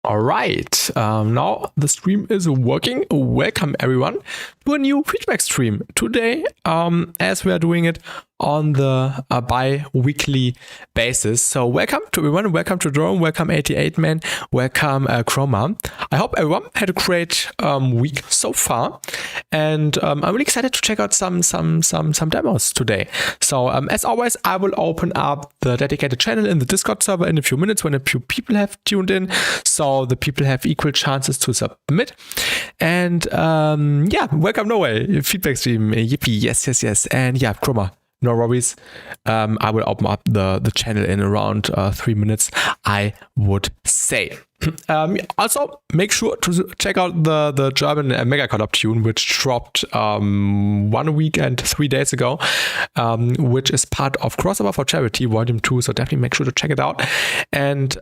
All right, now the stream is working. Welcome everyone to a new feedback stream today, as we are doing it on the bi-weekly basis. So welcome to everyone, welcome to Drone, welcome 88man, welcome Chroma. I hope everyone had a great week so far, and I'm really excited to check out some demos today. So as always, I will open up the dedicated channel in the Discord server in a few minutes when a few people have tuned in, so the people have equal chances to submit. And yeah, welcome Norway, feedback stream, yippee, yes, and yeah, Chroma. No worries. I will open up the channel in around 3 minutes, I would say. Also, make sure to check out the German Mega Collab tune, which dropped 1 week and 3 days ago, which is part of Crossover for Charity Volume 2. So definitely make sure to check it out. And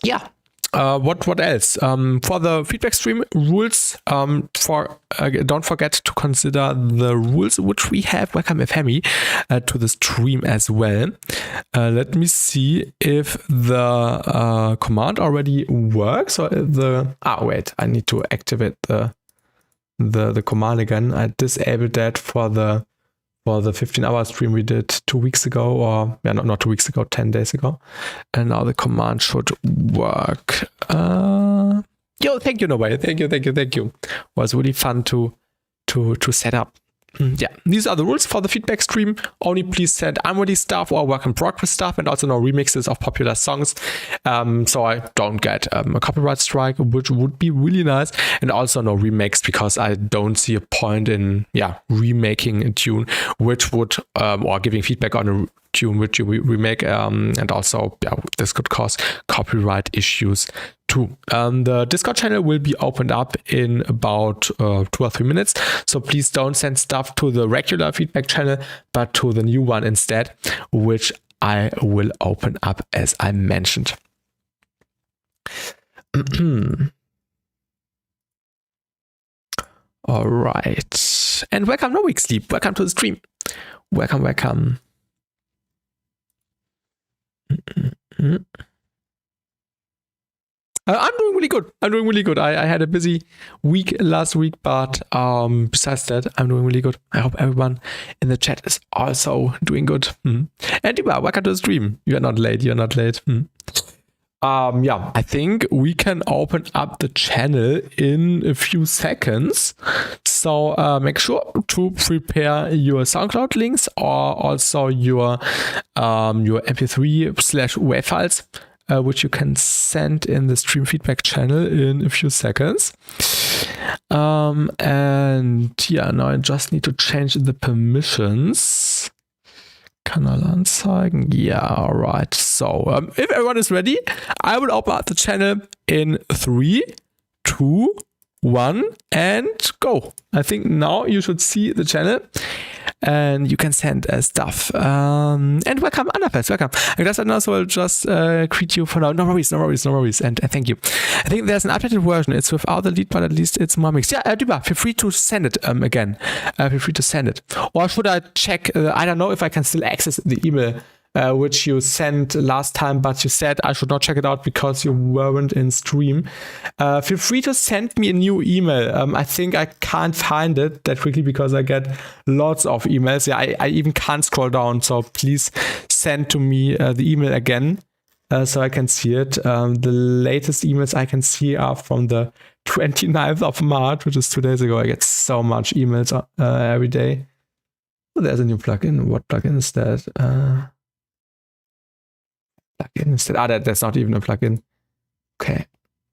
yeah. What else? For the feedback stream rules, don't forget to consider the rules which we have. Welcome Femi to the stream as well. Let me see if the command already works, or wait, I need to activate the command again. I disabled that for the 15-hour stream we did 2 weeks ago, or yeah, not 2 weeks ago, 10 days ago. And now the command should work. Yo, thank you, Nobody. Thank you. Was really fun to set up. Yeah, these are the rules for the feedback stream. Only please send unready stuff or work in progress stuff, and also no remixes of popular songs, so I don't get a copyright strike, which would be really nice. And also no remakes, because I don't see a point in remaking a tune which would or giving feedback on a tune which you remake, and also this could cause copyright issues too. The Discord channel will be opened up in about 2 or 3 minutes, so please don't send stuff to the regular feedback channel, but to the new one instead, which I will open up as I mentioned. All right, and welcome No Week Sleep. Welcome to the stream. Welcome. I'm doing really good. I had a busy week last week, but besides that, I'm doing really good. I hope everyone in the chat is also doing good. And Diba, welcome to the stream. You're not late. Yeah, I think we can open up the channel in a few seconds. So make sure to prepare your SoundCloud links, or also your MP3/WAV files, which you can send in the stream feedback channel in a few seconds. And yeah, now I just need to change the permissions. Kanal anzeigen. Yeah, all right. So if everyone is ready, I will open up the channel in 3, 2, 1, and go. I think now you should see the channel, and you can send stuff. And welcome, Annapels, welcome. I guess I also will just greet you for now. No worries. And thank you. I think there's an updated version. It's without the lead, but at least it's more mixed. Yeah, Duba, feel free to send it again. Feel free to send it. Or should I check? I don't know if I can still access the email which you sent last time, but you said I should not check it out because you weren't in stream. Feel free to send me a new email. I think I can't find it that quickly because I get lots of emails. Yeah, I even can't scroll down, so please send to me the email again so I can see it. The latest emails I can see are from the 29th of March, which is 2 days ago. I get so much emails every day. Oh, there's a new plugin. What plugin is that? Plugin instead. That's not even a plugin. Okay.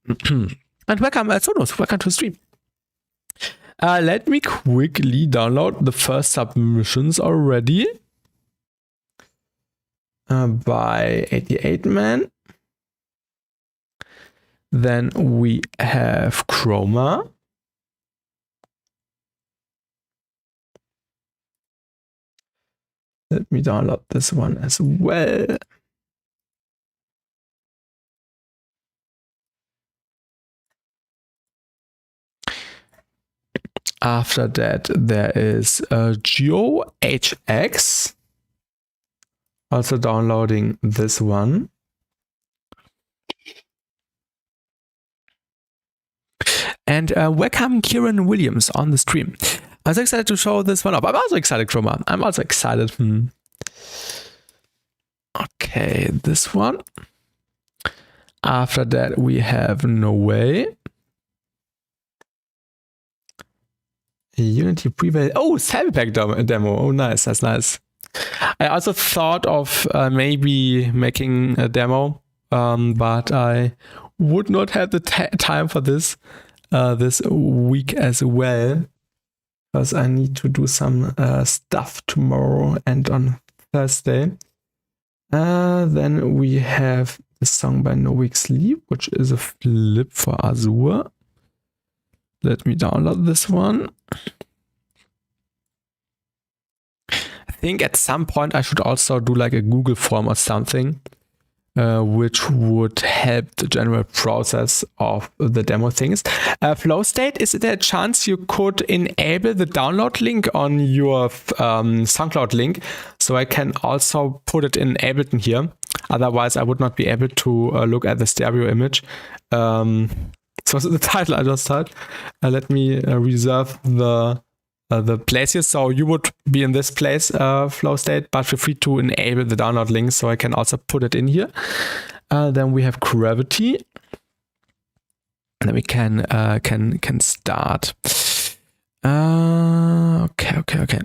And welcome, Sonos. Welcome to the stream. Let me quickly download the first submissions already by 88man. Then we have Chroma. Let me download this one as well. After that, there is GeoHX. Also downloading this one. And welcome Kieran Williams on the stream. I'm so excited to show this one up. I'm also excited, Chroma. I'm also excited. Okay, this one. After that, we have No Way. Unity Prevail. Oh, Sample Pack demo. Oh, nice. That's nice. I also thought of maybe making a demo, but I would not have the time for this this week as well, because I need to do some stuff tomorrow and on Thursday. Then we have the song by No Week Sleep, which is a flip for Azure. Let me download this one. I think at some point I should also do like a Google form or something, which would help the general process of the demo things. Flow State, is there a chance you could enable the download link on your SoundCloud link so I can also put it in Ableton here? Otherwise, I would not be able to look at the stereo image. So the title I just had. Let me reserve the place here. So you would be in this place, Flow State, but feel free to enable the download link so I can also put it in here. Then we have Gravity. And then we can start. Okay.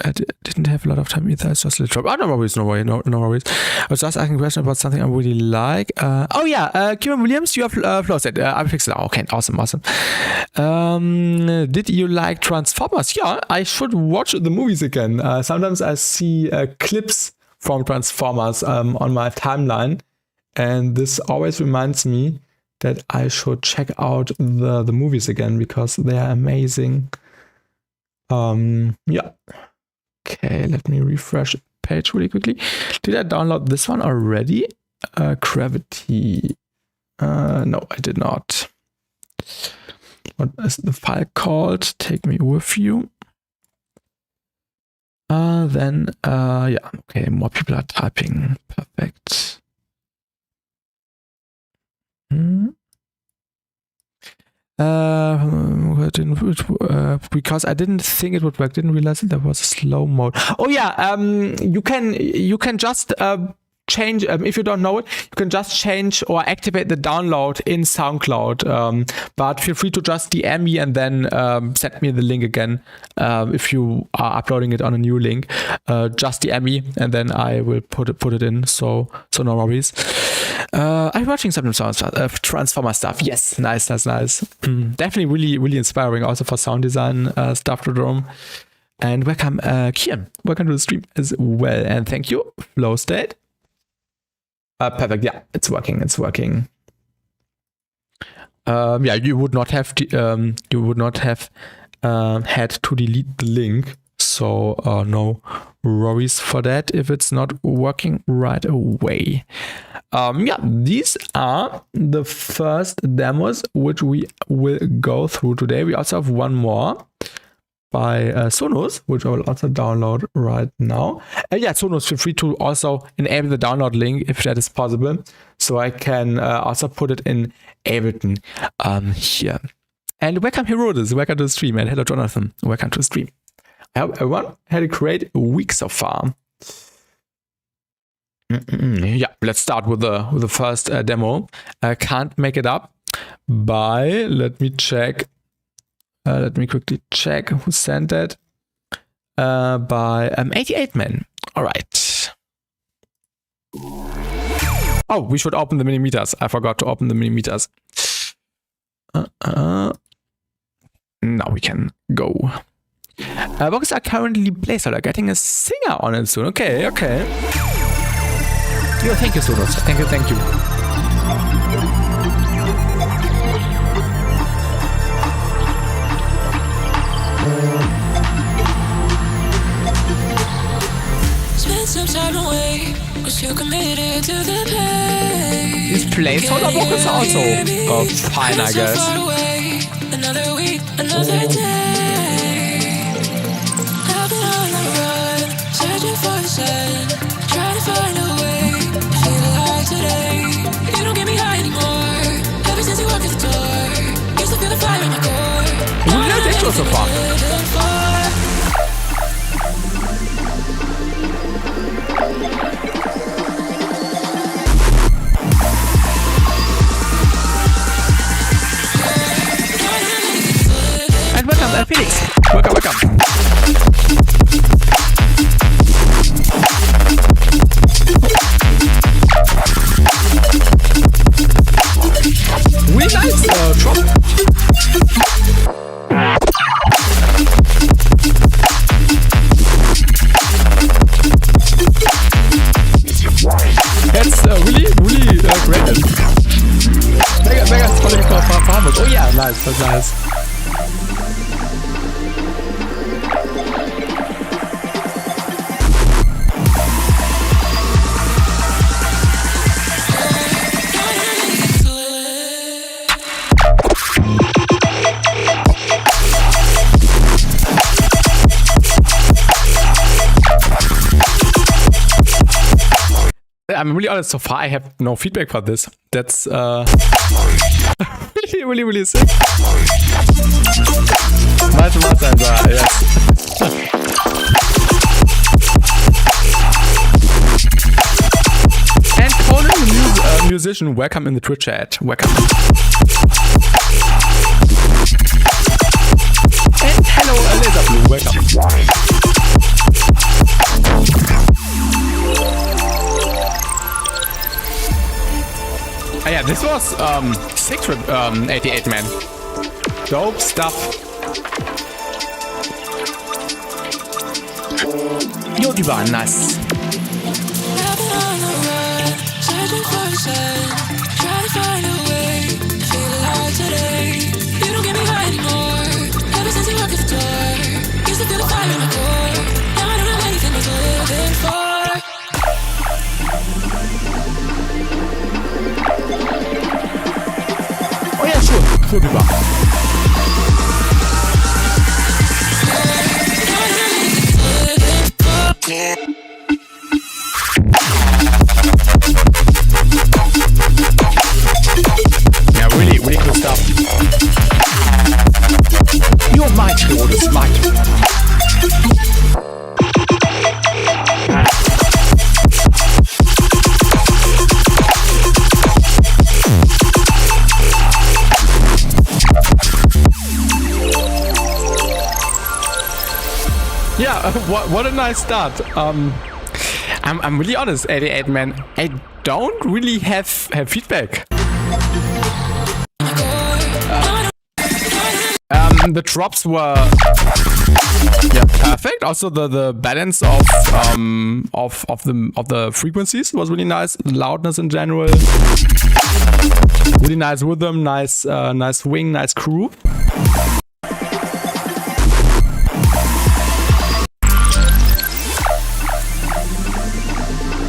I didn't have a lot of time either. It's just a little drop. Oh, no worries. I was just asking a question about something I really like. Kieran Williams, you have Flow State. I fixed it. Okay, awesome. Did you like Transformers? Yeah, I should watch the movies again. Sometimes I see clips from Transformers on my timeline, and this always reminds me that I should check out the movies again because they are amazing. Yeah. Okay, let me refresh the page really quickly. Did I download this one already? Gravity. No, I did not. What is the file called? Take Me With You. Then, yeah, okay, more people are typing. Perfect. Because I didn't think it would work, didn't realize that there was a slow mode. Oh yeah, you can just change, if you don't know it, you can just change or activate the download in SoundCloud, but feel free to just DM me and then send me the link again if you are uploading it on a new link. Just DM me and then I will put it in, so no worries. I'm watching some Transformer stuff. Yes, nice. Definitely really inspiring also for sound design stuff to drum. And welcome Kian, welcome to the stream as well, and thank you Flow State. Perfect. Yeah, it's working. Yeah, you would not have had to delete the link, so no worries for that if it's not working right away. Yeah, these are the first demos which we will go through today. We also have one more by Sonos, which I will also download right now. Yeah, Sonos, feel free to also enable the download link if that is possible, so I can also put it in Ableton here. And welcome Herodes, welcome to the stream, and hello Jonathan, welcome to the stream. I hope everyone had a great week so far. Yeah, let's start with the first demo. I can't make it up by, let me quickly check who sent that. By 88 Men. All right. Oh, we should open the millimeters. I forgot to open the millimeters. Now we can go. Boxes are currently placeholder, getting a singer on it soon. Okay. Yo, thank you so much. Thank you. Some time away, was you committed to the pain? This placeholder box is also fine, I guess. Another week, another day. I've been on the run, searching for the sun, trying to find a way to feel alive today. You don't get me high anymore. also so far. And welcome, Felix. Welcome, welcome. Really nice drop. That's really great. Mega's calling for Hamburg. Oh yeah, nice, that's nice. I'm really honest, so far I have no feedback for this. That's really sick. Nice, yes. And Colin, the musician, welcome in the Twitch chat. Welcome. And hello, Laser Blue, welcome. Oh yeah, this was sick for 88 man. Dope stuff. Yo, die waren nice. Oh ja, schon. So die war. Yeah, really cool stuff. Your mic, Lotus, mic. Yeah, what a nice start. I'm really honest, 88 man. I don't really have feedback. The drops were perfect. Also the balance of the frequencies was really nice. The loudness in general, really nice rhythm, nice swing, nice groove.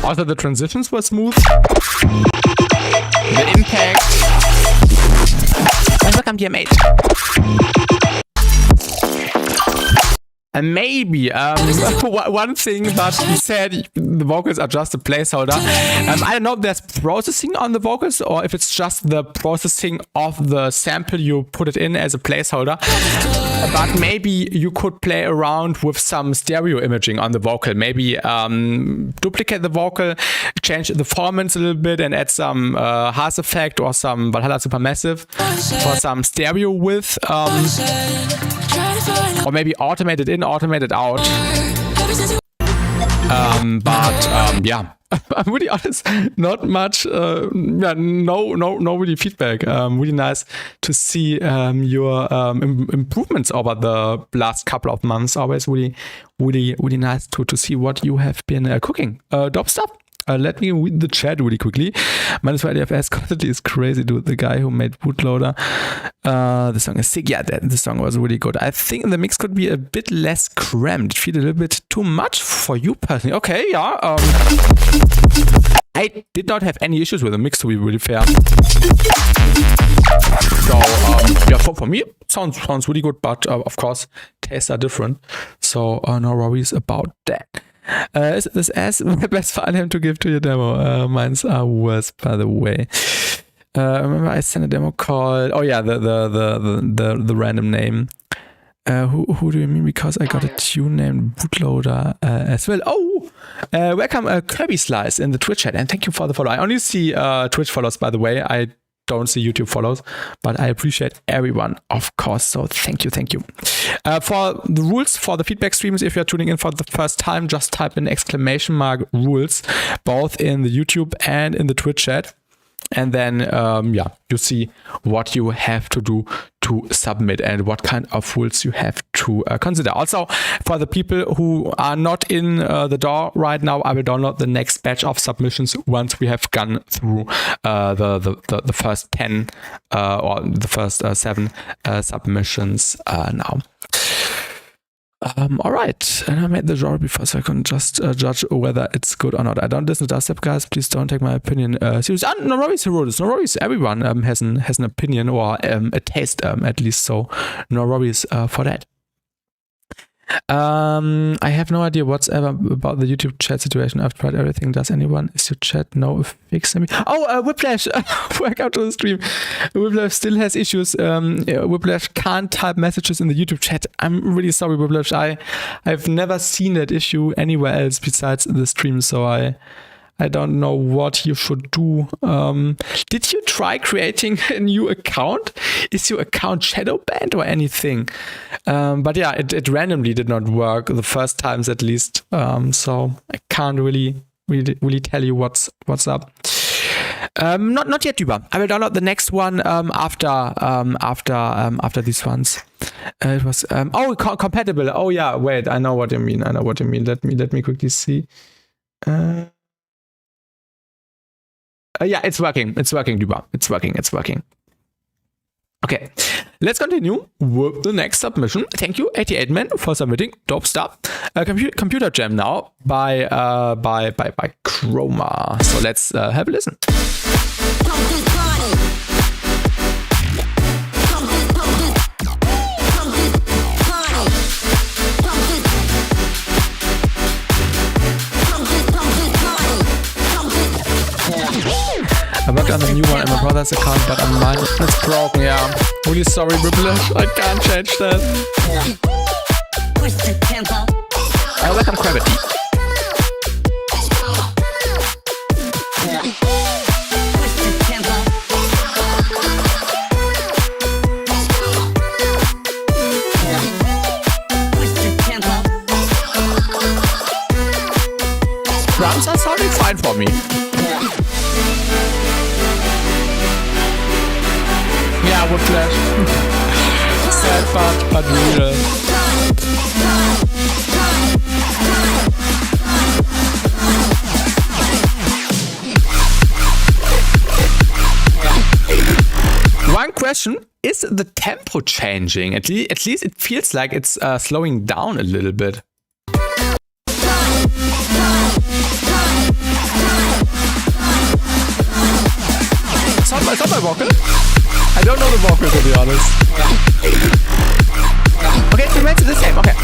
Also the transitions were smooth. The impact. And welcome DM8. And maybe one thing that he said, the vocals are just a placeholder. I don't know if there's processing on the vocals or if it's just the processing of the sample you put it in as a placeholder. But maybe you could play around with some stereo imaging on the vocal. Maybe duplicate the vocal, change the formants a little bit and add some Haas effect or some Valhalla Supermassive for some stereo width. Or maybe automate it in, automate it out. Yeah, I'm really honest. Not much. No really feedback. Really nice to see your improvements over the last couple of months. Always really nice to see what you have been cooking. Dope stuff. Let me read the chat really quickly. -2 quality is crazy, dude. The guy who made Bootloader. The song is sick. Yeah, the song was really good. I think the mix could be a bit less cramped. It feels a little bit too much for you personally. Okay, yeah. I did not have any issues with the mix, to be really fair. So, yeah, for me, sounds really good, but of course, tastes are different. So, no worries about that. Is this as my best for him to give to your demo? Mine's are worse, by the way. Remember I sent a demo called, oh yeah, the random name. Who do you mean? Because I got a tune named Bootloader as well. Oh, welcome Kirby Slice in the Twitch chat, and thank you for the follow. I only see Twitch follows, by the way. I don't see YouTube follows, but I appreciate everyone, of course. So thank you. For the rules for the feedback streams, if you're tuning in for the first time, just type in !rules, both in the YouTube and in the Twitch chat. And then, you see what you have to do to submit and what kind of rules you have to consider. Also, for the people who are not in the door right now, I will download the next batch of submissions once we have gone through the first 10 or the first 7 submissions now. All right, and I made the genre before, so I can just judge whether it's good or not. I don't listen to dubstep, guys. Please don't take my opinion seriously. No worries, Herodes. No worries. Everyone has an opinion or a taste, at least. So no worries for that. I have no idea whatsoever about the YouTube chat situation. I've tried everything. Does anyone? Is your chat no fixing me? Oh, Whiplash! Welcome to the stream. Whiplash still has issues. Whiplash can't type messages in the YouTube chat. I'm really sorry, Whiplash. I've never seen that issue anywhere else besides the stream, so I don't know what you should do. Did you try creating a new account? Is your account shadow banned or anything? But yeah, it randomly did not work the first times at least. So I can't really tell you what's up. Not yet, Duba. I will download the next one after these ones. It was compatible. Oh yeah, wait, I know what you mean. Let me quickly see. Yeah, it's working, Duba. It's working. Okay, let's continue with the next submission. Thank you, 88man, for submitting. Dope stuff. Computer Jam now by Chroma. So let's have a listen. I worked on the new one in my brother's account, but on mine it's broken, yeah. Really sorry, Whiplash. I can't change that. Welcome, Gravity. Drums are sounding fine for me. Yeah, Whiplash. Sad but real. One question, is the tempo changing? At least it feels like it's slowing down a little bit. It's not my vocal. I don't know the vocal, to be honest. Okay, it remains the same. Okay.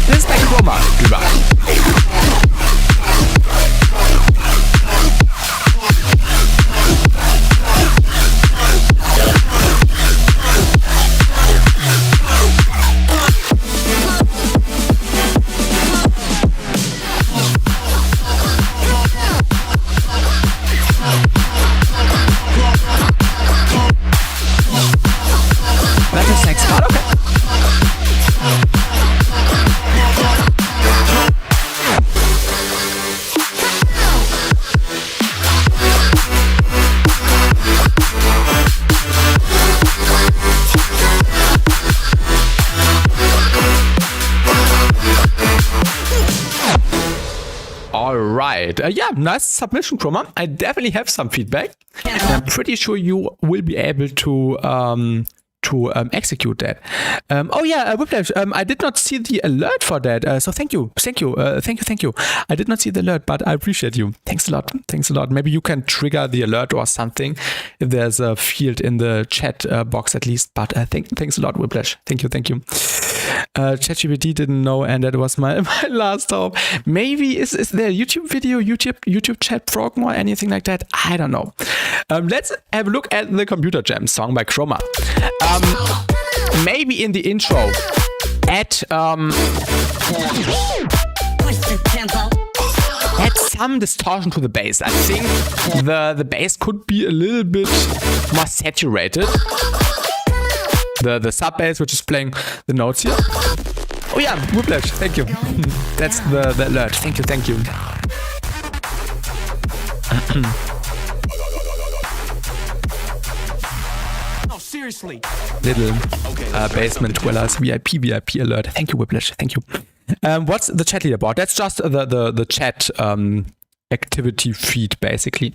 This is by Chroma. Yeah, nice submission, Chroma. I definitely have some feedback, and I'm pretty sure you will be able to execute that. Oh yeah, Whiplash. I did not see the alert for that. So thank you. Thank you. I did not see the alert, but I appreciate you. Thanks a lot. Maybe you can trigger the alert or something if there's a field in the chat box at least. But thanks a lot, Whiplash. Thank you. ChatGPT didn't know, and that was my last hope. Maybe is there a YouTube video, YouTube chat broken or anything like that? I don't know. Let's have a look at the Computer Jam song by Chroma. Maybe in the intro, add some distortion to the bass. I think the bass could be a little bit more saturated. The sub bass, which is playing the notes here. Oh yeah, Whiplash, thank you. That's the alert. Thank you. No, seriously. Little basement dwellers VIP alert. Thank you, Whiplash. Thank you. What's the chat leaderboard? That's just the chat activity feed, basically.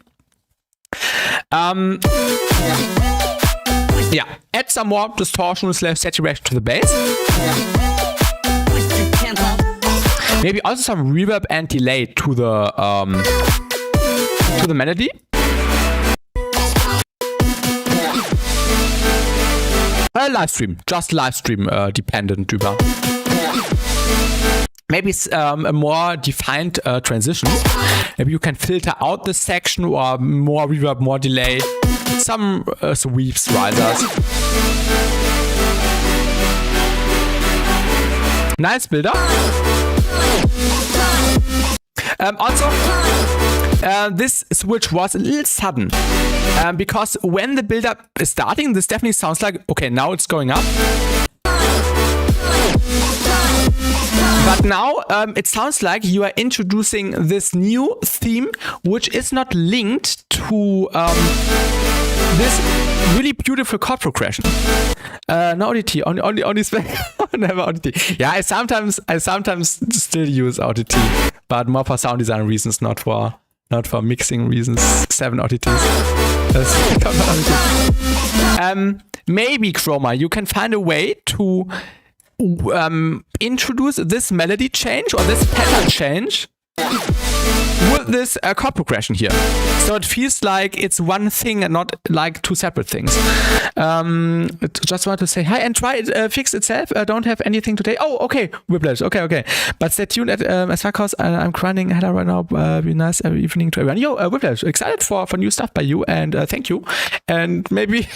Yeah, add some more distortion / saturation to the bass. Maybe also some reverb and delay to the melody. Just live stream dependent drüber. Maybe a more defined transition. Maybe you can filter out this section, or more reverb, more delay, some sweeps, risers. Nice build-up. Also, this switch was a little sudden, because when the build-up is starting, this definitely sounds like, okay, now it's going up. But now it sounds like you are introducing this new theme, which is not linked to this really beautiful chord progression. No ODT, only spec. Never ODT. Yeah, I sometimes still use ODT, but more for sound design reasons, not for mixing reasons. 7 ODTs. Maybe Chroma, you can find a way to introduce this melody change or this pattern change with this chord progression here, so it feels like it's one thing and not like two separate things. Just want to say hi and try it fix itself. Don't have anything today. Oh, okay, Whiplash. Okay. But stay tuned at as far as I'm grinding hello right now. Be nice every evening to everyone. Yo, Whiplash, excited for new stuff by you, and thank you. And maybe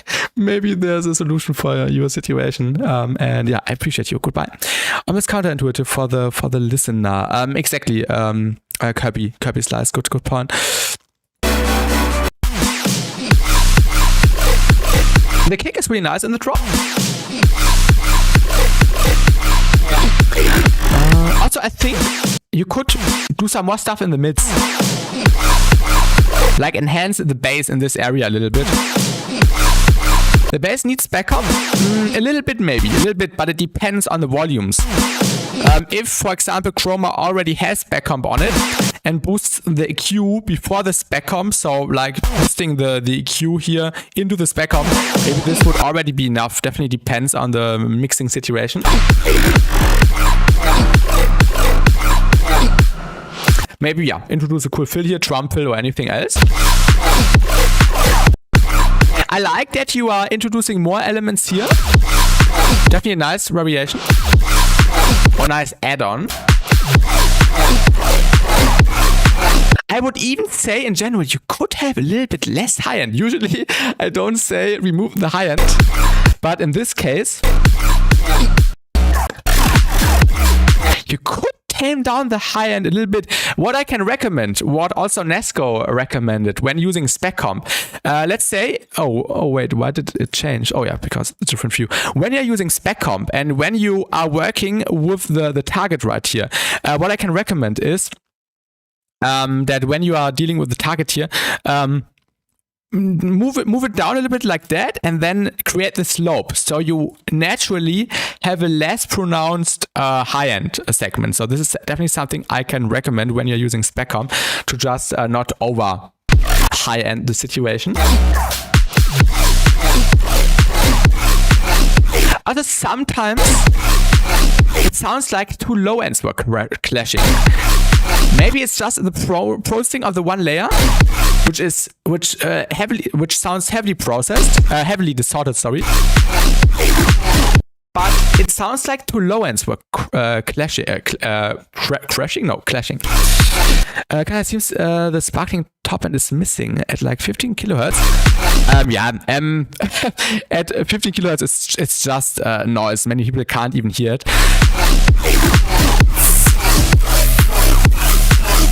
there's a solution for your situation. And yeah, I appreciate you. Goodbye. It's counterintuitive for the listener. Exactly. Kirby slice. Good point. The kick is really nice in the drop. Also, I think you could do some more stuff in the mids, like enhance the bass in this area a little bit. The bass needs backup, a little bit, but it depends on the volumes. If, for example, Chroma already has backup on it and boosts the EQ before the backup, so like boosting the EQ here into the backup, maybe this would already be enough. Definitely depends on the mixing situation. Maybe, yeah, introduce a cool fill here, drum fill or anything else. I like that you are introducing more elements here. Definitely a nice variation. Or nice add-on. I would even say in general you could have a little bit less high end. Usually I don't say remove the high end, but in this case you could tame down the high end a little bit. What I can recommend, what also Nesco recommended when using spec comp, let's say, oh wait, why did it change? Oh yeah, because it's a different view. When you're using spec comp and when you are working with the target right here, what I can recommend is that when you are dealing with the target here, move it down a little bit like that, and then create the slope, so you naturally have a less pronounced high-end segment. So this is definitely something I can recommend when you're using spec comp, to just not over high-end the situation. Also, sometimes it sounds like two low ends were clashing. Maybe it's just the processing of the one layer, which sounds heavily processed, heavily distorted. Sorry, but it sounds like two low ends were clashing. Clashing. Kind of seems the sparkling top end is missing at like 15 kilohertz. At 15 kilohertz, it's just noise. Many people can't even hear it.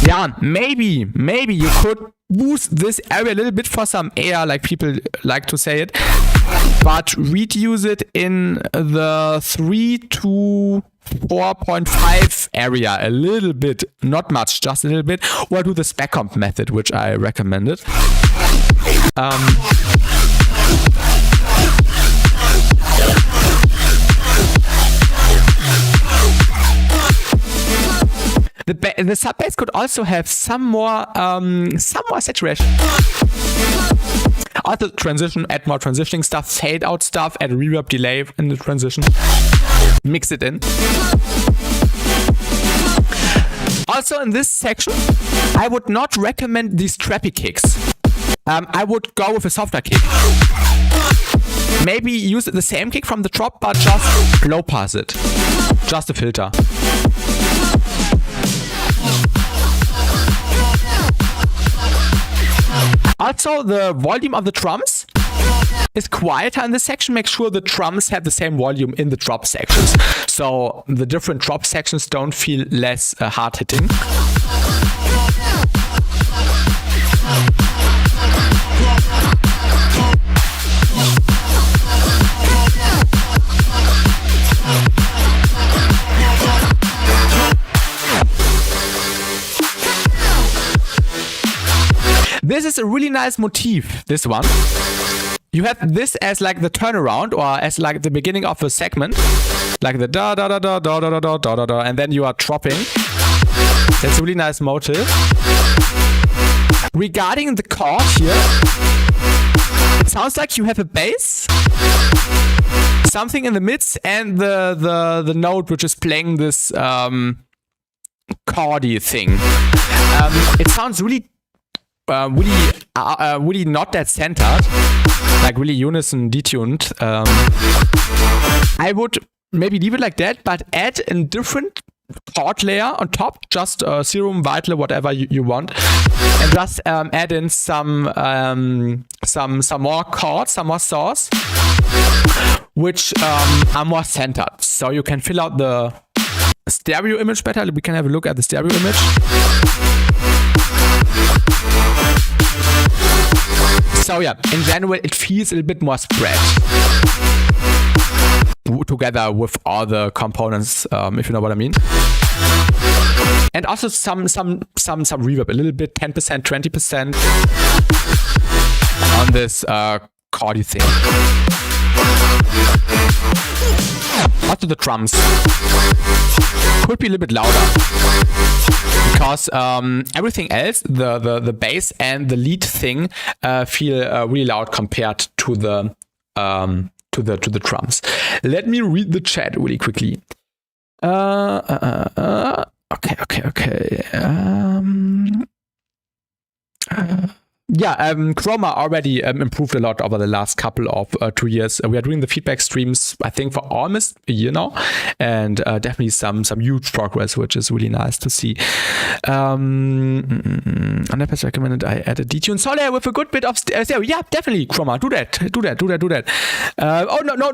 Yeah, maybe you could boost this area a little bit for some air, like people like to say it, but reduce it in the 3 to 4.5 area a little bit, not much, just a little bit, or do the spec comp method, which I recommended. The sub bass could also have some more saturation. Also transition, add more transitioning stuff, fade out stuff, add reverb, delay in the transition. Mix it in. Also in this section, I would not recommend these trappy kicks. I would go with a softer kick. Maybe use the same kick from the drop, but just low pass it. Just a filter. Also, the volume of the drums is quieter in this section. Make sure the drums have the same volume in the drop sections, so the different drop sections don't feel less hard hitting. This is a really nice motif, this one. You have this as like the turnaround, or as like the beginning of a segment, like the da da da da da da da da da da, and then you are dropping. That's a really nice motif. Regarding the chord here, it sounds like you have a bass, something in the midst, and the note which is playing this chordy thing. It sounds really not that centered, like really unison detuned. I would maybe leave it like that, but add a different chord layer on top, just serum, vital, whatever you want, and just add in some more chords, some more saws, which are more centered, so you can fill out the stereo image better. We can have a look at the stereo image. So yeah, in general, it feels a little bit more spread together with all the components, if you know what I mean. And also some reverb, a little bit, 10%, 20% on this chordy thing. Also the drums could be a little bit louder, because everything else, the bass and the lead thing, feel really loud compared to the drums. Let me read the chat really quickly. Okay. Chroma already improved a lot over the last couple of 2 years. We are doing the feedback streams, I think, for almost a year now, and definitely some huge progress, which is really nice to see. Anapes recommended I add a detune Solar with a good bit of stereo. Yeah, definitely, Chroma, do that.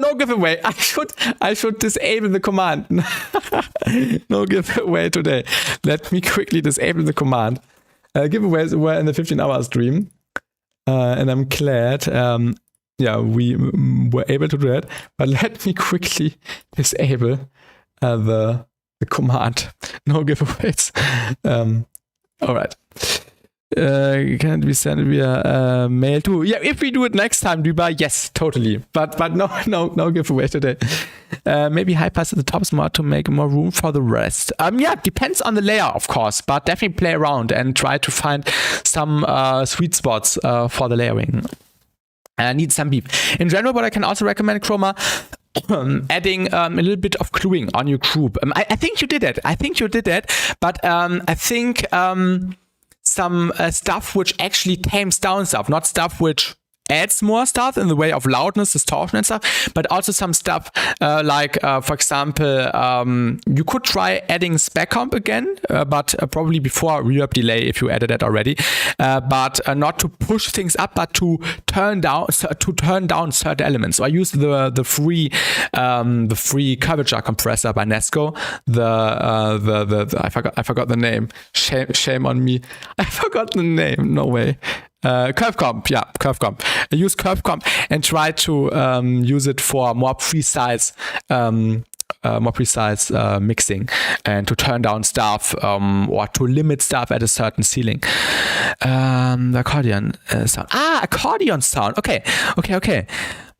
No giveaway. I should disable the command. No giveaway today. Let me quickly disable the command. Giveaways were in the 15-hour stream, and I'm glad we were able to do that. But let me quickly disable the command. No giveaways. All right. Can we send it via mail too? Yeah, if we do it next time, Duba, yes, totally. But no giveaway today. Maybe high pass at the top more to make more room for the rest. Depends on the layer, of course, but definitely play around and try to find some sweet spots for the layering. Need some beep. In general, but I can also recommend Chroma adding a little bit of cluing on your group. I think you did it. But I think some stuff which actually tames down stuff, not stuff which adds more stuff in the way of loudness, distortion and stuff, but also some stuff like, for example, you could try adding spec comp again, but probably before reverb delay if you added that already, but not to push things up, but to turn down certain elements. So I used the free curvature compressor by Nesco. I forgot the name. Shame on me. I forgot the name. No way. Curve comp. Yeah, curve comp. I use curve comp and try to use it for more precise mixing and to turn down stuff or to limit stuff at a certain ceiling. The accordion sound. Accordion sound. Okay.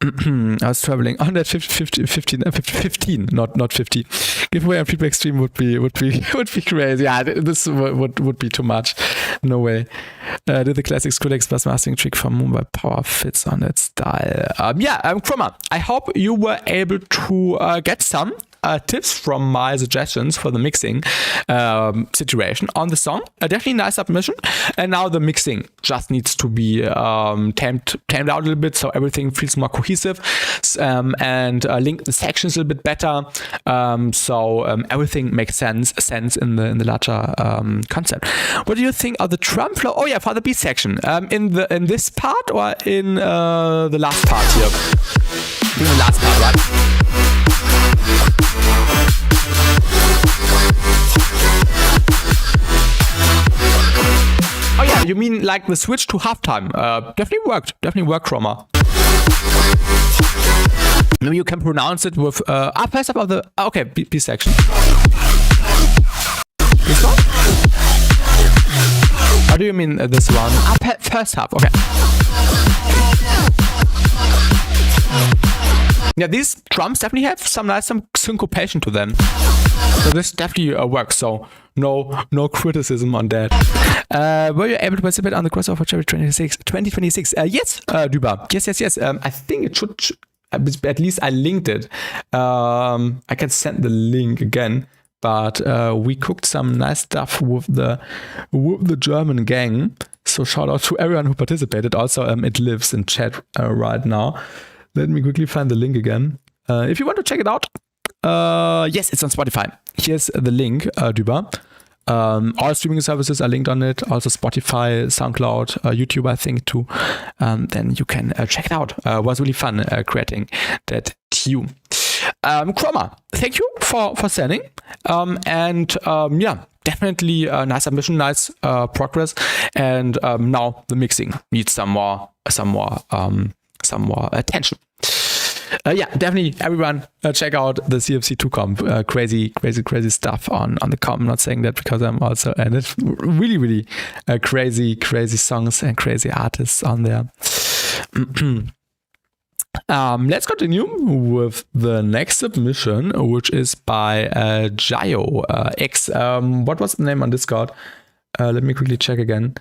I was traveling on that 15, not 50. Giveaway on feedback stream would be crazy. Yeah, this would be too much. No way. Did the classic Skrillex bass mastering trick from Mumbai Power fits on that style? Chroma, I hope you were able to get some tips from my suggestions for the mixing situation on the song. Definitely nice submission. And now the mixing just needs to be tamed out a little bit so everything feels more cohesive and link the sections a little bit better so everything makes sense in the larger concept. What do you think of the drum flow? Oh yeah, for the beat section. In this part or in the last part here? In the last part, right? Oh yeah, you mean like the switch to halftime? Definitely worked, Chroma. Maybe you can pronounce it with first up of the okay B section. This one? How do you mean this one? First half. Okay. Yeah, these drums definitely have some syncopation to them. So this definitely works. So no criticism on that. Were you able to participate on the crossover Cherry 2026? Yes, Duba. Yes. I think it should. At least I linked it. I can send the link again. But we cooked some nice stuff with the German gang. So shout out to everyone who participated. Also, it lives in chat right now. Let me quickly find the link again. If you want to check it out, yes, it's on Spotify. Here's the link, Duba. All streaming services are linked on it. Also Spotify, SoundCloud, YouTube, I think too. Then you can check it out. It was really fun creating that tune. Chroma, thank you for sending. Yeah, definitely a nice submission, nice progress. And now the mixing needs some more attention. Yeah, definitely everyone check out the CFC2 comp. Crazy stuff on the comp. I'm not saying that because I'm also, and it's really crazy songs and crazy artists on there. Let's continue with the next submission, which is by Jayo X. What was the name on Discord? Let me quickly check again.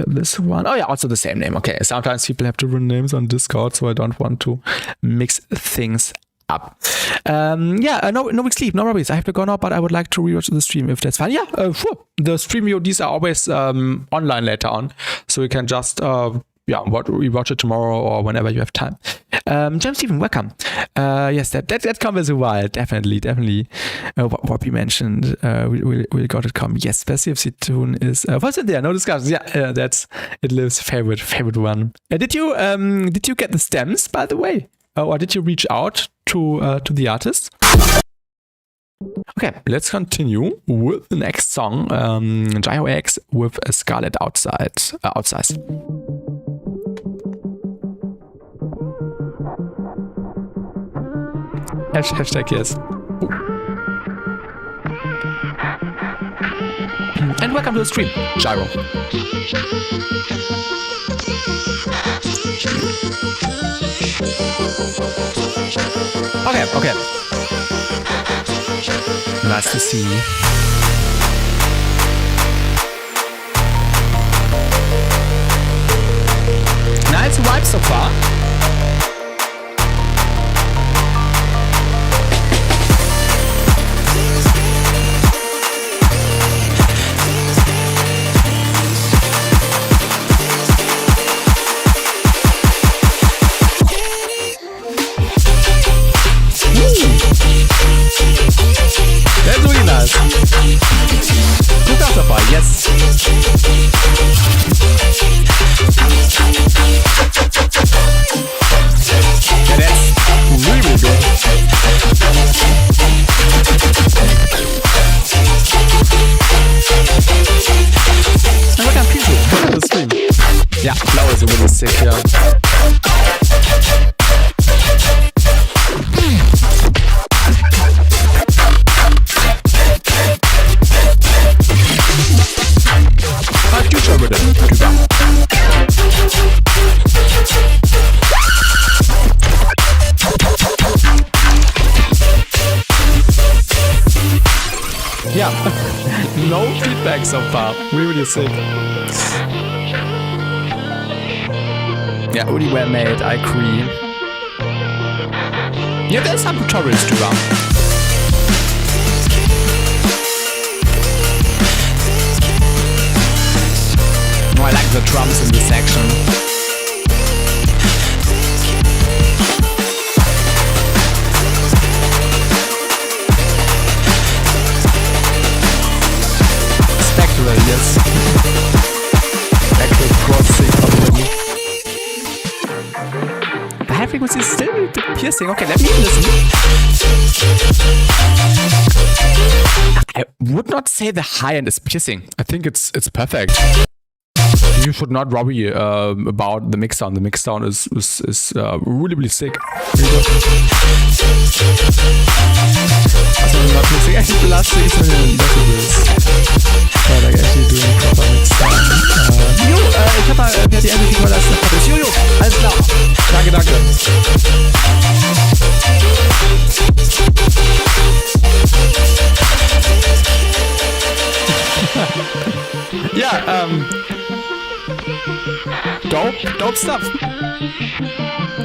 This one. Oh yeah, also the same name. Okay, sometimes people have different names on Discord, so I don't want to mix things up. No big sleep, no worries. I have to go now, but I would like to rewatch the stream if that's fine. Yeah, sure. The stream VODs are always online later on, so you can just rewatch it tomorrow or whenever you have time. James Stephen, welcome. Yes, that comes as a while. Definitely. What we mentioned, we got it come. Yes, best CFC tune is what's it there? No discussions. Yeah, that's It Lives favorite one. Did you get the stems, by the way, or did you reach out to the artist? Okay, let's continue with the next song. Jayo X with a Scarlet Outside. Hashtag yes. And welcome to the stream, Gyro. Okay. Nice to see you. Nice vibe so far. sick here. Future rhythm drüber. Yeah, no feedback so far. Really sick. Yeah, really well made, I agree. Yeah, there's some tutorials drüber. Oh, I like the drums in this section. Spectral, yes. Spectral crossing already. The high frequency is still a bit piercing. Okay, let me listen. I would not say the high end is piercing. I think it's perfect. You should not worry about the mix sound. The mix sound is really, really sick. Really also not missing any last 6 million decibels. Like actually doing proper mix sound. Jo, ich hab mal per DM gekriegt, weil das ist. Jojo, alles klar. Danke, danke. Ja, dope stuff.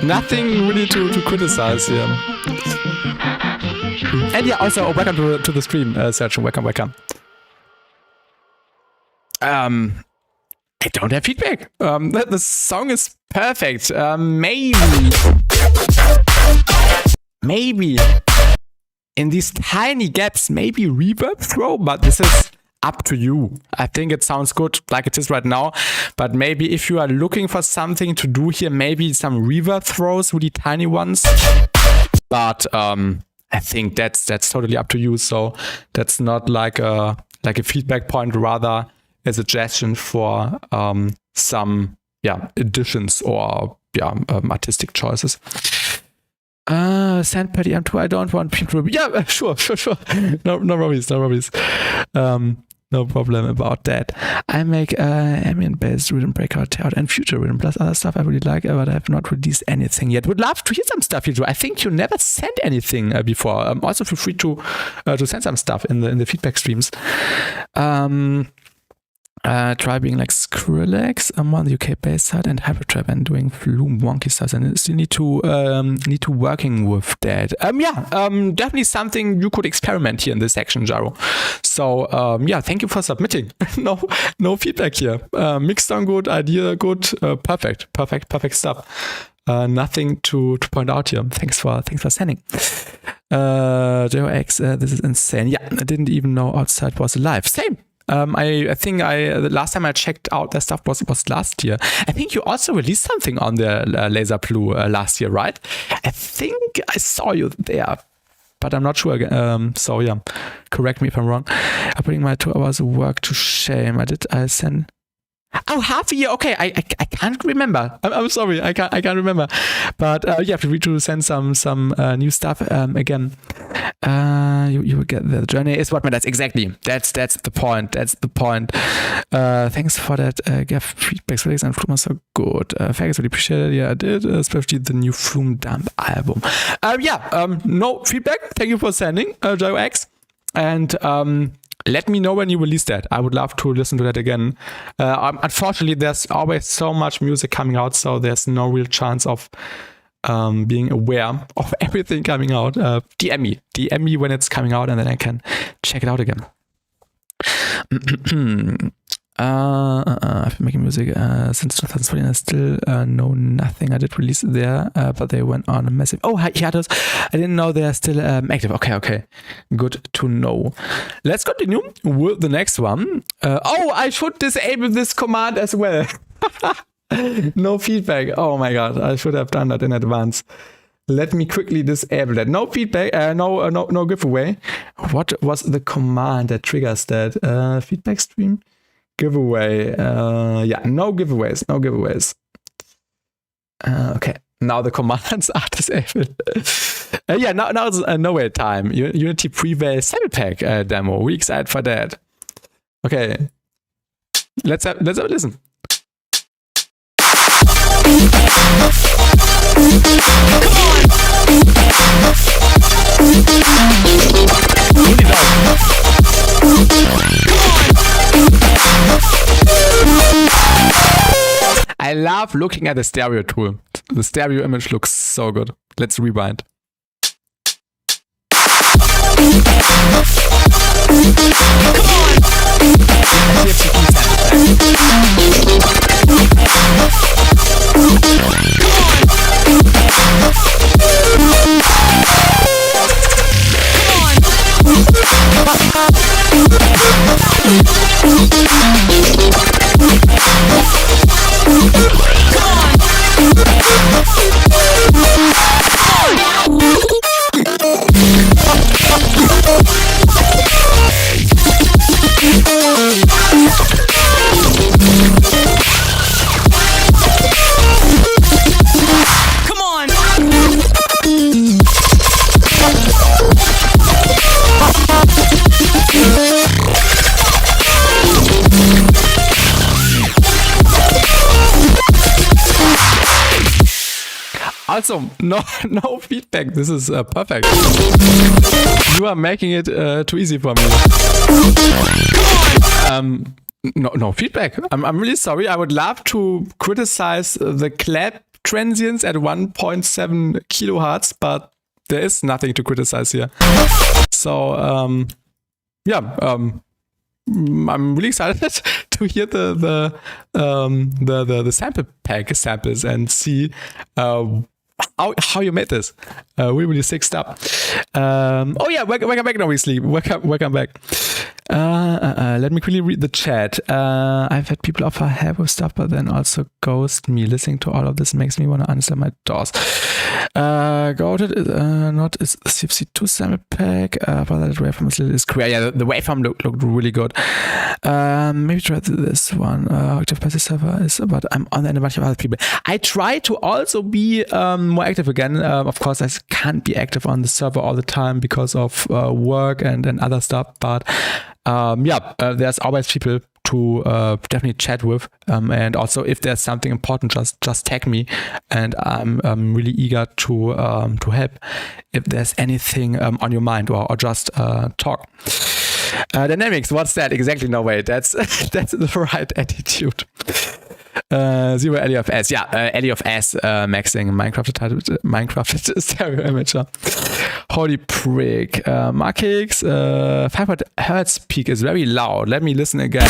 Nothing really to criticize here. And yeah, also welcome to the stream, Sergio. Welcome. I don't have feedback. The song is perfect. Maybe in these tiny gaps, maybe reverb throw, but this is up to you. I think it sounds good like it is right now, but maybe if you are looking for something to do here, maybe some reverb throws, really tiny ones. But I think that's totally up to you. So that's not like a feedback point, rather a suggestion for some additions or artistic choices. Send per DM2. I don't want people to. Yeah, sure. No worries. No problem about that. I make ambient based rhythm breakout, tear out, and future rhythm plus other stuff I really like, but I have not released anything yet. Would love to hear some stuff you do. I think you never sent anything before. Also feel free to send some stuff in the feedback streams. Try being like Skrillex. I'm on the UK bass side and hypertrap and doing flume wonky stuff, and still need to working with that. Definitely something you could experiment here in this section, Jaro. So thank you for submitting. no feedback here. Mixed on good, idea good, perfect stuff. Nothing to point out here. Thanks for sending. JOX, this is insane. Yeah, I didn't even know Outside was alive. Same. I think the last time I checked out their stuff was last year. I think you also released something on the Laser Blue last year, right? I think I saw you there, but I'm not sure. So yeah, correct me if I'm wrong. I'm putting my 2 hours of work to shame. I send. Oh, half a year. Okay, I can't remember. I'm sorry, I can't remember. But feel free to send some new stuff again. You will get the journey is what matters. Exactly. That's the point. Thanks for that. Gave feedback. Felix and Flume are so good. Thanks, really appreciate it. Yeah, I did. Especially the new Flume Dump album. No feedback. Thank you for sending, JoX. And let me know when you release that. I would love to listen to that again. Unfortunately, there's always so much music coming out, so there's no real chance of being aware of everything coming out. DM me when it's coming out, and then I can check it out again. I've been making music since 2014. I still know nothing. I did release it there, but they went on a massive. Oh, hiatus. I didn't know they're still active. Okay. Good to know. Let's continue with the next one. I should disable this command as well. No feedback. Oh my god, I should have done that in advance. Let me quickly disable that. No feedback. No giveaway. What was the command that triggers that? Feedback stream. Giveaway. No giveaways. Okay, now the commands are disabled. Now it's no wait time. Unity Prevail sample pack demo. We excited for that. Okay, let's have a listen. Really dope. I love looking at the stereo tool. The stereo image looks so good. Let's rewind. Also, no feedback. This is perfect. You are making it too easy for me. No feedback. I'm really sorry. I would love to criticize the clap transients at 1.7 kilohertz, but there is nothing to criticize here. So I'm really excited to hear the sample pack samples and see how you made this. Really sick stuff. Welcome back, obviously. Welcome back. Let me quickly read the chat. I've had people offer help with stuff, but then also ghost me. Listening to all of this makes me want to answer my doors. Go to not is CFC2 sample pack, but that waveform is clear. Yeah, the waveform looked really good. Maybe try this one. Active passive server is, but I'm on the end of a bunch of other people. I try to also be more active again. Of course, I can't be active on the server all the time because of work and other stuff, but there's always people to definitely chat with, and also if there's something important, just tag me, and I'm really eager to help if there's anything on your mind or just talk. Dynamics, what's that exactly? No way, that's the right attitude. Zero LEFS, LEFS maxing Minecraft stereo imager. Holy prick. Markix, 500 Hertz peak is very loud. Let me listen again.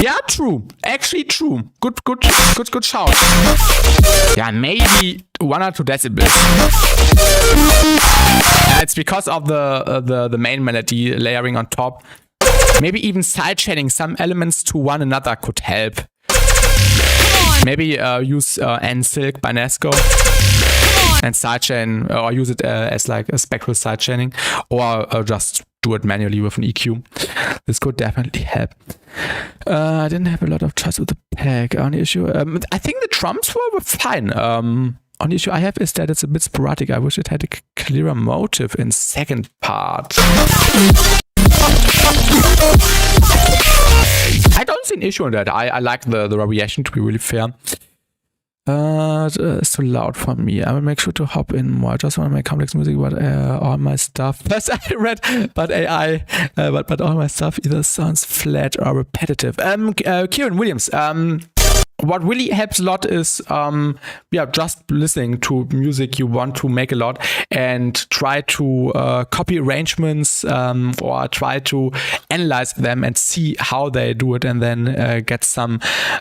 Yeah, true. Actually, true. Good shout. Yeah, maybe 1 or 2 decibels. It's because of the main melody layering on top. Maybe even sidechaining some elements to one another could help. Maybe use N-Silk by Nesco and sidechain, or use it as like a spectral sidechaining, or just do it manually with an EQ. This could definitely help. I didn't have a lot of trust with the pack. Only issue, I think the drums were fine. Only issue I have is that it's a bit sporadic. I wish it had a clearer motive in second part. I don't see an issue in that. I like the variation, to be really fair. It's too loud for me. I will make sure to hop in more. I just want to make complex music, but all my stuff. First I read, but AI, but all my stuff either sounds flat or repetitive. Kieran Williams. What really helps a lot is just listening to music you want to make a lot and try to copy arrangements or try to analyze them and see how they do it, and then get some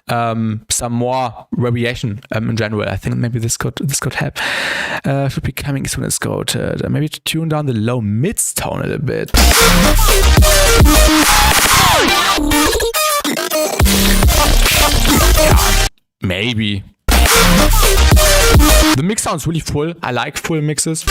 more variation in general. I think maybe this could help. Should be coming soon as go to maybe to tune down the low mids tone a little bit. Yeah, maybe. The mix sounds really full. I like full mixes.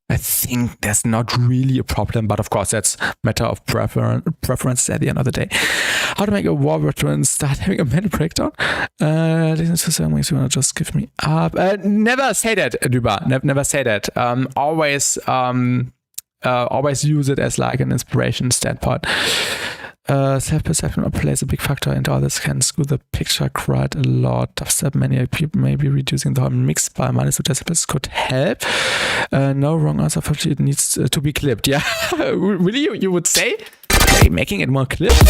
I think there's not really a problem, but of course that's matter of preference at the end of the day. How to make a war veteran start having a mental breakdown? Listen to some ways you wanna just give me up. Never say that, Duba. Never say that. Always use it as like an inspiration standpoint. Self-perception plays a big factor, and all this can skew the picture quite a lot. Dubstep, many people maybe reducing the whole mix by -2 decibels could help. No wrong answer, for it needs to be clipped. Yeah, really, you would say? Okay, making it more clipped?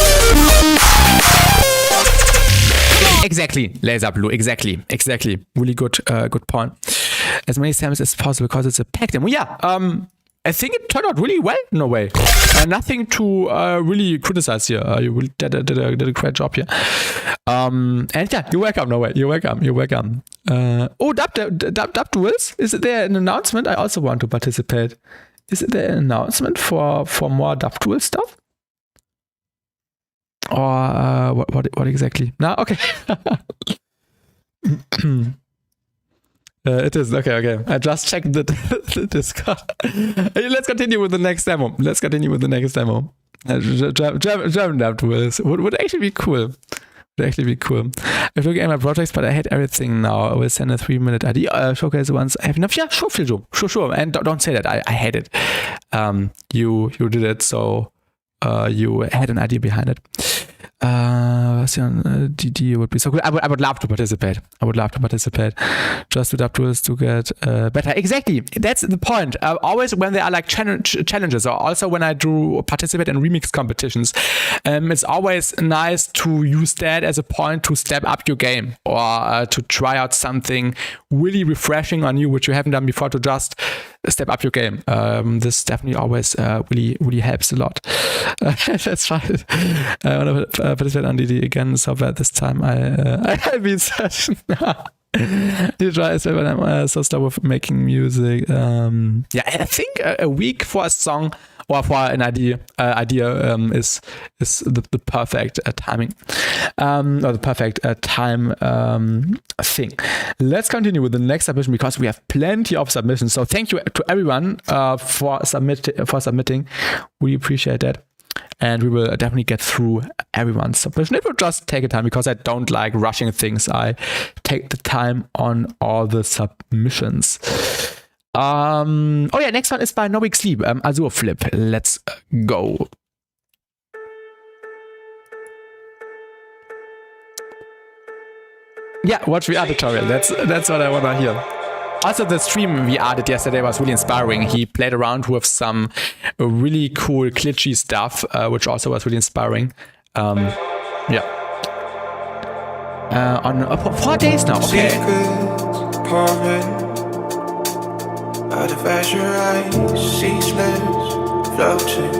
Exactly, Laser Blue. Exactly. Really good point. As many samples as possible because it's a packed demo. Yeah. I think it turned out really well in a way. Nothing to really criticize here. You really did a great job here. And yeah, you're welcome. No way. You're welcome. Dub Duels? Is there an announcement? I also want to participate. Is there an announcement for more Dub Duel stuff? Or what exactly? No, okay. It is okay. I just checked the Discord. Let's continue with the next demo. German Dub Duels would actually be cool. I've looked at my projects, but I hate everything now. I will send a 3-minute idea showcase once I have enough. Yeah, sure. And don't say that. I hate it. You did it, so you had an idea behind it. DD would be so cool. I would love to participate. Just to Dub Duels to get better. Exactly. That's the point. Always when there are like challenges, or also when I do participate in remix competitions, it's always nice to use that as a point to step up your game, or to try out something really refreshing on you, which you haven't done before, to just step up your game. This definitely always really helps a lot. That's right. I want to participate on DD again, so bad this time I'll be in session. You try as well when I'm so start with making music. Yeah, I think a week for a song or for an idea is the perfect timing, or the perfect time thing. Let's continue with the next submission because we have plenty of submissions. So thank you to everyone for submitting. We appreciate that. And we will definitely get through everyone's submission. It will just take a time because I don't like rushing things. I take the time on all the submissions. Next one is by No Big Sleep, Azure Flip. Let's go. Yeah, watch VR tutorial. That's what I want to hear. Also, the stream VR did yesterday was really inspiring. He played around with some really cool glitchy stuff, which also was really inspiring. On 4 days now. Okay. Out of azure eyes, ceaseless floating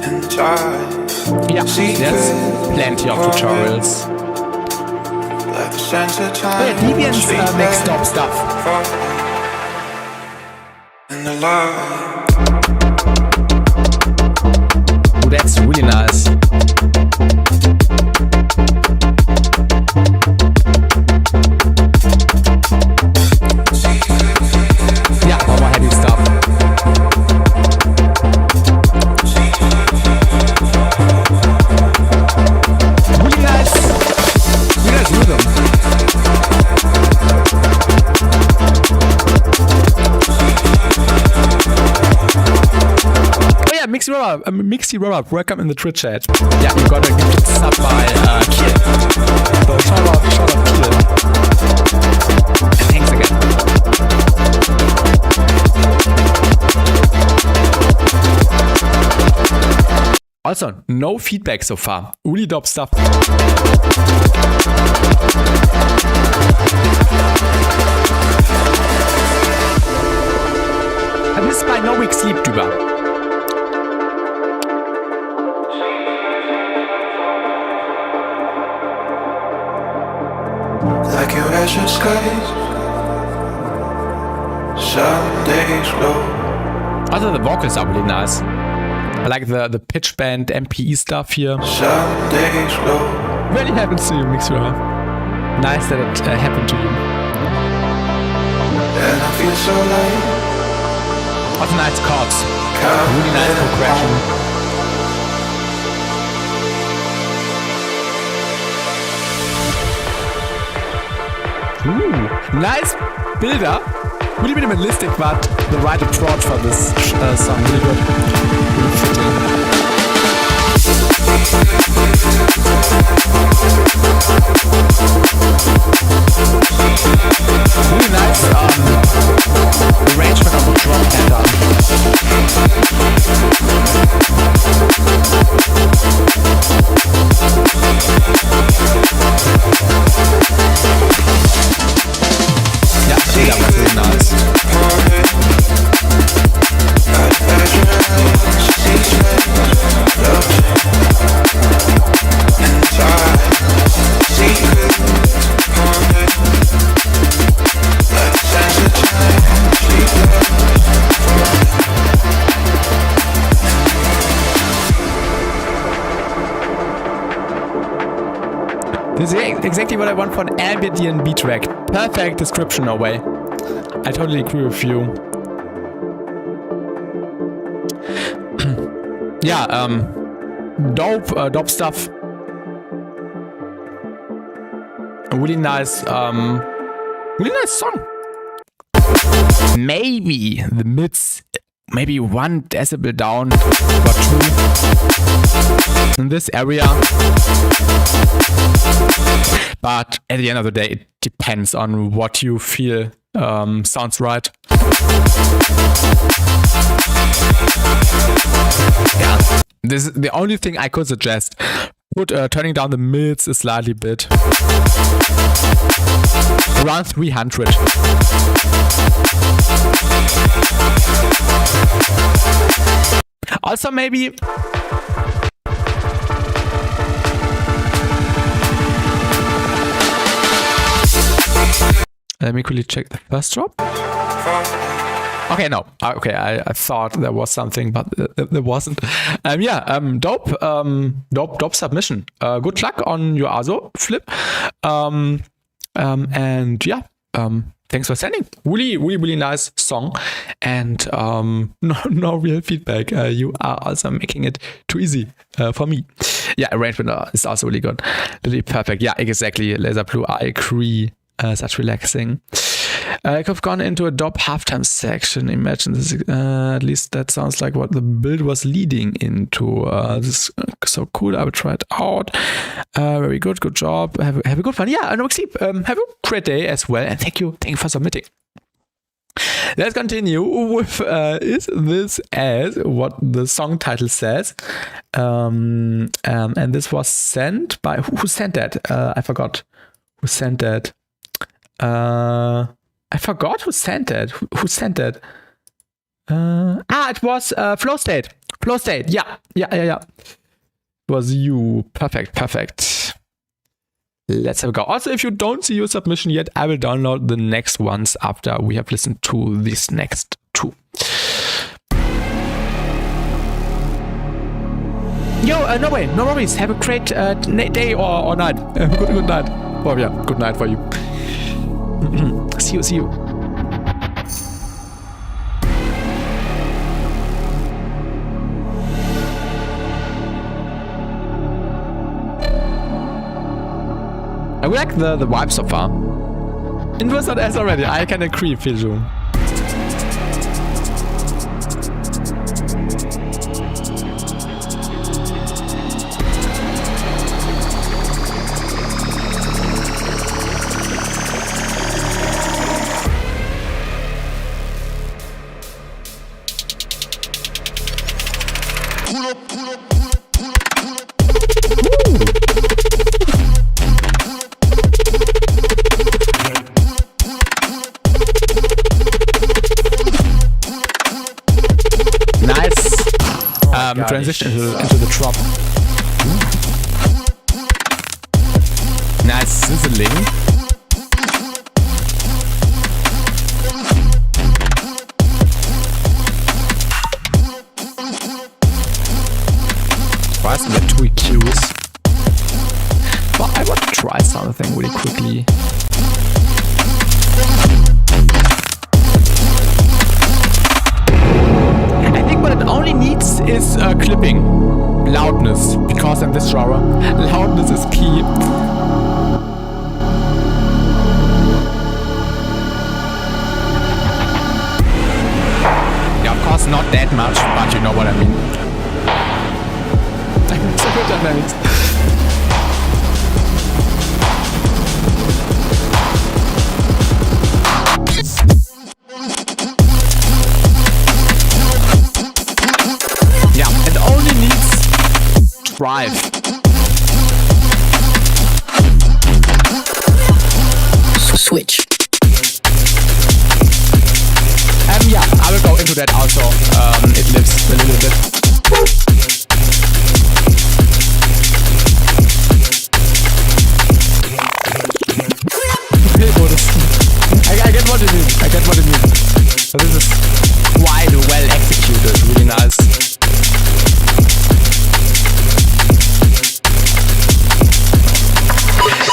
in time. Yeah, there's plenty of tutorials. Deviants makes dope stuff. Ooh, that's really nice. Yeah, more heavy stuff. Really nice rhythm. Mixy Robber, welcome in the Twitch chat. Yeah, you got a gifted sub by Kiel. So shout out Kiel. And thanks again. Also, no feedback so far. Really dope stuff. And this is by No Week Sleep Duber. Like your azure skies, some days glow. Also the vocals are really nice. I like the pitch bend MPE stuff here. Some days glow. Really happens to you, Mixer. Nice that it happened to you. And I feel so light. Also nice chords. Really nice progression. Nice builder. Really minimalistic, but the right approach for this song. Really good. Really fitting. Really nice arrangement of the drum pattern. Yeah, that was really nice. This is exactly what I want for an ambient D&B track. Perfect description, no way. I totally agree with you. Yeah, dope stuff. A really nice song. Maybe the mids, maybe 1 decibel down or 2 in this area. But at the end of the day, it depends on what you feel sounds right. Yeah, this is the only thing I could suggest. Put turning down the mids a slightly bit. Around 300. Also maybe let me quickly check the first drop. Okay, no. Okay, I thought there was something, but there wasn't. Dope submission. Good luck on your ASO flip. Thanks for sending. Really nice song. And no real feedback. You are also making it too easy for me. Yeah, arrangement is also really good. Really perfect. Yeah, exactly. Laser Blue, I agree. Such relaxing. I could have gone into a dope halftime section. Imagine this. At least that sounds like what the build was leading into. This is so cool. I will try it out. Very good. Good job. Have a good one. Yeah, no sleep. Have a great day as well. And thank you for submitting. Let's continue with is this as what the song title says. And this was sent by who sent that? I forgot who sent that. I forgot who sent that. Who sent that? It was Flow State. Flow State. Yeah. It was you. Perfect. Let's have a go. Also, if you don't see your submission yet, I will download the next ones after we have listened to these next 2. Yo, no worries. Have a great day or night. Good night. Oh yeah, good night for you. See you. I like the vibe so far. Inverse not as already. I can agree, Filju. Transition into the drop. Nice sizzling. Why isn't there 2 EQs? Well, I want to try something really quickly. course, in this genre, loudness is key. Yeah, of course, not that much, but you know what I mean. So good dynamics. Yeah, it only needs drive. Switch. Yeah, I will go into that also. It lives a little bit. I get what it means. I get what it means. But this is quite well executed. Really nice.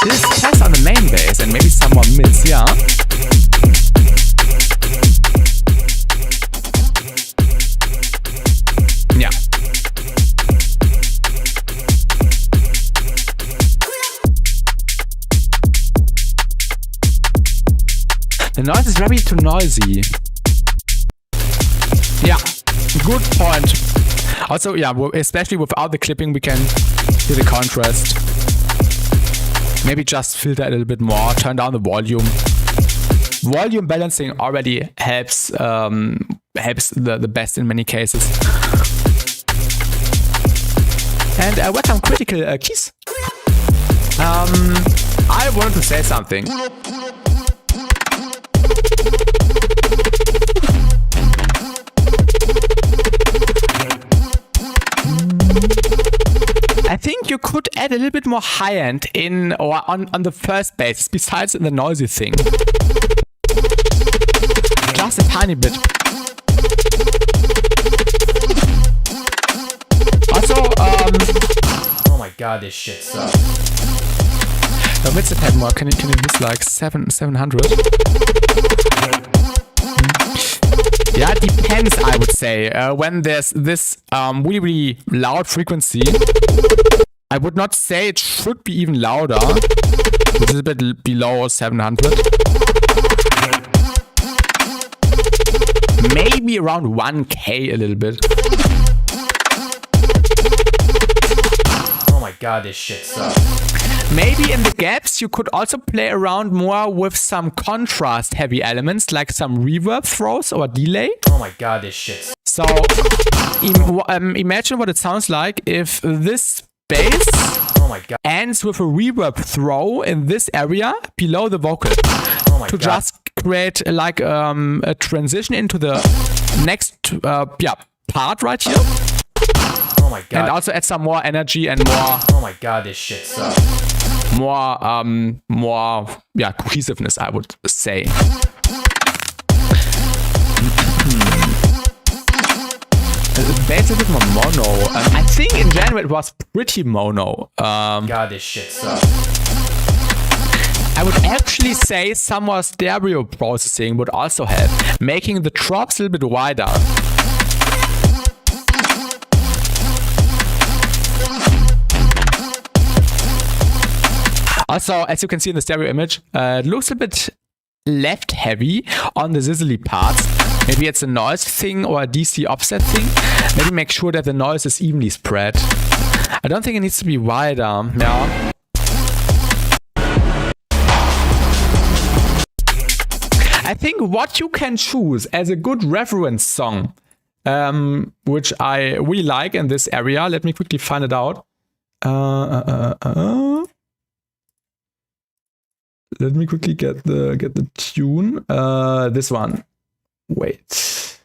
This test on the main bass and maybe some more mids, yeah. Yeah. The noise is very too noisy. Yeah, good point. Also, yeah, especially without the clipping, we can hear the contrast. Maybe just filter a little bit more, turn down the volume. Volume balancing already helps the best in many cases. And welcome critical keys. I wanted to say something. I think you could add a little bit more high end in or on the first bass besides in the noisy thing. Just a tiny bit. Also, oh my god, this shit sucks. The mids a tad more. Can you miss like 700? Yeah, it depends, I would say. When there's this really, really loud frequency, I would not say it should be even louder. It's a bit below 700. Maybe around 1K a little bit. Oh my god, this shit sucks. Maybe in the gaps you could also play around more with some contrast heavy elements like some reverb throws or delay. Oh my god, this shit. So imagine what it sounds like if this bass ends with a reverb throw in this area below the vocal to just create like a transition into the next part right here. Oh my god. And also add some more energy and more. Oh my god, this shit sucks. More cohesiveness, I would say. Bass a bit more mono. I think in general it was pretty mono. God, this shit sucks. I would actually say some more stereo processing would also help, making the drops a little bit wider. Also, as you can see in the stereo image, it looks a bit left heavy on the sizzly parts. Maybe it's a noise thing or a DC offset thing. Maybe make sure that the noise is evenly spread. I don't think it needs to be wider. Yeah. I think what you can choose as a good reference song, which I really like in this area. Let me quickly find it out. Let me quickly get the tune. This one. Wait.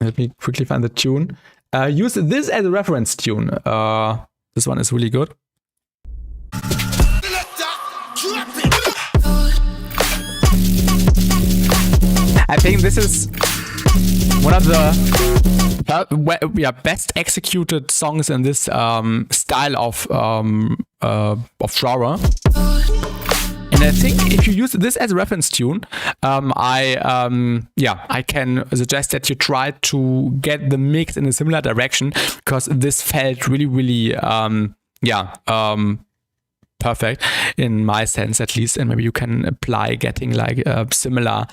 Let me quickly find the tune. Use this as a reference tune. This one is really good. I think this is one of the best executed songs in this style of genre. And I think if you use this as a reference tune, I can suggest that you try to get the mix in a similar direction, because this felt really, really, perfect in my sense at least. And maybe you can apply getting like a similar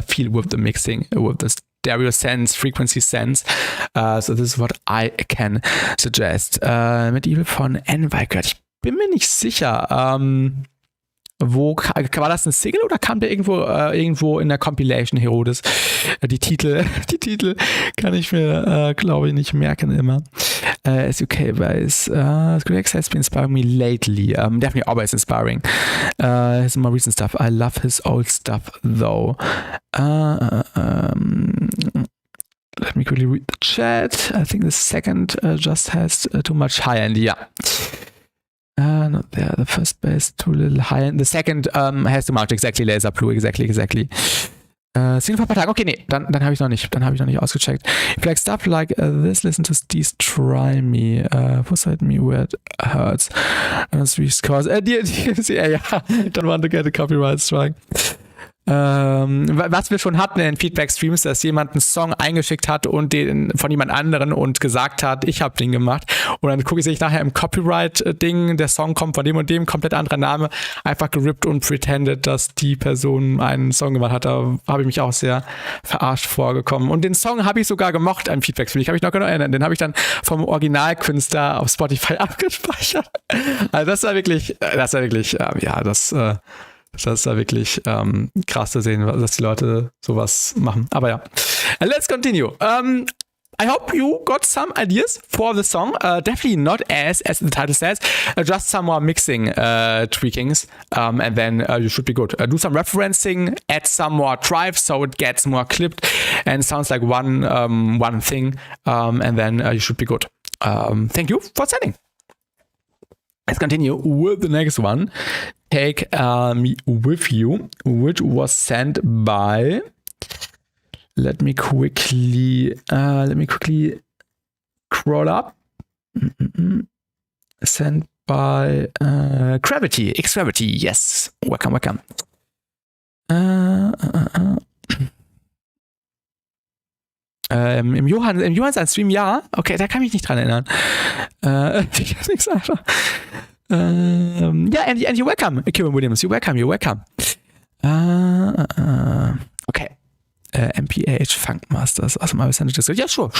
feel with the mixing, with the stereo sense, frequency sense. So this is what I can suggest. Medieval von Enweigert. Ich bin mir nicht sicher. War das eine Single oder kam der irgendwo in der Compilation Herodes? Die Titel kann ich mir, glaube ich, nicht merken immer. It's okay, Bass. Greg has been inspiring me lately. Definitely always inspiring. His more recent stuff. I love his old stuff, though. Let me quickly read the chat. I think the second just has too much high end. Yeah. Not there. The first bass too little high end. The second has too much. Exactly, Laser Blue. Exactly. Single vor ein paar Tagen. Okay, nee, dann habe ich noch nicht ausgecheckt. If you like stuff like this, listen to Steve's Try Me. Foresight Me Where It Hurts. Cause don't want to get a copyright strike. Was wir schon hatten in Feedback-Streams, dass jemand einen Song eingeschickt hat und den von jemand anderen und gesagt hat, ich habe den gemacht. Und dann sehe ich nachher im Copyright-Ding, der Song kommt von dem und dem, komplett anderer Name, einfach gerippt und pretended, dass die Person einen Song gemacht hat. Da habe ich mich auch sehr verarscht vorgekommen. Und den Song habe ich sogar gemocht im Feedback-Stream. Ich kann mich noch genau erinnern. Den habe ich dann vom Originalkünstler auf Spotify abgespeichert. Also das war wirklich, das war wirklich krass zu sehen, dass die Leute sowas machen. Aber ja. Let's continue. I hope you got some ideas for the song. Definitely not as the title says, just some more mixing tweakings, and then you should be good. Do some referencing, add some more drive so it gets more clipped and sounds like one thing, and then you should be good. Thank you for sending. Let's continue with the next one. Take Me With You, which was sent by... Let me quickly scroll up. Sent by Gravity, X-Gravity, yes. Welcome. Im Johann sein Stream, ja. Okay, da kann ich mich nicht dran erinnern. Ich kann nichts einfach. And you're welcome, Kevin Williams. You're welcome. Okay. MPH Funk Masters. Awesome. I will send it to you. Yeah, sure.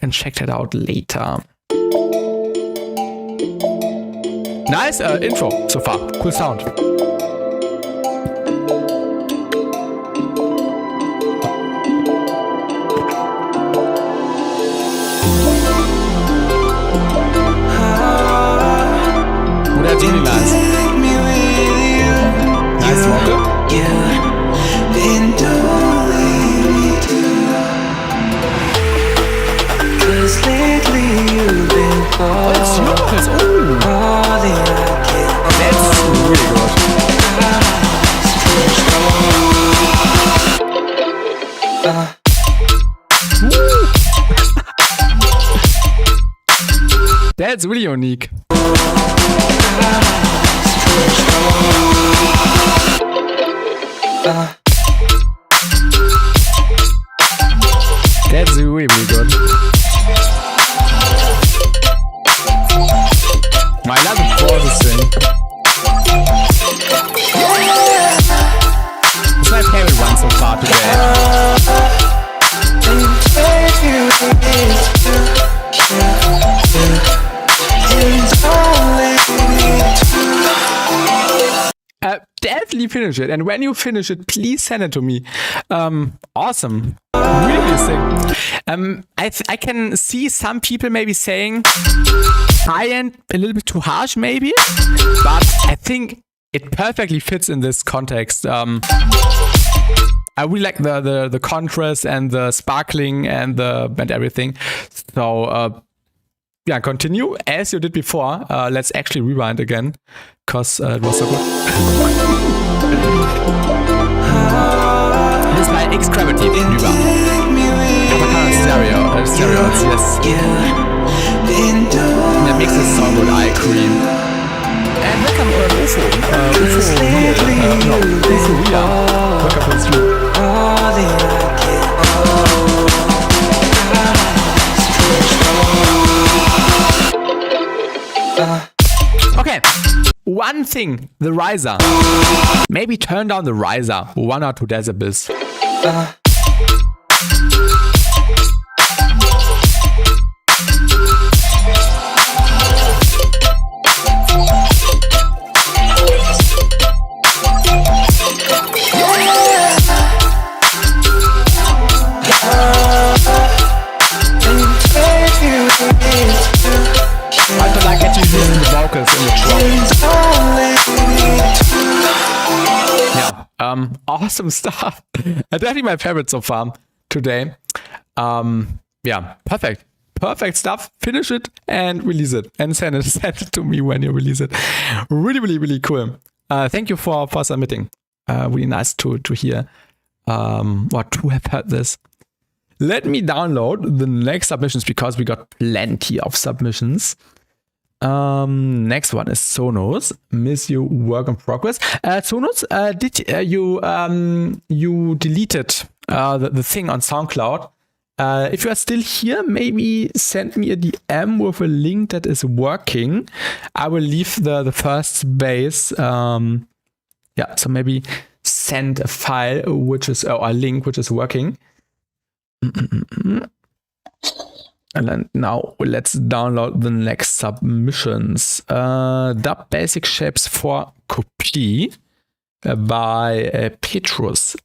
Can check that out later. Nice intro so far. Cool sound. That's really nice. Nice vocal. Oh, that's yours. Oh. That's really good. That's really unique. That's really good. I love it for this thing. It's my favorite one so far today. Definitely finish it, and when you finish it, please send it to me. Awesome, really sick. I can see some people maybe saying high end a little bit too harsh, maybe, but I think it perfectly fits in this context. I really like the contrast and the sparkling and everything. So yeah, continue as you did before. Let's actually rewind again, because it was so good. This is my X-Gravity rüber. Kapakana stereo, yes. The mix is so good, I agree. and welcome UFO. UFO real. No, UFO real. Welcome to the stream. Okay, one thing, the riser. Maybe turn down the riser 1 or 2 decibels. I feel like actually hearing the vocals in the track. Yeah, awesome stuff. Definitely my favorite so far today. Yeah, perfect. Perfect stuff. Finish it and release it. And send it to me when you release it. Really, really, really cool. Thank you for submitting. Really nice to hear or to have heard this. Let me download the next submissions because we got plenty of submissions. Next one is Sonos. Miss you, work in progress. Sonos, did you deleted the thing on SoundCloud? If you are still here, maybe send me a DM with a link that is working. I will leave the first base. Yeah, so maybe send a file which is or a link which is working. And then now let's download the next submissions. Dub Basic Shapes for Kopie by Petrus.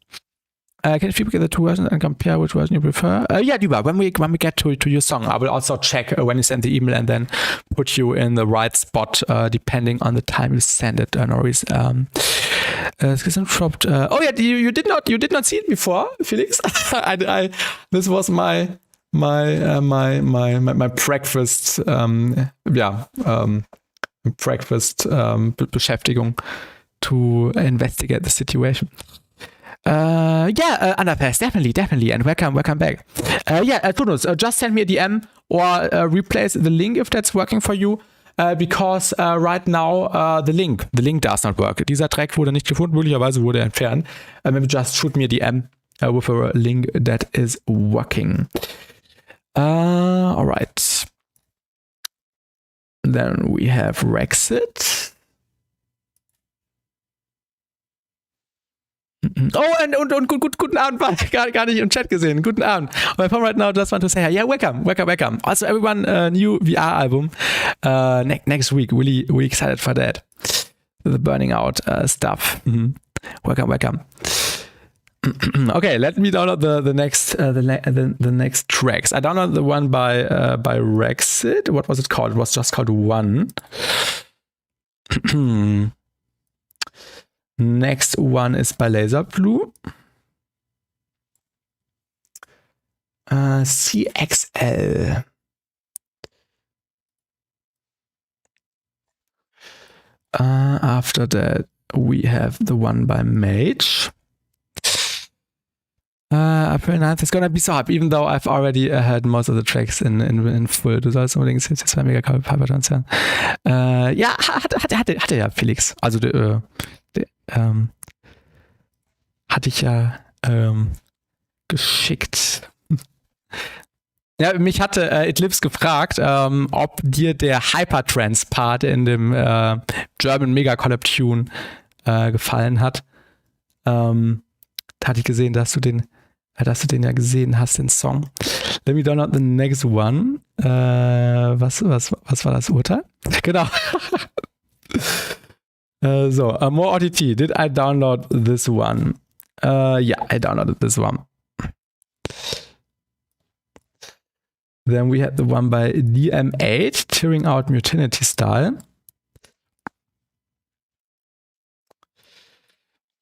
Can you get the 2 versions and compare which version you prefer? Yeah, Duba, when we get to your song, I will also check when you send the email and then put you in the right spot depending on the time you send it. No worries. Dropped. Oh yeah, you did not see it before, Felix. This was my breakfast. Breakfast Beschäftigung to investigate the situation. Underpass, definitely, and welcome back. Tunus, just send me a DM or replace the link if that's working for you. Because right now the link does not work. Dieser Track wurde nicht gefunden, möglicherweise wurde er entfernt. Maybe just shoot me a DM with a link that is working. All right. Then we have Rexit. Oh, und guten Abend, gar nicht im Chat gesehen. Guten Abend. My phone right now just want to say, yeah, welcome. Also everyone, new VR album next week. Really excited for that. The Burning Out stuff. Welcome. Okay, let me download the next tracks. I downloaded the one by Rexit. What was it called? It was just called One. Next one is by Laser Blue. CXL. After that, we have the one by Mage. April 9th is gonna be so hype, even though I've already heard most of the tracks in full. Du sollst unbedingt jetzt 2 Megakabel Piper hören. Ja, hatte ja Felix. Also hatte ich ja geschickt. Ja, mich hatte Eclipse gefragt, ob dir der Hypertrance-Part in dem German Mega Collab Tune gefallen hat. Da hatte ich gesehen, dass du den ja gesehen hast, den Song. Let me download the next one. Was war das Urteil? Genau. More OTT. Did I download this one? Yeah, I downloaded this one. Then we had the one by DM8, Tearing Out Mutinity Style.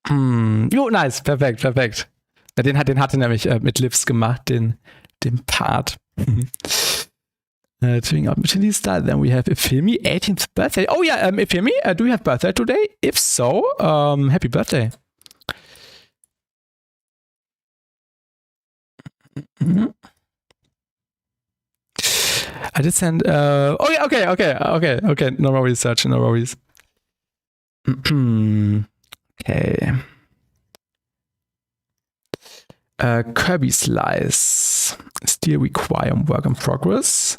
Nice, perfekt. Den hatte nämlich mit Lips gemacht, den Part. Tearing Out Mutinity Style. Then we have Ifilmi, 18th birthday. Oh yeah, Ifilmi, do you have birthday today? If so, happy birthday. I did send. Oh yeah, okay. No worries, Serge. No worries. Okay. Kirby Slice. Still require work in progress.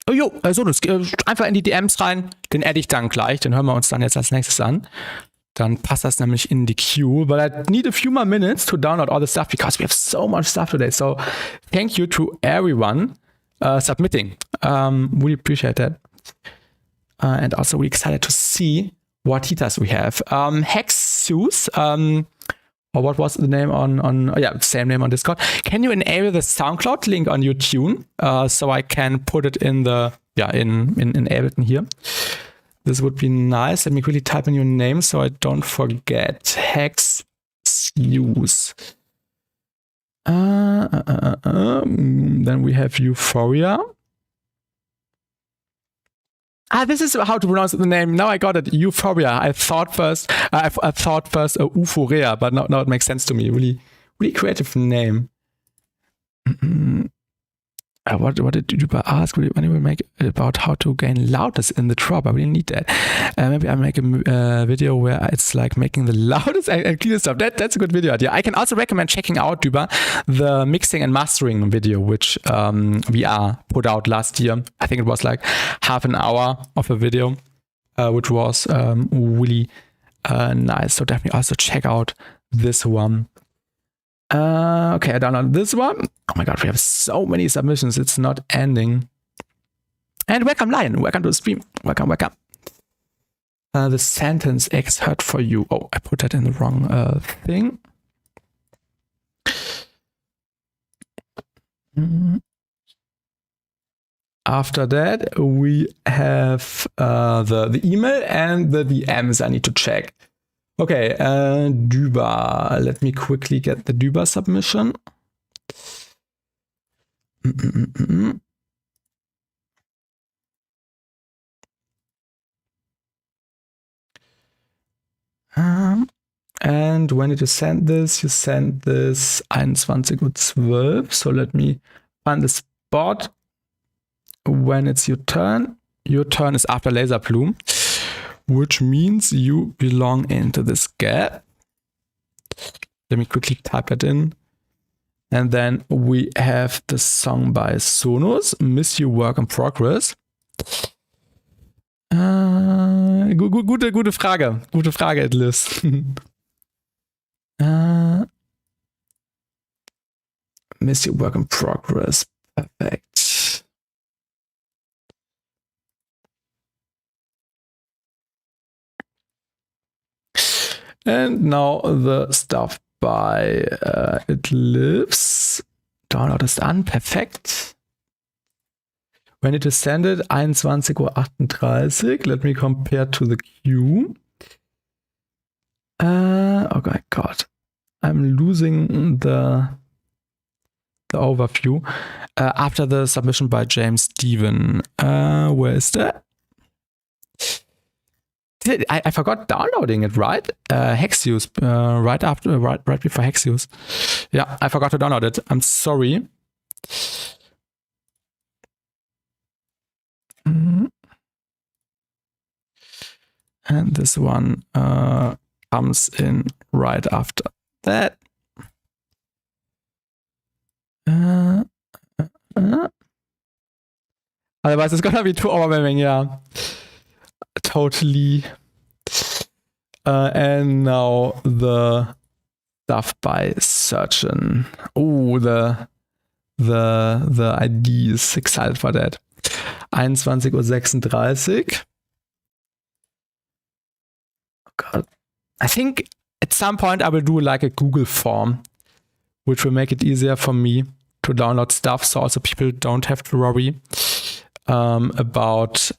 Oh jo, also das einfach in die DMs rein, den adde ich dann gleich, den hören wir uns dann jetzt als nächstes an. Dann passt das nämlich in die queue, but I need a few more minutes to download all the stuff because we have so much stuff today. So thank you to everyone submitting. Really appreciate that. And also we're excited to see what heaters we have. Hexus, or what was the name on yeah, same name on Discord. Can you enable the SoundCloud link on your tune so I can put it in the, yeah, in Ableton here? This would be nice. Let me quickly type in your name so I don't forget. Hexus. Then we have Euphoria. This is how to pronounce the name. Now I got it. Euphoria. I thought first Euphoria, but now it makes sense to me. Really creative name. What did Duper ask? When you will make about how to gain loudness in the drop? I really need that. Maybe I make a video where it's like making the loudest and cleanest stuff. That's a good video idea. I can also recommend checking out, Duper, the mixing and mastering video, which we put out last year. I think it was like half an hour of a video, which was really nice. So definitely also check out this one. Okay, I downloaded this one. Oh my god, we have so many submissions. It's not ending. And welcome, Lion. Welcome to the stream. Welcome. The sentence X heard for you. Oh, I put that in the wrong thing. After that, we have the email and the DMs I need to check. Okay, Duba. Let me quickly get the Duba submission. And when did you send this? You sent this 21:12. So let me find the spot when it's your turn. Your turn is after Laser Plume, which means you belong into this gap. Let me quickly type it in. And then we have the song by Sonos, Miss You Work in Progress. Gute Frage. Gute Frage, Atlas. Miss You Work in Progress. Perfect. And now the stuff by It Lives. Download ist an. Perfekt. When it is sent it, 21:38. Let me compare to the queue. Oh my god. I'm losing the overview. After the submission by James Steven. Where is that? I forgot downloading it, right? Hexus, right before Hexus. Yeah, I forgot to download it. I'm sorry. And this one comes in right after that. Otherwise, it's gonna be too overwhelming, yeah. Totally. And now the stuff by Surgeon. Oh, the ID is excited for that. 21:36. Oh god. I think at some point I will do like a Google form, which will make it easier for me to download stuff, so also people don't have to worry about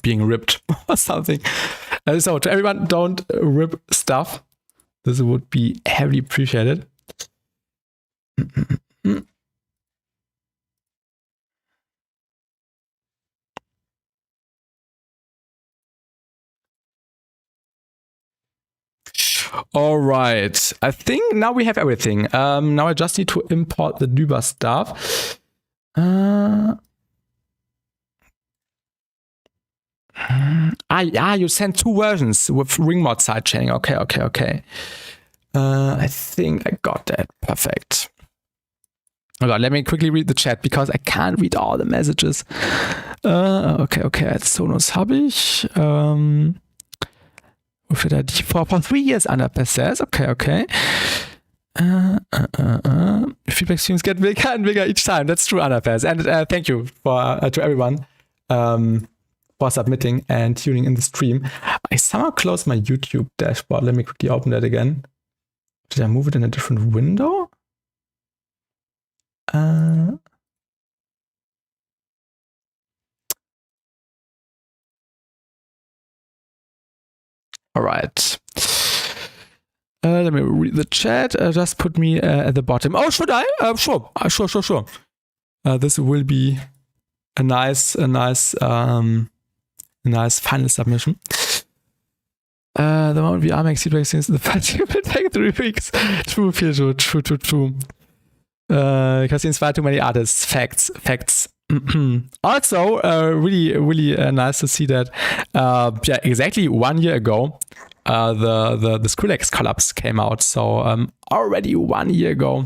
being ripped or something. So to everyone, don't rip stuff. This would be heavily appreciated. All right. I think now we have everything. Now I just need to import the Duba stuff. You sent 2 versions with ring mod sidechaining. Okay. I think I got that. Perfect. Okay, let me quickly read the chat because I can't read all the messages. Okay. Sonos habe ich. With ID for 3 years under says. Okay. Feedback streams get bigger and bigger each time. That's true, Anapaz. And thank you to everyone for submitting and tuning in the stream. I somehow closed my YouTube dashboard. Let me quickly open that again. Did I move it in a different window? All right. Let me read the chat. Just put me at the bottom. Oh, should I? Sure. This will be a nice final submission. The moment VR makes feedback since the party will take 3 weeks. True. Because it's far too many artists. Facts. Also, really nice to see that. Exactly 1 year ago, the Skrillex collabs came out. So already 1 year ago,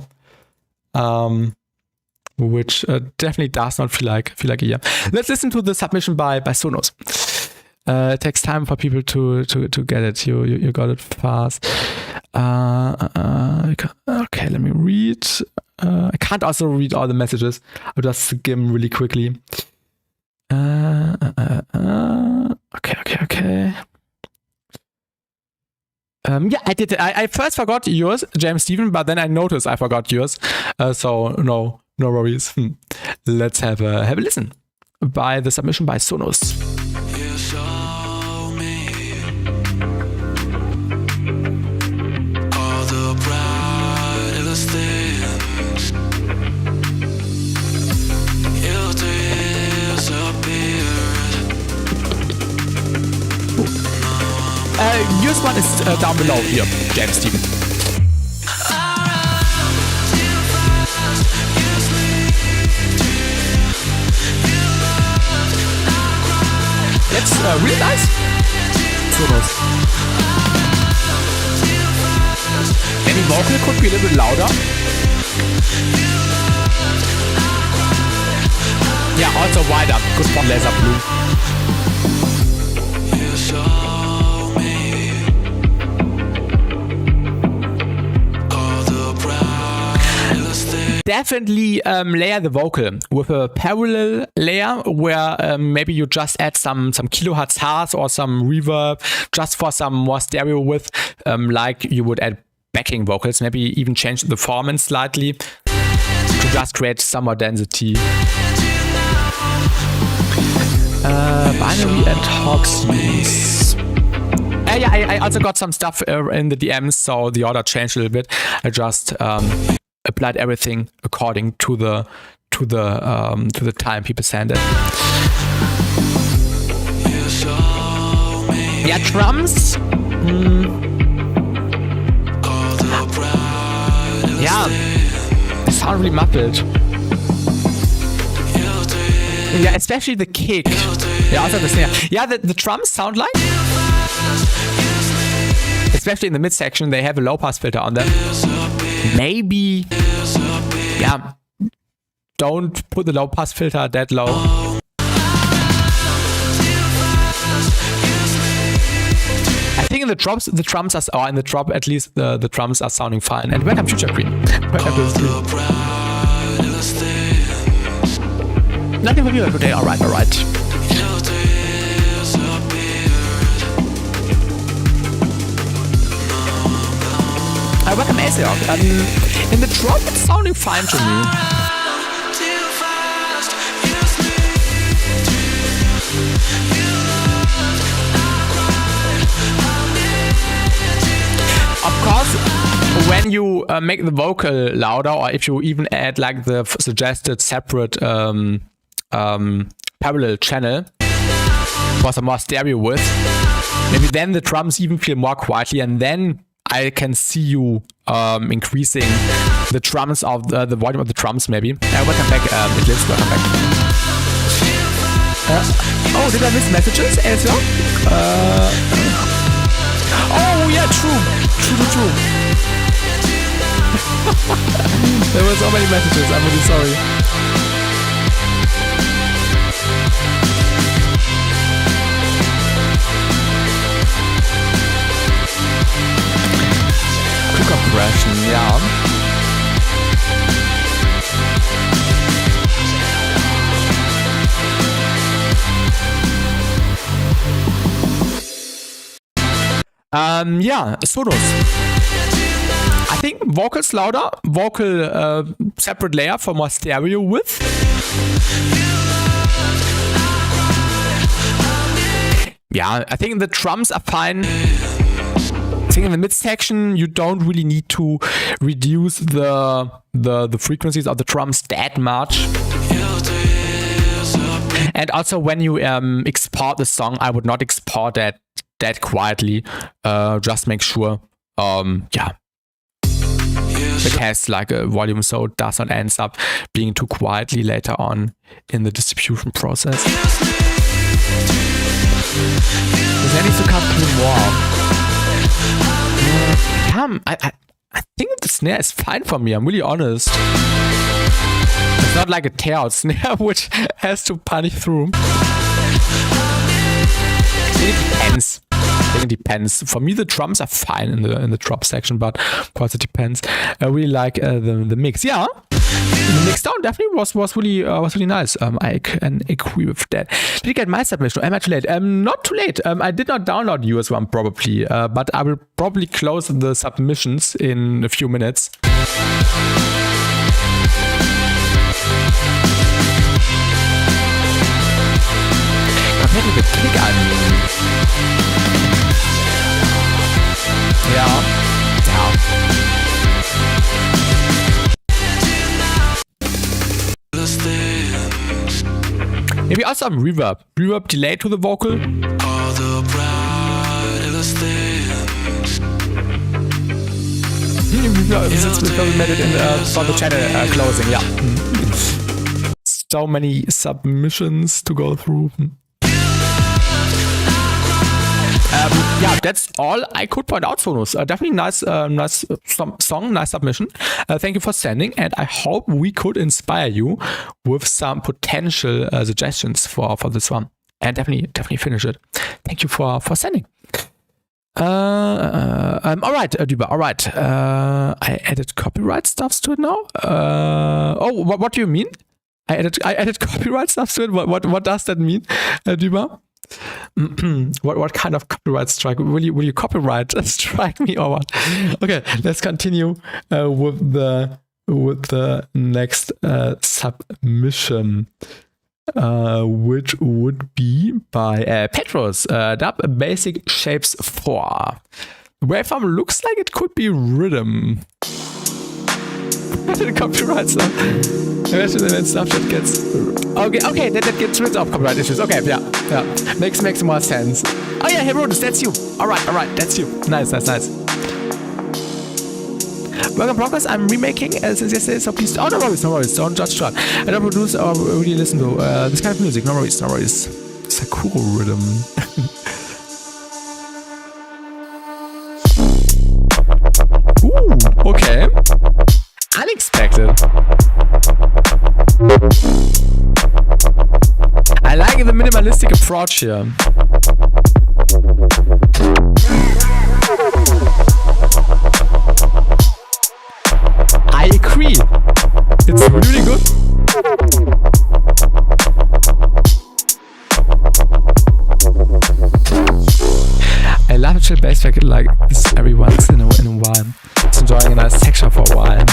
which definitely does not feel like a year. Let's listen to the submission by Sonos. It takes time for people to get it. You got it fast. Okay, let me read. I can't also read all the messages. I'll just skim really quickly. Okay. I did it. I first forgot yours, James Stephen, but then I noticed I forgot yours. So no worries. Let's have a listen by the submission by Sonos. Yours one is down below here, James Stephen. That's really nice. Sonos. Any vocal could be a little bit louder. Yeah, also wider. Good from Laser Blue. Definitely layer the vocal with a parallel layer where maybe you just add some kilohertz harsh or some reverb just for some more stereo width, like you would add backing vocals. Maybe even change the performance slightly to just create some more density. Binary and Hawks use. I also got some stuff in the DMs, so the order changed a little bit. I just applied everything according to the time people send it. Yeah, drums. Yeah, they sound really muffled. Yeah, especially the kick. Yeah, also the snare. Yeah, the drums sound like. Especially in the midsection, they have a low pass filter on them. Maybe, yeah, don't put the low pass filter that low. I think in the drums are, in the drop at least, the drums are sounding fine. And welcome Future Queen. Welcome to the stream. Nothing for you today. All right. Welcome Aesop. In the drop, it's sounding fine to me. Of course, when you make the vocal louder, or if you even add like the suggested separate parallel channel for some more stereo width, maybe then the drums even feel more quietly, and then I can see you increasing the drums of the volume of the drums, maybe. Welcome back, Idlis, welcome back. Oh, did I miss messages as well? Oh yeah, true. There were so many messages, I'm really sorry. Quick compression, yeah. Yeah, solos. I think vocals louder, vocal separate layer for more stereo width. Yeah, I think the drums are fine. I think in the mid section you don't really need to reduce the frequencies of the drums that much. And also when you export the song, I would not export that quietly. Just make sure it has like a volume so it does not end up being too quietly later on in the distribution process. There needs to come through more. I think the snare is fine for me, I'm really honest. It's not like a tear out snare which has to punish through. It depends. For me, the drums are fine in the drop section, but of course it depends. I really like the mix. Yeah, the mix down definitely was really nice. I can agree with that. Did you get my submission? Am I too late? Not too late. I did not download yours one probably, but I will probably close the submissions in a few minutes. Compared to the click, I mean. Yeah. Maybe also some reverb. Reverb delay to the vocal. Since we made it in for the channel closing, yeah. So many submissions to go through. Yeah, that's all I could point out, Sonus. Definitely nice song, nice submission. Thank you for sending, and I hope we could inspire you with some potential suggestions for this one. And definitely finish it. Thank you for sending. All right, Duba. All right. I added copyright stuffs to it now. What do you mean? I added copyright stuff to it. What does that mean, Duba? What kind of copyright strike? Will you copyright strike me or what? Okay, let's continue with the next submission, which would be by Petros. Dub Basic Shapes 4. Waveform looks like it could be rhythm. The copyright stuff. Imagine when stuff that gets okay, that gets rid of copyright issues. Okay, yeah, makes more sense. Oh yeah, hey Rodus, that's you. All right, that's you. Nice. Welcome, progress. I'm remaking since yesterday, so please. Oh, no worries. Don't judge short. I don't produce or really listen to this kind of music. No worries. Sakura rhythm. Ooh, okay. Unexpected. I like the minimalistic approach here. I agree. It's really good. I love a chill bass track like this every once in a while. It's enjoying a nice texture for a while.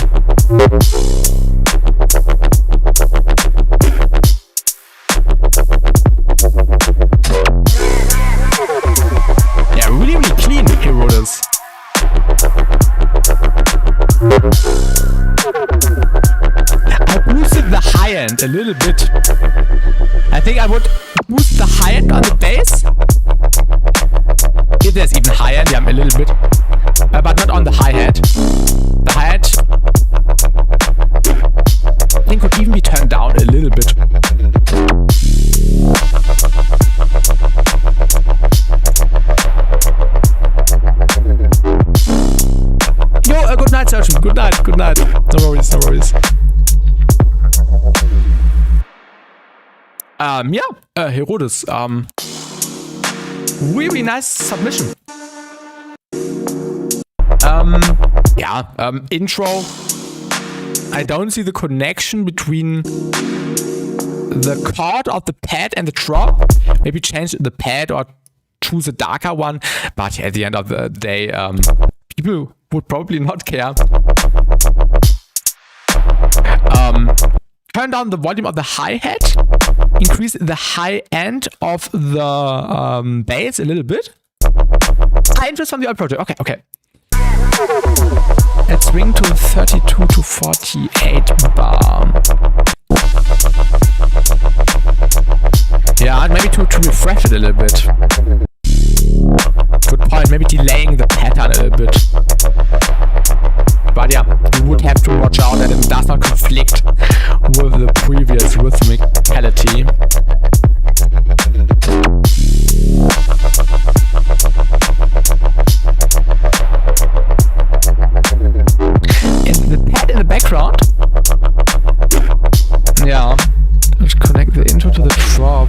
Yeah, really clean, he wrote this. I boosted the high end a little bit. I think I would boost the high end on the bass. If there's even high end, yeah, a little bit. But not on the hi-hat. The hi-hat Good night. No worries, no worries. Herodes. Really nice submission. Intro. I don't see the connection between the chord of the pad and the drop. Maybe change the pad or choose a darker one. But at the end of the day, people would probably not care. Turn down the volume of the hi-hat. Increase the high end of the bass a little bit. High interest from the old project. Okay. Let's swing to 32 to 48 bar. Yeah, maybe to refresh it a little bit. Good point, maybe delaying the pattern a little bit. But yeah, you would have to watch out that it does not conflict with the previous rhythmicality. And the pad in the background. Yeah, let's connect the intro to the drop.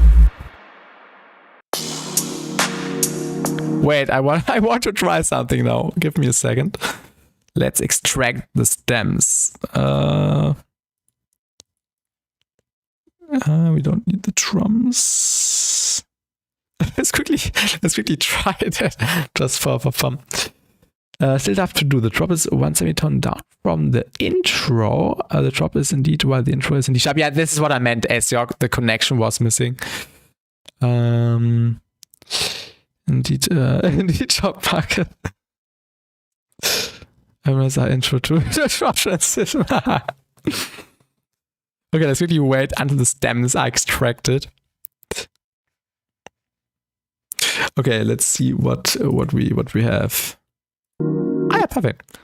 Wait, I want to try something now. Give me a second. Let's extract the stems. We don't need the drums. Let's quickly try that just for fun. Still have to do. The drop is one semitone down from the intro. The drop is indeed while the intro is in D sharp. Yeah, this is what I meant. As the connection was missing. Indeed, drop market. Where's our intro to the drop transition? Okay, let's quickly wait until the stems are extracted. Okay, let's see what we have. Ah, yeah, perfect.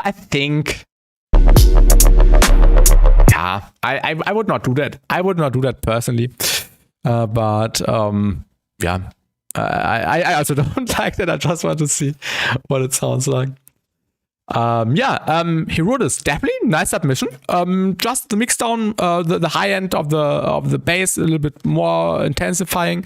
I think, yeah, I would not do that. I would not do that personally. But yeah, I also don't like that. I just want to see what it sounds like. Herodes, definitely nice submission. Just the mix down, the high end of the bass a little bit more intensifying.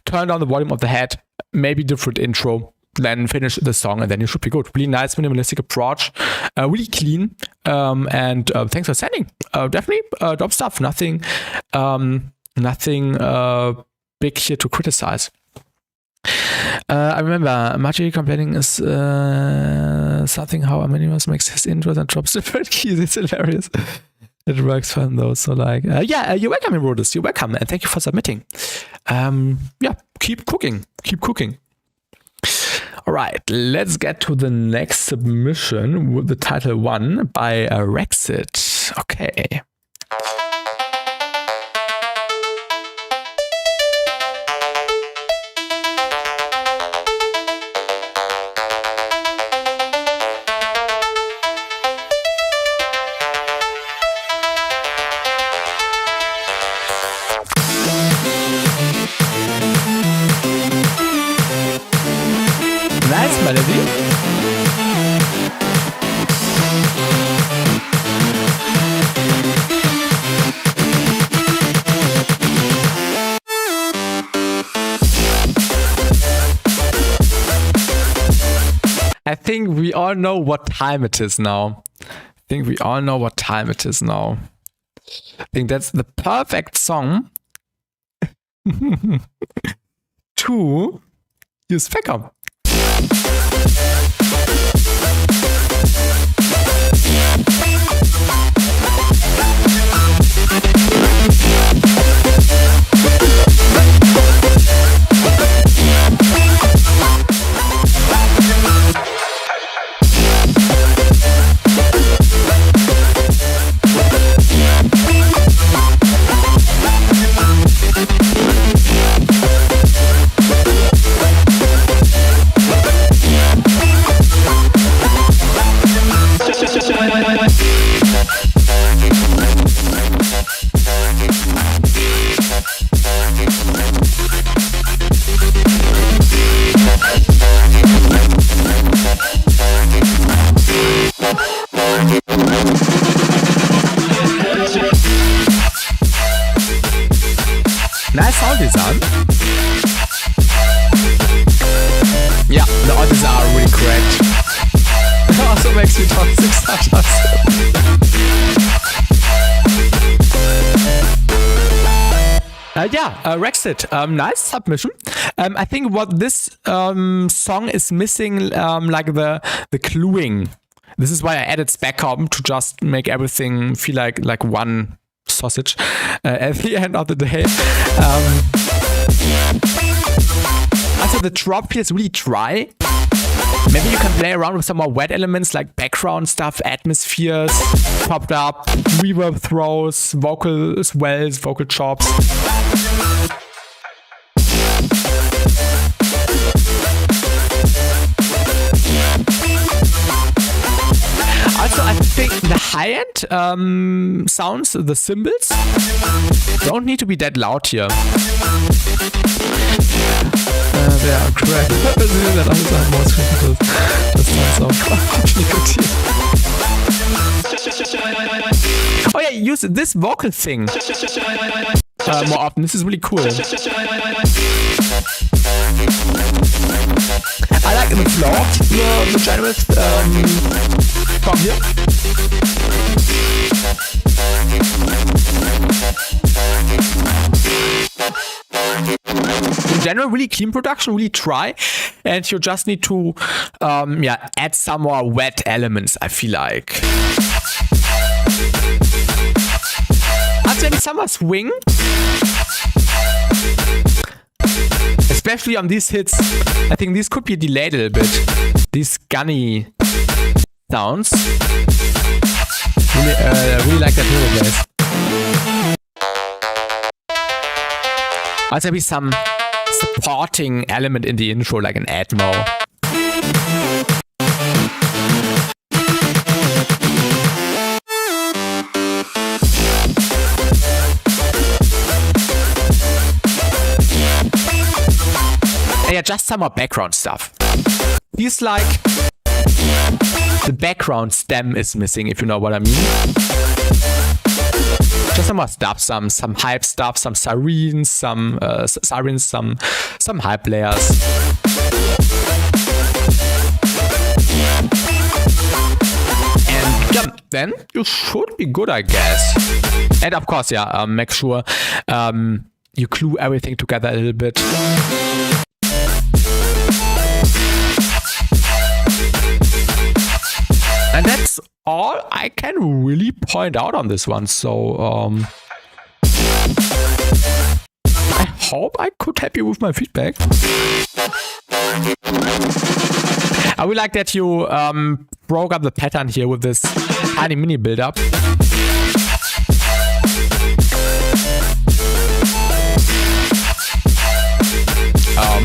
Turn down the volume of the head. Maybe different intro. Then finish the song and then you should be good. Really nice minimalistic approach, really clean, and thanks for sending. Definitely dope stuff. Nothing big here to criticize. I remember Margie complaining is something how Anonymous makes his intros and drops different keys. It's hilarious. It works for him though. So like, you're welcome, Herodes. You're welcome, and thank you for submitting. Keep cooking. All right, let's get to the next submission with the title 1 by Rexit. Okay. Nice melody. I think we all know what time it is now. I think that's the perfect song to use backup. Nice sound design. Yeah, the audios are really correct. Also makes me toxic sometimes. Rexit, nice submission. I think what this song is missing, like the cluing. This is why I added Specom to just make everything feel like one sausage at the end of the day. Also, the drop here is really dry. Maybe you can play around with some more wet elements like background stuff, atmospheres, popped up, reverb throws, vocal swells, vocal chops. Also, I think the high-end sounds, the cymbals, don't need to be that loud here. They are correct. That alles haben wir ausgerechnet. Das sounds auch. Oh yeah, use this vocal thing more often. This is really cool. I like the floor, the generous from here. In general, really clean production, really dry, and you just need to add some more wet elements, I feel like. Maybe some more swing, especially on these hits. I think these could be delayed a little bit. These gunny sounds. Really like that middle bass. Also maybe some supporting element in the intro, like an Atmo. Yeah, just some more background stuff. Feels like the background stem is missing, if you know what I mean. Just some more stuff, some hype stuff, some sirens, some hype layers. And yeah, then you should be good, I guess. And of course, make sure you glue everything together a little bit. And that's all I can really point out on this one. So I hope I could help you with my feedback. I would like that you broke up the pattern here with this tiny mini build-up.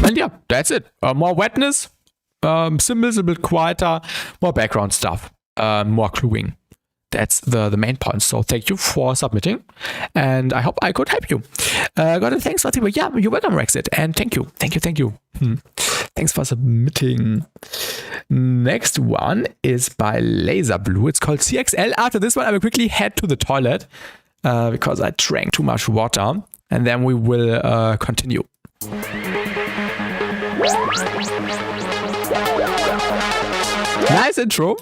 And yeah, that's it. More wetness, cymbals a bit quieter, more background stuff. More cluing. That's the main point. So thank you for submitting, and I hope I could help you. Gotta thanks for the yeah, you're welcome, Rexit, and thank you. Thanks for submitting. Next one is by Laser Blue. It's called CXL. After this one, I will quickly head to the toilet because I drank too much water, and then we will continue. Nice intro.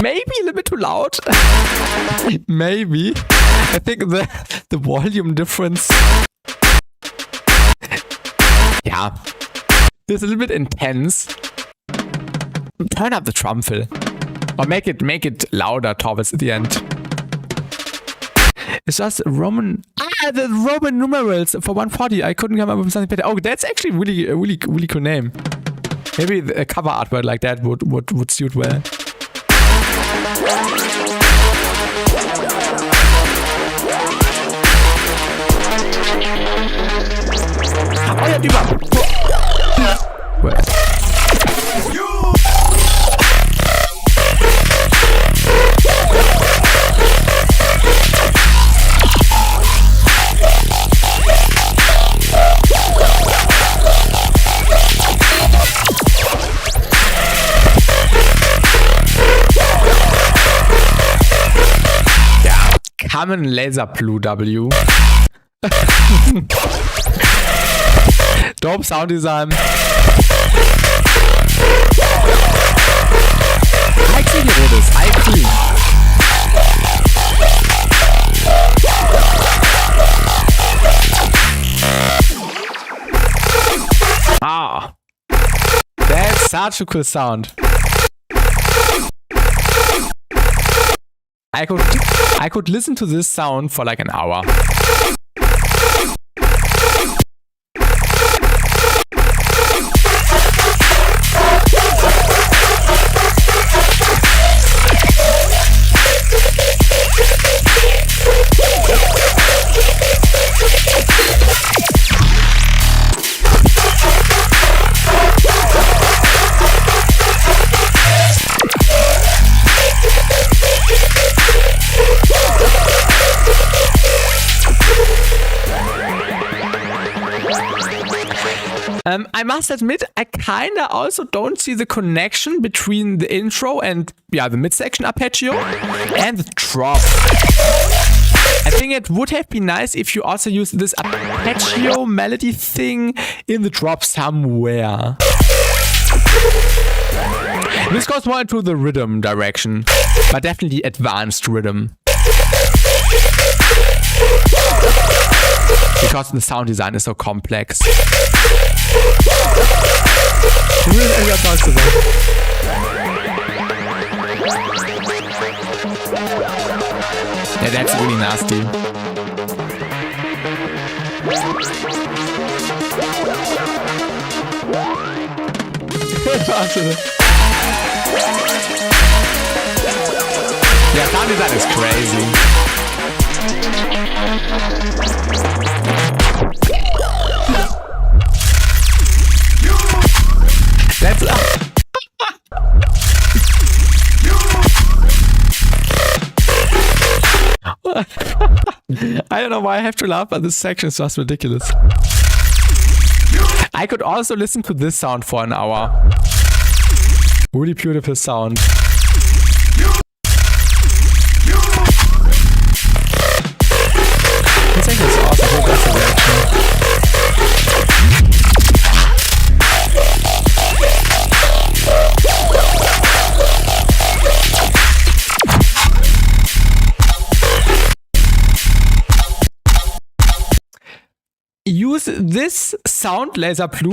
Maybe a little bit too loud. Maybe. I think the volume difference. Yeah. It's a little bit intense. Turn up the drum fill. Or make it louder towards the end. It's just Roman. The Roman numerals for 140. I couldn't come up with something better. Oh, that's actually really cool name. Maybe a cover artwork like that would suit well. Oh ja, über. Wait. common laser blue W. Dope sound design. I see hier, Rodis. I see. Ah. That's such a cool sound. I could listen to this sound for like an hour. I must admit, I kinda also don't see the connection between the intro and the midsection arpeggio and the drop. I think it would have been nice if you also used this arpeggio melody thing in the drop somewhere. This goes more into the rhythm direction, but definitely advanced rhythm. Because the sound design is so complex. Yeah, that's really nasty. Yeah, sound design is crazy. That's I don't know why I have to laugh, but this section is just ridiculous. I could also listen to this sound for an hour. Really beautiful sound. This section is awesome. That's the reaction. Use this sound laser blue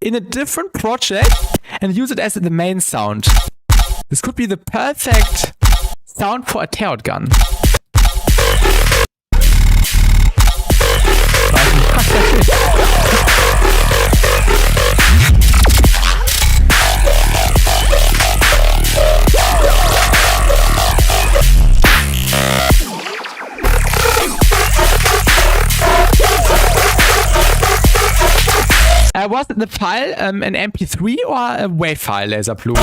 in a different project and use it as the main sound. This could be the perfect sound for a tear gun. Was the file an MP3 or a WAV file, laser blue?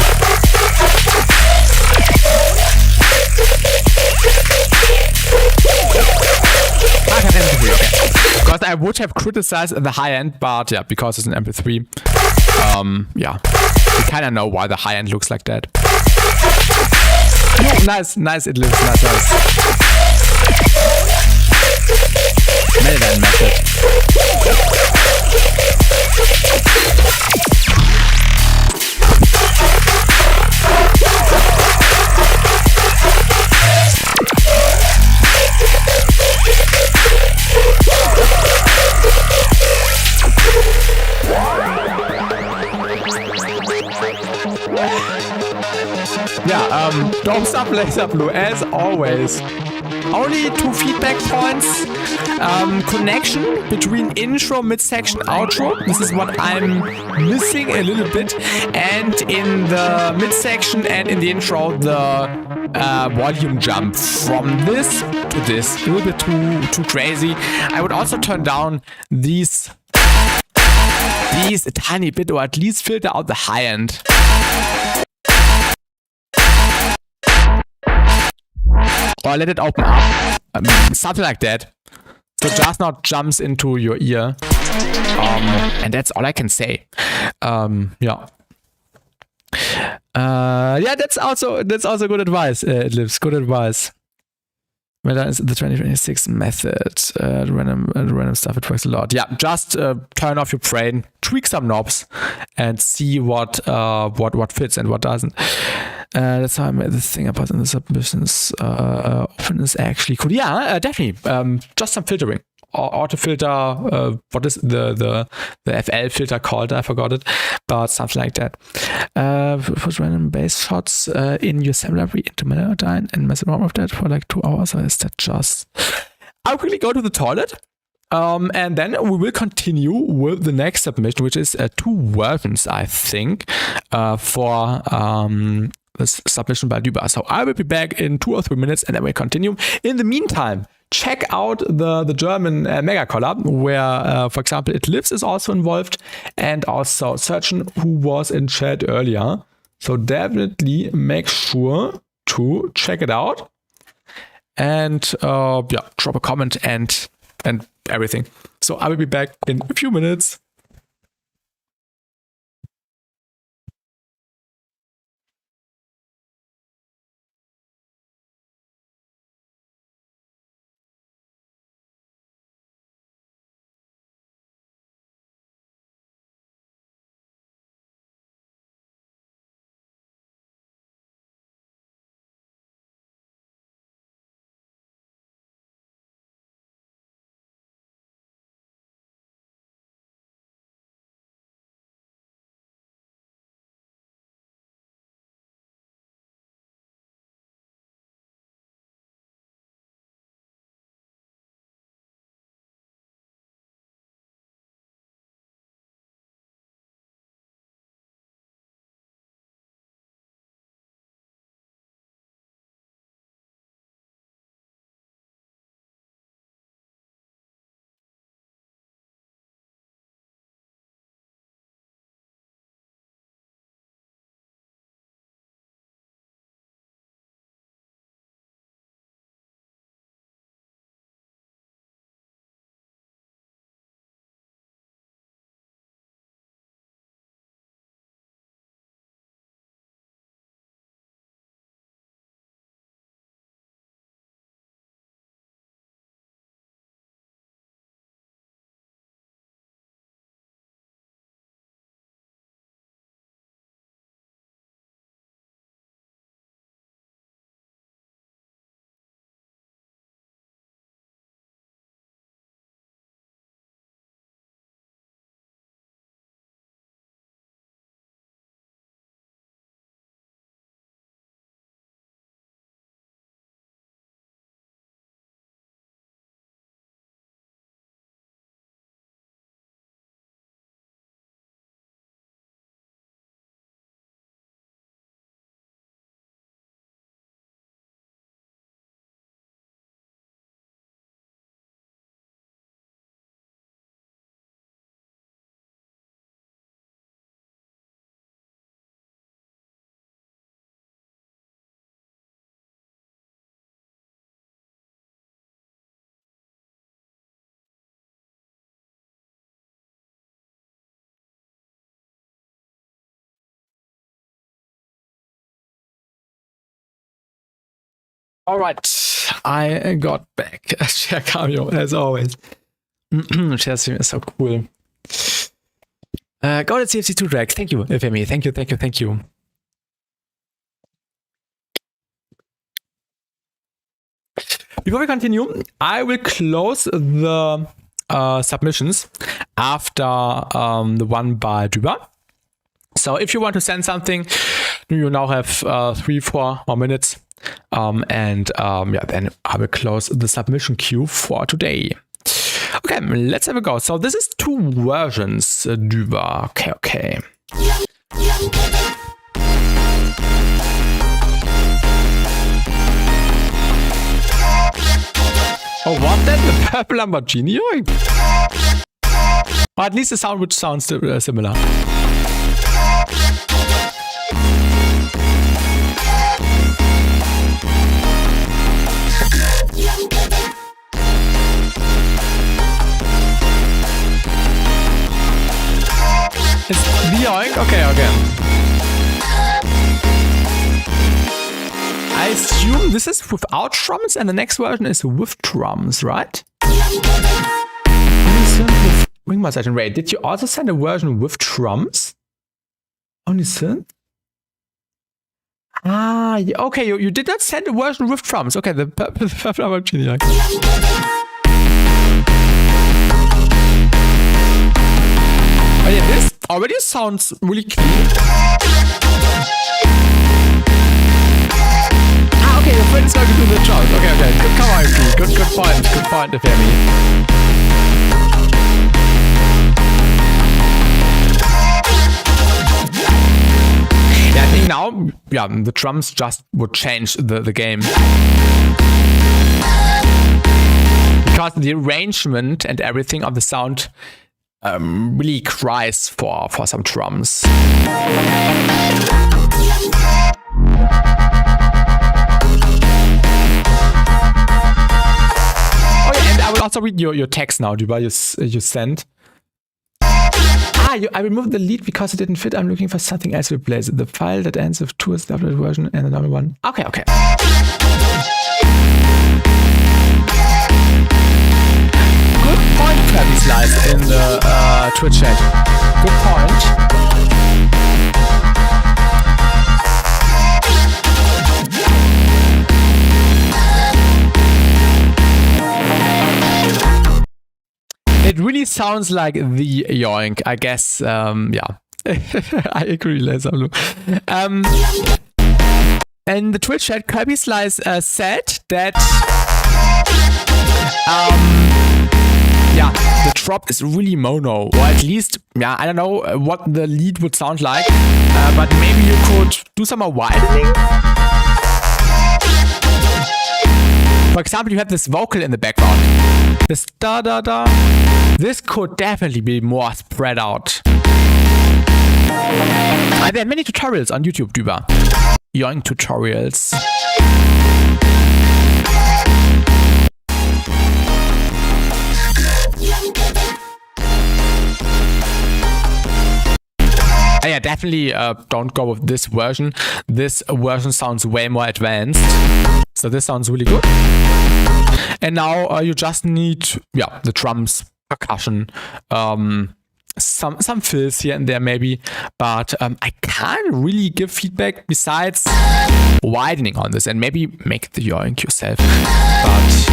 MP3, okay. Because I would have criticized the high end, but yeah, because it's an MP3, yeah, you kind of know why the high end looks like that. Oh, nice, it lives, nice. Meltdown method. Yeah, don't stop laser blue as always. Only 2 feedback points. Connection between intro, midsection, outro. This is what I'm missing a little bit. And in the midsection and in the intro, the volume jump from this to this. A little bit too crazy. I would also turn down these a tiny bit, or at least filter out the high end. Or let it open up. Something like that. So just not jumps into your ear. And that's all I can say. Yeah. Yeah, that's also good advice. It lives good advice. Well, that is the 2026 method. Random stuff, it works a lot. Yeah, just turn off your brain, tweak some knobs, and see what fits and what doesn't. That's how I made the thing about in the submissions. Openness actually cool. Yeah, definitely. Just some filtering. Auto filter, what is the FL filter called? I forgot it, but something like that. Put random bass shots in your sample library into Melodyne and mess around with that for like 2 hours. Or is that just? I'll quickly go to the toilet, and then we will continue with the next submission, which is 2 versions, I think, for this submission by Düber. So I will be back in 2 or 3 minutes, and then we'll continue. In the meantime, check out the German mega collab where, for example, It Lives is also involved, and also Surgeon, who was in chat earlier. So definitely make sure to check it out and drop a comment and everything. So I will be back in a few minutes. All right, I got back. Share cameo as always. Share stream is so cool. Go to CFC2 track. Thank you, Femi. Thank you. Before we continue, I will close the submissions after the one by Düber. So if you want to send something, you now have 3-4 more minutes. Then I will close the submission queue for today. Okay, let's have a go. So this is 2 versions, Düber. Okay. Oh, what then? The purple Lamborghini? Or at least the sound which sounds similar. It's the yoink? Okay. I assume this is without drums and the next version is with drums, right? Ringmaster session. Wait, did you also send a version with drums? Only synth? Ah, okay, you did not send a version with drums. Okay, the Purple Genie. Oh yeah, this already sounds really clean. Ah, okay, your friend is going to do the drums. Okay, good, come on, P. Good point, Femi. Yeah, I think now, yeah, the drums just would change the game. Because the arrangement and everything of the sound really cries for some drums. Oh yeah, and I will also read your text now, Duba, you sent. I removed the lead because it didn't fit. I'm looking for something else to replace it. The file that ends with 2 is the uploaded version and another one. Okay. Good point, Krabby Slice, in the Twitch chat. Good point. It really sounds like the yoink, I guess. Yeah, I agree, Les. In the Twitch chat, Krabby Slice said that yeah, the drop is really mono, or at least, yeah, I don't know what the lead would sound like, but maybe you could do some more widening. For example, you have this vocal in the background. This da-da-da. This could definitely be more spread out. There are many tutorials on YouTube, Duba. Yoink tutorials. Yeah, definitely don't go with this version. This version sounds way more advanced. So this sounds really good. And now you just need, yeah, the drums, percussion, some fills here and there maybe. But I can't really give feedback besides widening on this and maybe make the yoink yourself. But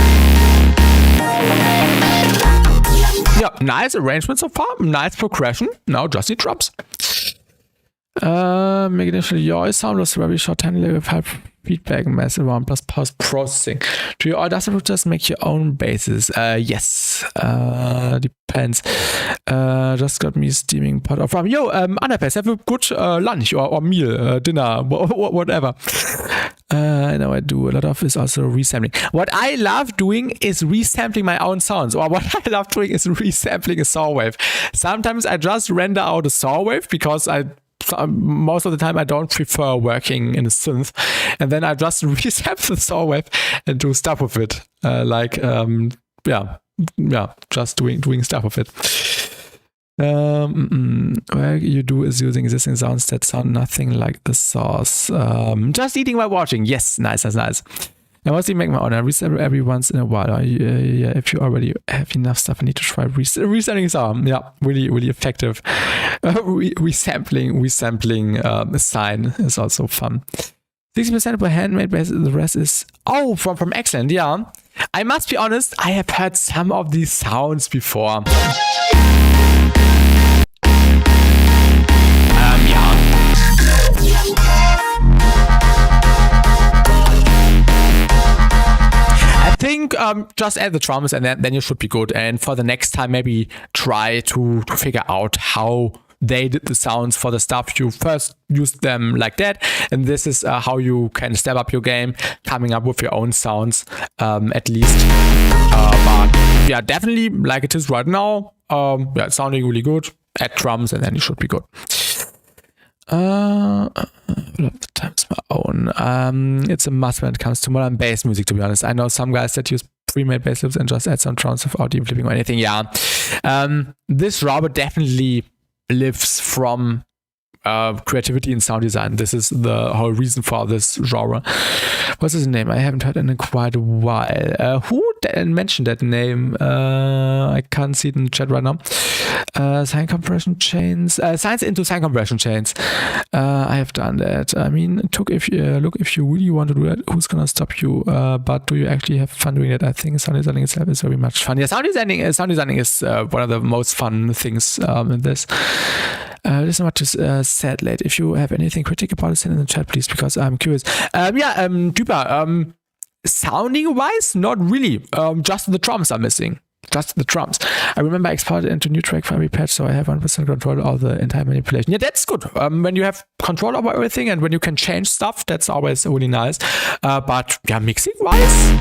yeah, nice arrangement so far, nice progression. Now just need drums. Make initial yoy sound was very short handling with high feedback and massive around plus post processing. Do you or does it just make your own basses? Yes. Depends. Just got me steaming pot of rum. Yo, Anapes, have a good lunch or meal, dinner, whatever. I know I do a lot of is also resampling. What I love doing is resampling my own sounds, or what I love doing is resampling a saw wave. Sometimes I just render out a saw wave because most of the time I don't prefer working in a synth, and then I just resample the saw wave and do stuff with it, just doing stuff with it. What you do is using existing sounds that sound nothing like the source. Just eating while watching. Yes, nice. I mostly make my own. I resample every once in a while. Yeah, if you already have enough stuff, I need to try resampling some. Yeah, really effective. Resampling sign is also fun. 60% were handmade, but the rest is from Excellent. Yeah, I must be honest. I have heard some of these sounds before. I think just add the drums and then you should be good. And for the next time, maybe try to figure out how they did the sounds for the stuff you first used them like that. And this is how you can step up your game, coming up with your own sounds, at least. But yeah, definitely like it is right now. Yeah, it's sounding really good. Add drums and then you should be good. The times my own. It's a must when it comes to modern bass music, to be honest. I know some guys that use pre-made bass loops and just add some drums without even flipping or anything. Yeah. This robot definitely lives from creativity in sound design. This is the whole reason for this genre. What's his name? I haven't heard it in quite a while. Who mentioned that name? I can't see it in the chat right now. Sign compression chains. Signs into sign compression chains. I have done that. I mean, if you really want to do that, who's gonna stop you? But do you actually have fun doing it? I think sound designing itself is very much fun. Yeah, sound designing is one of the most fun things in this. Listen what you said, late. If you have anything critical about it, send in the chat, please, because I'm curious. Duper, sounding wise, not really. Just the drums are missing. Just the drums. I remember I exported it into new track for every patch, so I have 100% control of the entire manipulation. Yeah, that's good. When you have control over everything and when you can change stuff, that's always really nice. But yeah, mixing wise,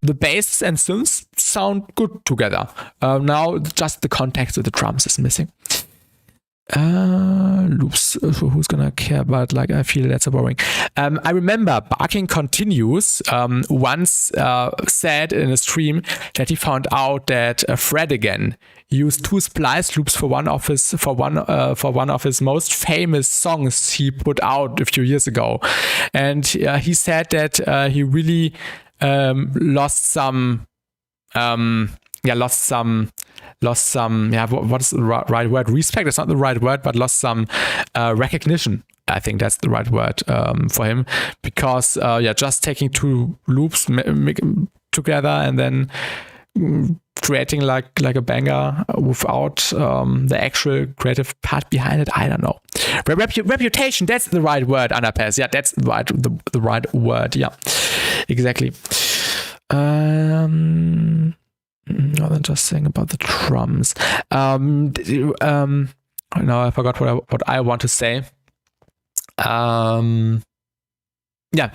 the bass and synths sound good together. Now just the context of the drums is missing. Loops, who's gonna care about, like, I feel that's boring. I remember Barking Continues once said in a stream that he found out that Fred again used 2 splice loops for one of his most famous songs he put out a few years ago, and he said that he really lost some what is the right word? Respect is not the right word, but lost some recognition. I think that's the right word for him, because just taking 2 loops together and then creating like a banger without the actual creative part behind it, I don't know. Reputation, that's the right word, Anapes. Yeah, that's the right word. Yeah, exactly. More than just saying about the drums. Now I forgot what I want to say.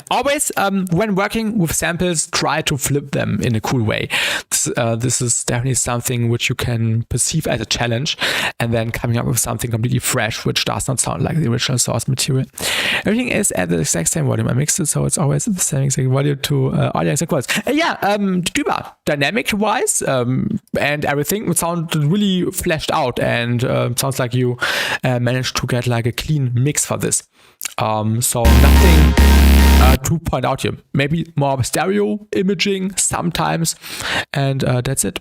Always when working with samples, try to flip them in a cool way. This is definitely something which you can perceive as a challenge, and then coming up with something completely fresh, which does not sound like the original source material. Everything is at the exact same volume. I mixed it so it's always the same exact volume to audio and quotes. Tuba, dynamic-wise and everything would sound really fleshed out, and sounds like you managed to get like a clean mix for this. So nothing to point out here. Maybe more stereo imaging sometimes, and that's it.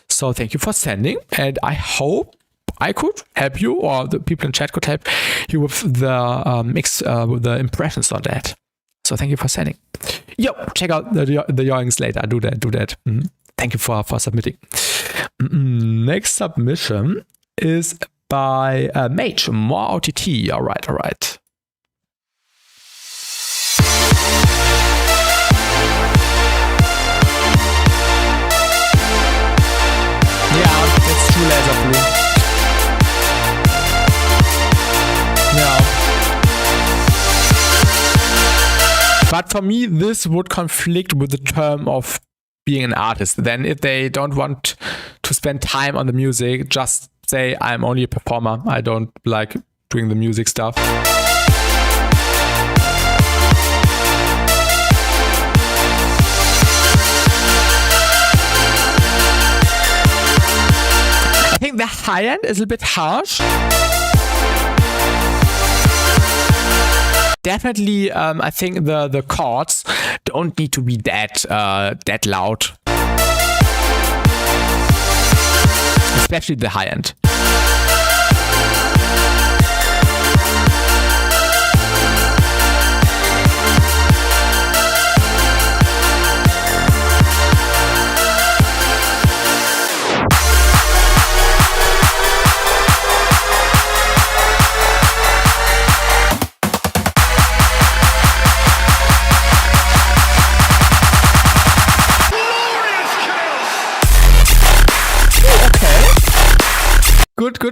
So thank you for sending, and I hope I could help you, or the people in chat could help you with the mix, with the impressions on that. So thank you for sending. Yo, check out the yoings later. Do that. Thank you for submitting. Next submission is by Mage, more OTT. All right. Yeah, that's true, Laser Blue. Yeah. But for me, this would conflict with the term of being an artist. Then if they don't want to spend time on the music, just say, I'm only a performer. I don't like doing the music stuff. I think the high end is a bit harsh. Definitely, I think the chords don't need to be that loud, especially the high end.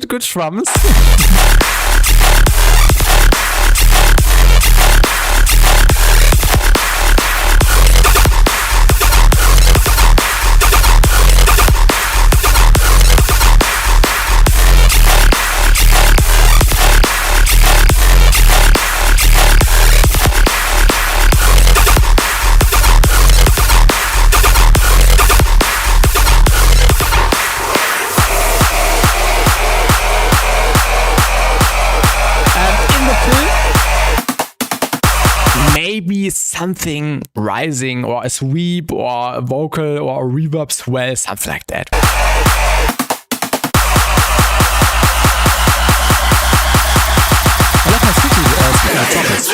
Good drums. maybe something rising or a sweep or a vocal or a reverb swell, something like that. I love my sticky trumpets.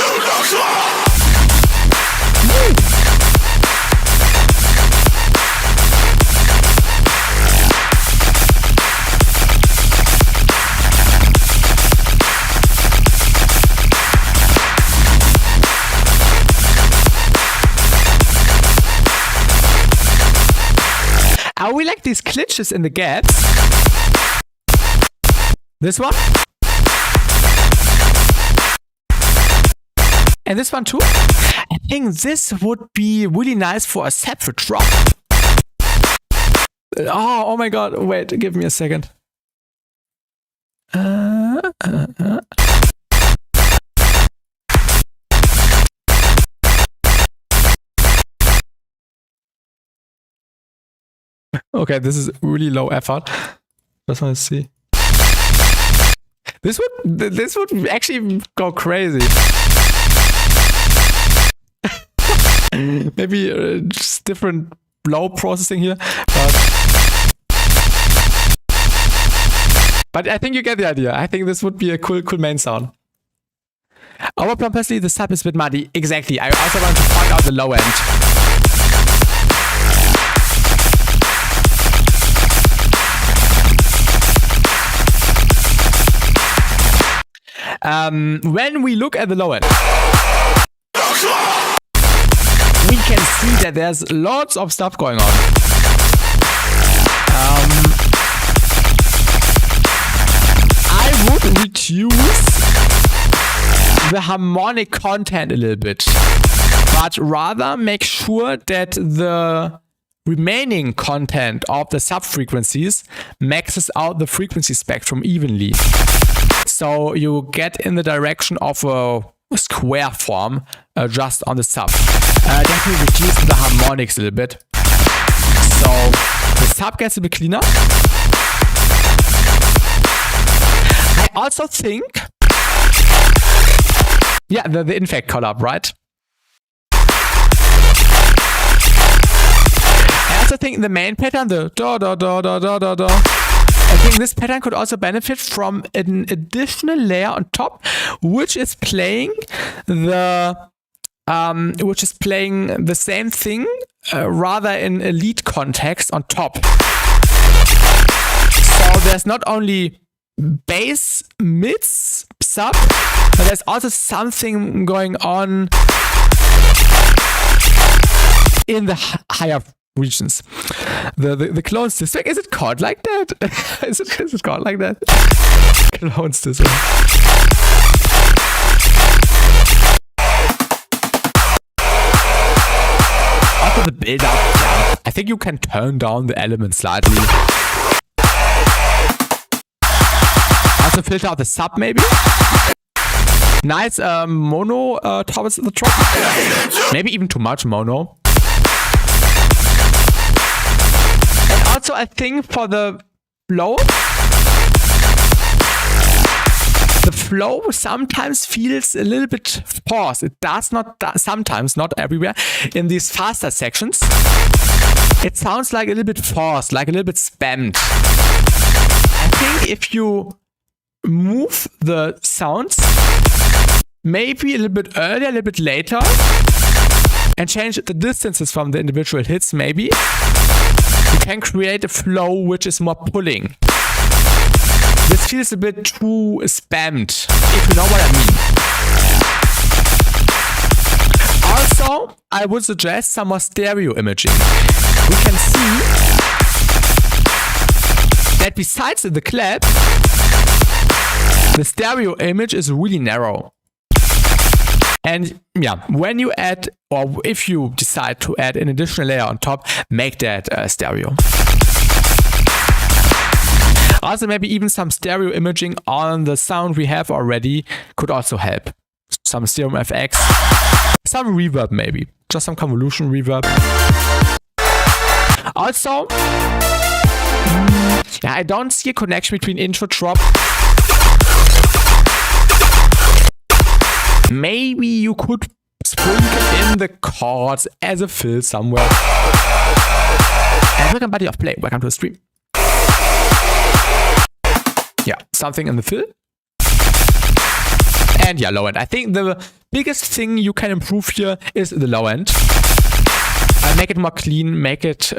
I really like these glitches in the gaps. This one. And this one too. I think this would be really nice for a separate drop. Oh my god. Wait, give me a second. Okay, this is really low effort. Just want to see. This would actually go crazy. Maybe just different low processing here, but I think you get the idea. I think this would be a cool main sound. Overplumb personally, the sub is a bit muddy. Exactly. I also want to point out the low end. When we look at the low end, we can see that there's lots of stuff going on. I would reduce the harmonic content a little bit, but rather make sure that the remaining content of the sub-frequencies maxes out the frequency spectrum evenly. So you get in the direction of a square form just on the sub. Definitely reduce the harmonics a little bit. So the sub gets a bit cleaner. I also think, yeah, the infect collab, right? I also think the main pattern, the da da da da da da da, I think this pattern could also benefit from an additional layer on top, which is playing the same thing, rather in a lead context on top. So there's not only bass, mids, sub, but there's also something going on in the higher regions. The clones this way. Is it called like that? is it called like that? Clones this way. Also the build up. Yeah. I think you can turn down the element slightly. Also filter out the sub maybe. Nice mono towards the top. Maybe even too much mono. And also I think for the low, the flow sometimes feels a little bit forced. It does not, sometimes, not everywhere. In these faster sections, it sounds like a little bit forced, like a little bit spammed. I think if you move the sounds maybe a little bit earlier, a little bit later, and change the distances from the individual hits, maybe, you can create a flow which is more pulling. This feels a bit too spammed, if you know what I mean. Also, I would suggest some more stereo imaging. We can see that besides the clap, the stereo image is really narrow. And yeah, when you add, or if you decide to add an additional layer on top, make that stereo. Also, maybe even some stereo imaging on the sound we have already could also help. Some stereo FX, some reverb maybe, just some convolution reverb. Also, yeah, I don't see a connection between intro drop. Maybe you could sprinkle in the chords as a fill somewhere. And welcome, buddy of play. Welcome to the stream. Yeah, something in the fill. And yeah, low end. I think the biggest thing you can improve here is the low end. Make it more clean. Make it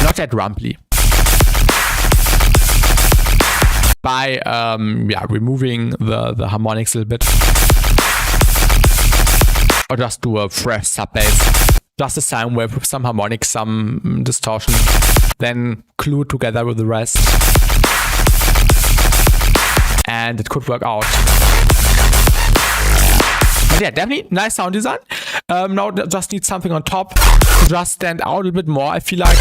not that rumbly. By removing the harmonics a little bit. Or just do a fresh sub bass. Just a sine wave with some harmonics, some distortion. Then glue it together with the rest. And it could work out. But yeah, definitely nice sound design. Now just need something on top to just stand out a little bit more. I feel like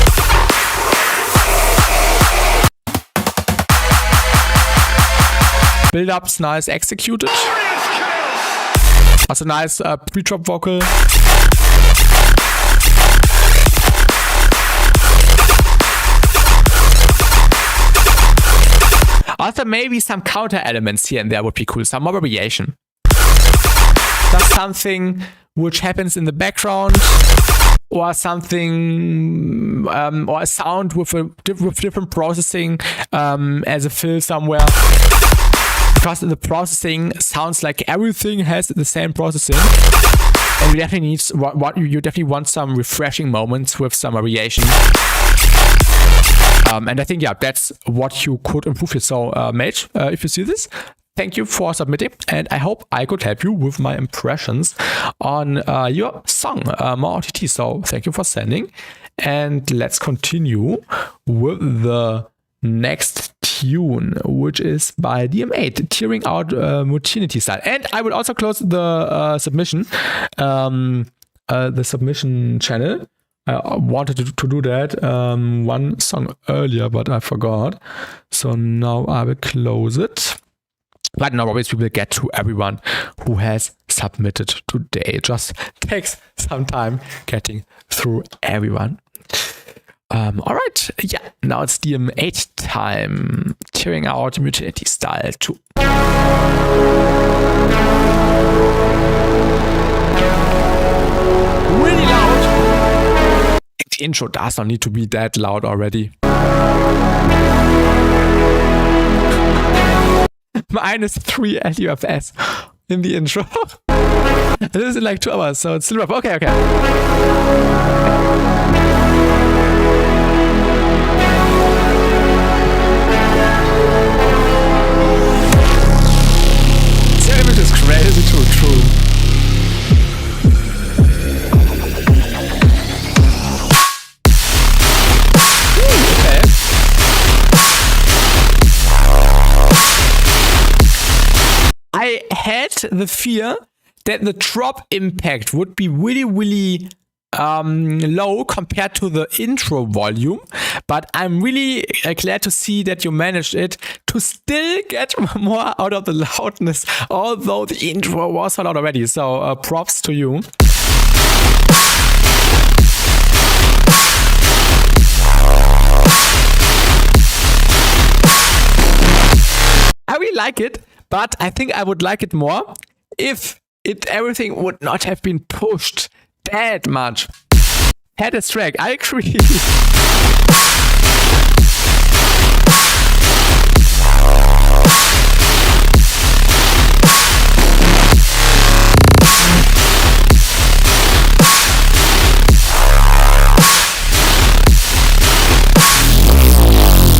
build-up's nice executed. Also nice pre-drop vocal. Also maybe some counter elements here and there would be cool. Some more variation. Just something which happens in the background, or something, or a sound with different processing as a fill somewhere. Because the processing sounds like everything has the same processing, and you definitely need you definitely want some refreshing moments with some variation. And I think that's what you could improve here. So, Mage, if you see this, thank you for submitting, and I hope I could help you with my impressions on your song, more OTT. So, thank you for sending, and let's continue with the next tune, which is by DM8, Tearing Out Mutinity Style. And I will also close the submission channel. I wanted to do that one song earlier, but I forgot. So now I will close it. But now obviously we will get to everyone who has submitted today. It just takes some time getting through everyone. Alright, yeah, now it's DM8 time. Tearing Out Mutinity Style 2. Really loud. The intro does not need to be that loud already. -3 LUFS in the intro. This is in like 2 hours, so it's still rough. Okay. It is crazy true. I had the fear that the drop impact would be really low compared to the intro volume, but I'm really glad to see that you managed it to still get more out of the loudness, although the intro was so loud already. So props to you. I really like it, but I think I would like it more if everything would not have been pushed that much. Head is track, I agree.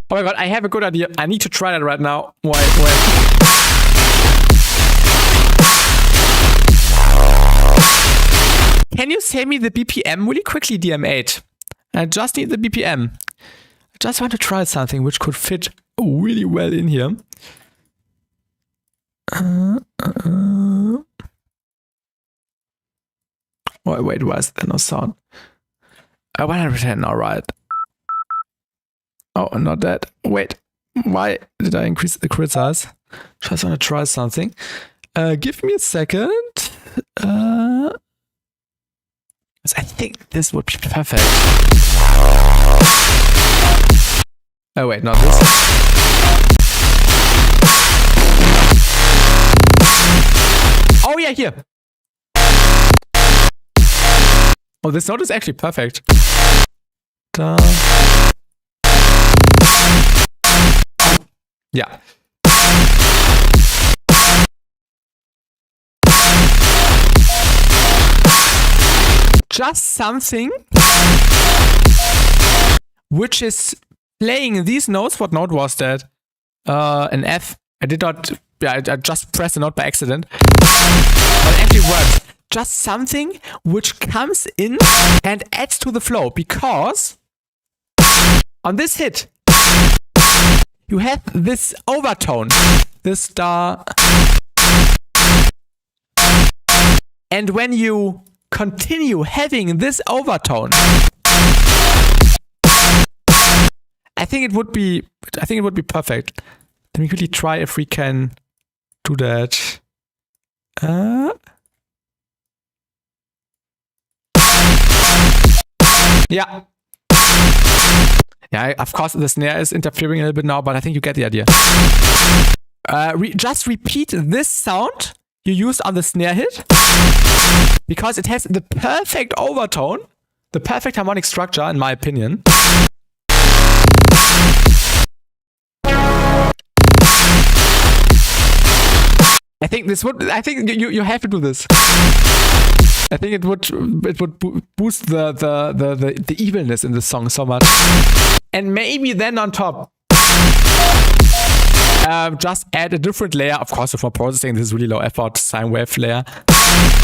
Oh my god, I have a good idea. I need to try that right now. Wait. Can you send me the BPM really quickly, DM8? I just need the BPM. I just want to try something which could fit really well in here. Wait, why is there no sound? 110, alright. Oh, not that. Wait, why did I increase the crit size? Just want to try something. Give me a second. I think this would be perfect. Oh wait, not this. here. Oh, this note is actually perfect. Da. Yeah. Just something which is playing these notes. What note was that? An F. I did not. Yeah, I just pressed the note by accident. But it actually works. Just something which comes in and adds to the flow, because on this hit you have this overtone, this da, and when you continue having this overtone, I think it would be perfect. Let me quickly try if we can do that. Yeah. Yeah, of course the snare is interfering a little bit now, but I think you get the idea. Just repeat this sound you used on the snare hit, because it has the perfect overtone, the perfect harmonic structure, in my opinion. I think you have to do this. I think it would boost the evilness in the song so much. And maybe then on top, just add a different layer, of course, with more processing. This is really low effort sine wave layer.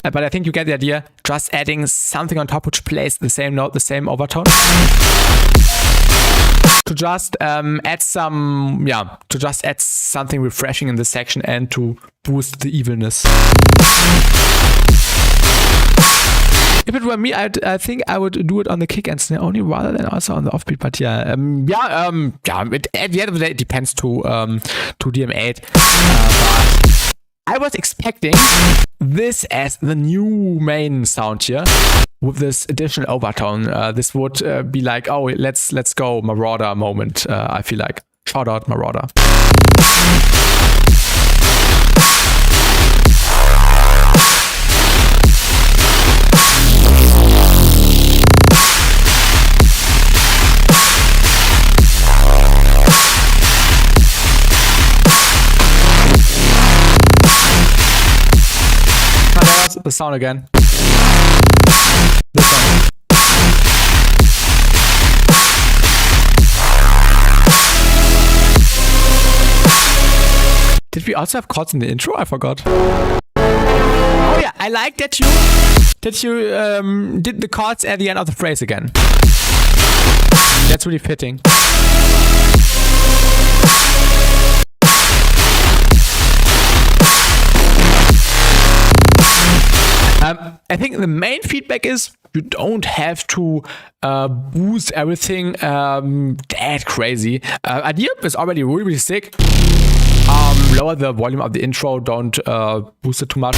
But I think you get the idea. Just adding something on top which plays the same note, the same overtone. To just add something refreshing in this section and to boost the evilness. If it were me, I think I would do it on the kick and snare only, rather than also on the offbeat. But yeah, at the end of the day, it depends to DM8. But I was expecting this as the new main sound here, with this additional overtone. This would be like, oh, let's go Marauder moment. I feel like shout out Marauder. The sound again. This one. Did we also have chords in the intro? I forgot. Oh yeah, I like that you did the chords at the end of the phrase again. That's really fitting. I think the main feedback is you don't have to boost everything that crazy. Idea is already really, really sick. Lower the volume of the intro, don't boost it too much.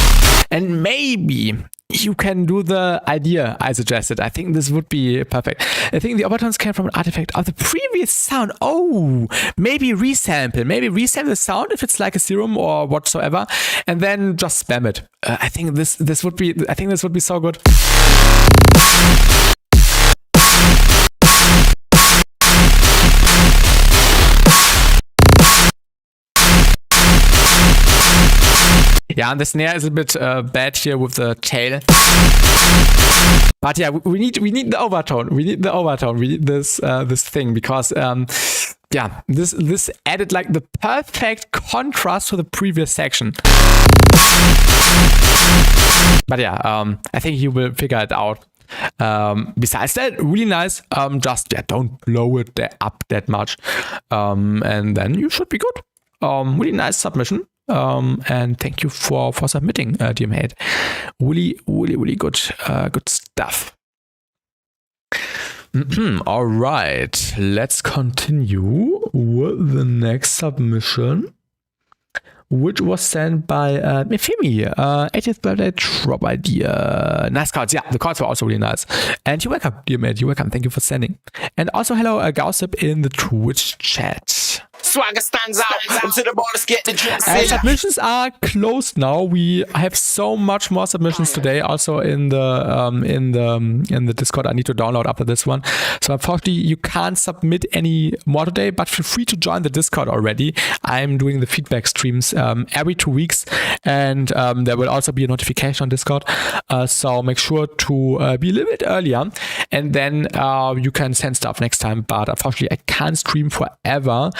And maybe you can do the idea I suggested. I think this would be perfect. I think the overtones came from an artifact of the previous sound. Oh, maybe resample the sound if it's like a serum or whatsoever, and then just spam it. I think this would be so good. Yeah, and the snare is a bit bad here with the tail. But yeah, we need the overtone. We need this this thing, because yeah, this added like the perfect contrast to the previous section. But yeah, I think you will figure it out. Besides that, really nice. Just don't blow it up that much, and then you should be good. Really nice submission. And thank you for submitting, DM8. Really good stuff. All right, let's continue with the next submission, which was sent by Mefimi. 80th birthday drop idea. Nice cards. Yeah, the cards were also really nice. And you're welcome, DM8. You're welcome. Thank you for sending. And also hello, Gossip in the Twitch chat. Swagger stands out. To the bar, let's get the drinks in. Submissions are closed now. We have so much more submissions today. Also in the Discord, I need to download after this one. So unfortunately, you can't submit any more today. But feel free to join the Discord already. I'm doing the feedback streams every 2 weeks, and there will also be a notification on Discord. So make sure to be a little bit earlier, and then you can send stuff next time. But unfortunately, I can't stream forever.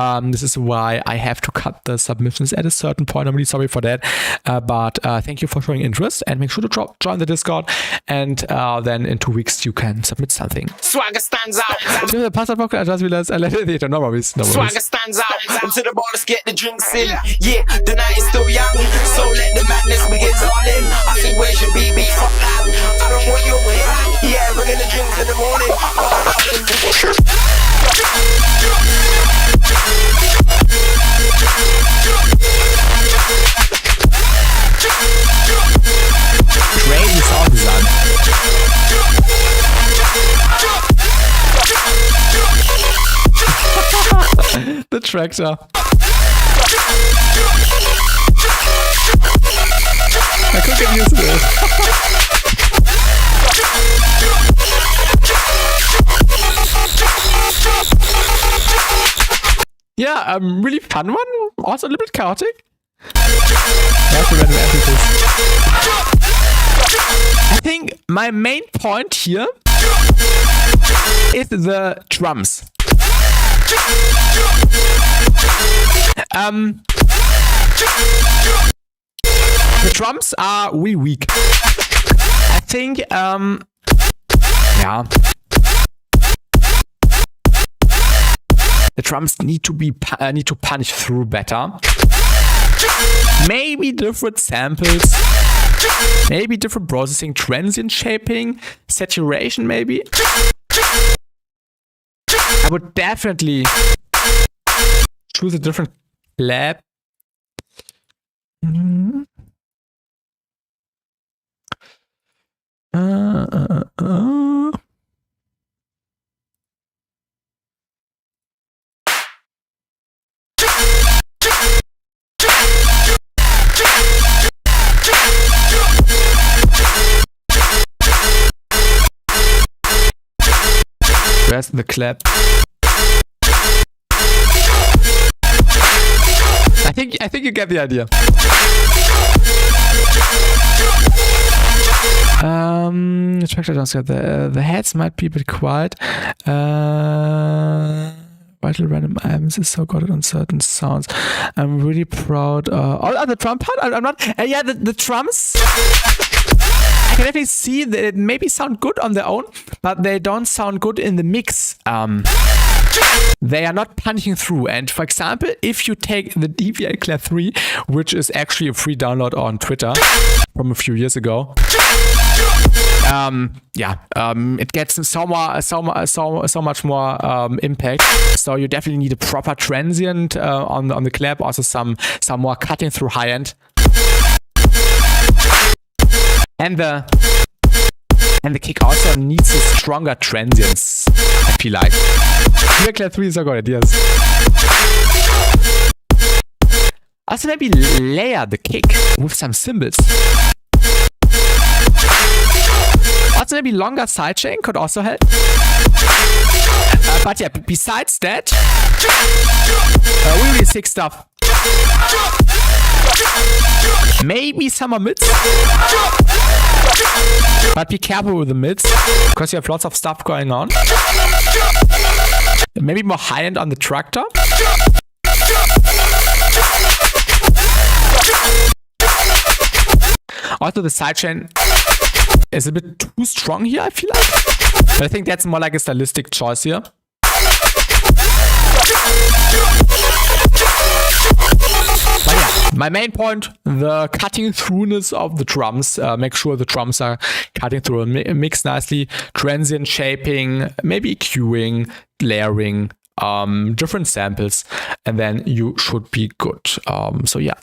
This is why I have to cut the submissions at a certain point. I'm really sorry for that. But thank you for showing interest, and make sure to join the Discord. And then in 2 weeks you can submit something. Swagger stands out. The password pocket, I just realized I let it later. No worries. Swagger stands out. To the bar, let's get the drinks in. Yeah, the night is still young, so let the madness begin, darling. I think where's your BB? Fuck that. I don't want your way. Yeah, bringing the drinks in the morning. Crazy sound design. The tractor. I could get used to this. Yeah, really fun one. Also a little bit chaotic. That's a random emphasis. I think my main point here is the drums. The drums are really weak. I think, yeah. The drums need to punch through better. Maybe different samples. Maybe different processing, transient shaping, saturation maybe. I would definitely choose a different lab. Where's the clap? I think you get the idea. The heads might be a bit quiet. Vital random items is so good on certain sounds. I'm really proud. The drum part? I'm not. Yeah, the drums. I can definitely see that it maybe sound good on their own, but they don't sound good in the mix. They are not punching through. And for example, if you take the DVL Clap 3, which is actually a free download on Twitter from a few years ago, it gets so much more impact. So you definitely need a proper transient on the clap, also some more cutting through high end. And the kick also needs a stronger transients, I feel like. Clap 3 is a good idea. Also maybe layer the kick with some cymbals. Also maybe longer sidechain could also help. But yeah, besides that, really sick stuff. Maybe some more mids. But be careful with the mids, because you have lots of stuff going on. Maybe more high-end on the tractor. Also the sidechain is a bit too strong here, I feel like. But I think that's more like a stylistic choice here. But yeah, my main point, the cutting throughness of the drums. Make sure the drums are cutting through a mix nicely. Transient shaping, maybe EQing, layering, different samples, and then you should be good. So yeah.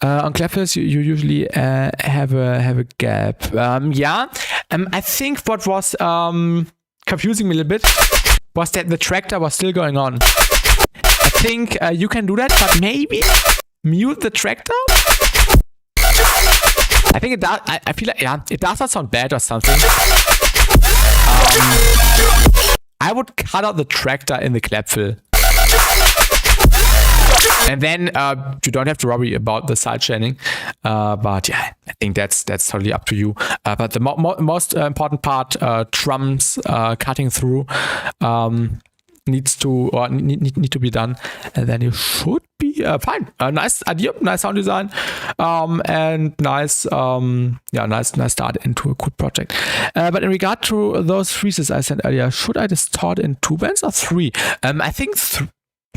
On clappers, you usually have a gap. I think what was confusing me a little bit was that the tractor was still going on. I think you can do that, but maybe mute the tractor. I think it does. I feel like, yeah, it does not sound bad or something. I would cut out the tractor in the clap fill. And then you don't have to worry about the side chaining. But yeah, I think that's totally up to you. But the most important part, drums cutting through, needs to need to be done, and then you should be fine. Nice idea, nice sound design, and nice nice start into a good project. But in regard to those freezes I said earlier, should I distort in 2 bands or 3? I think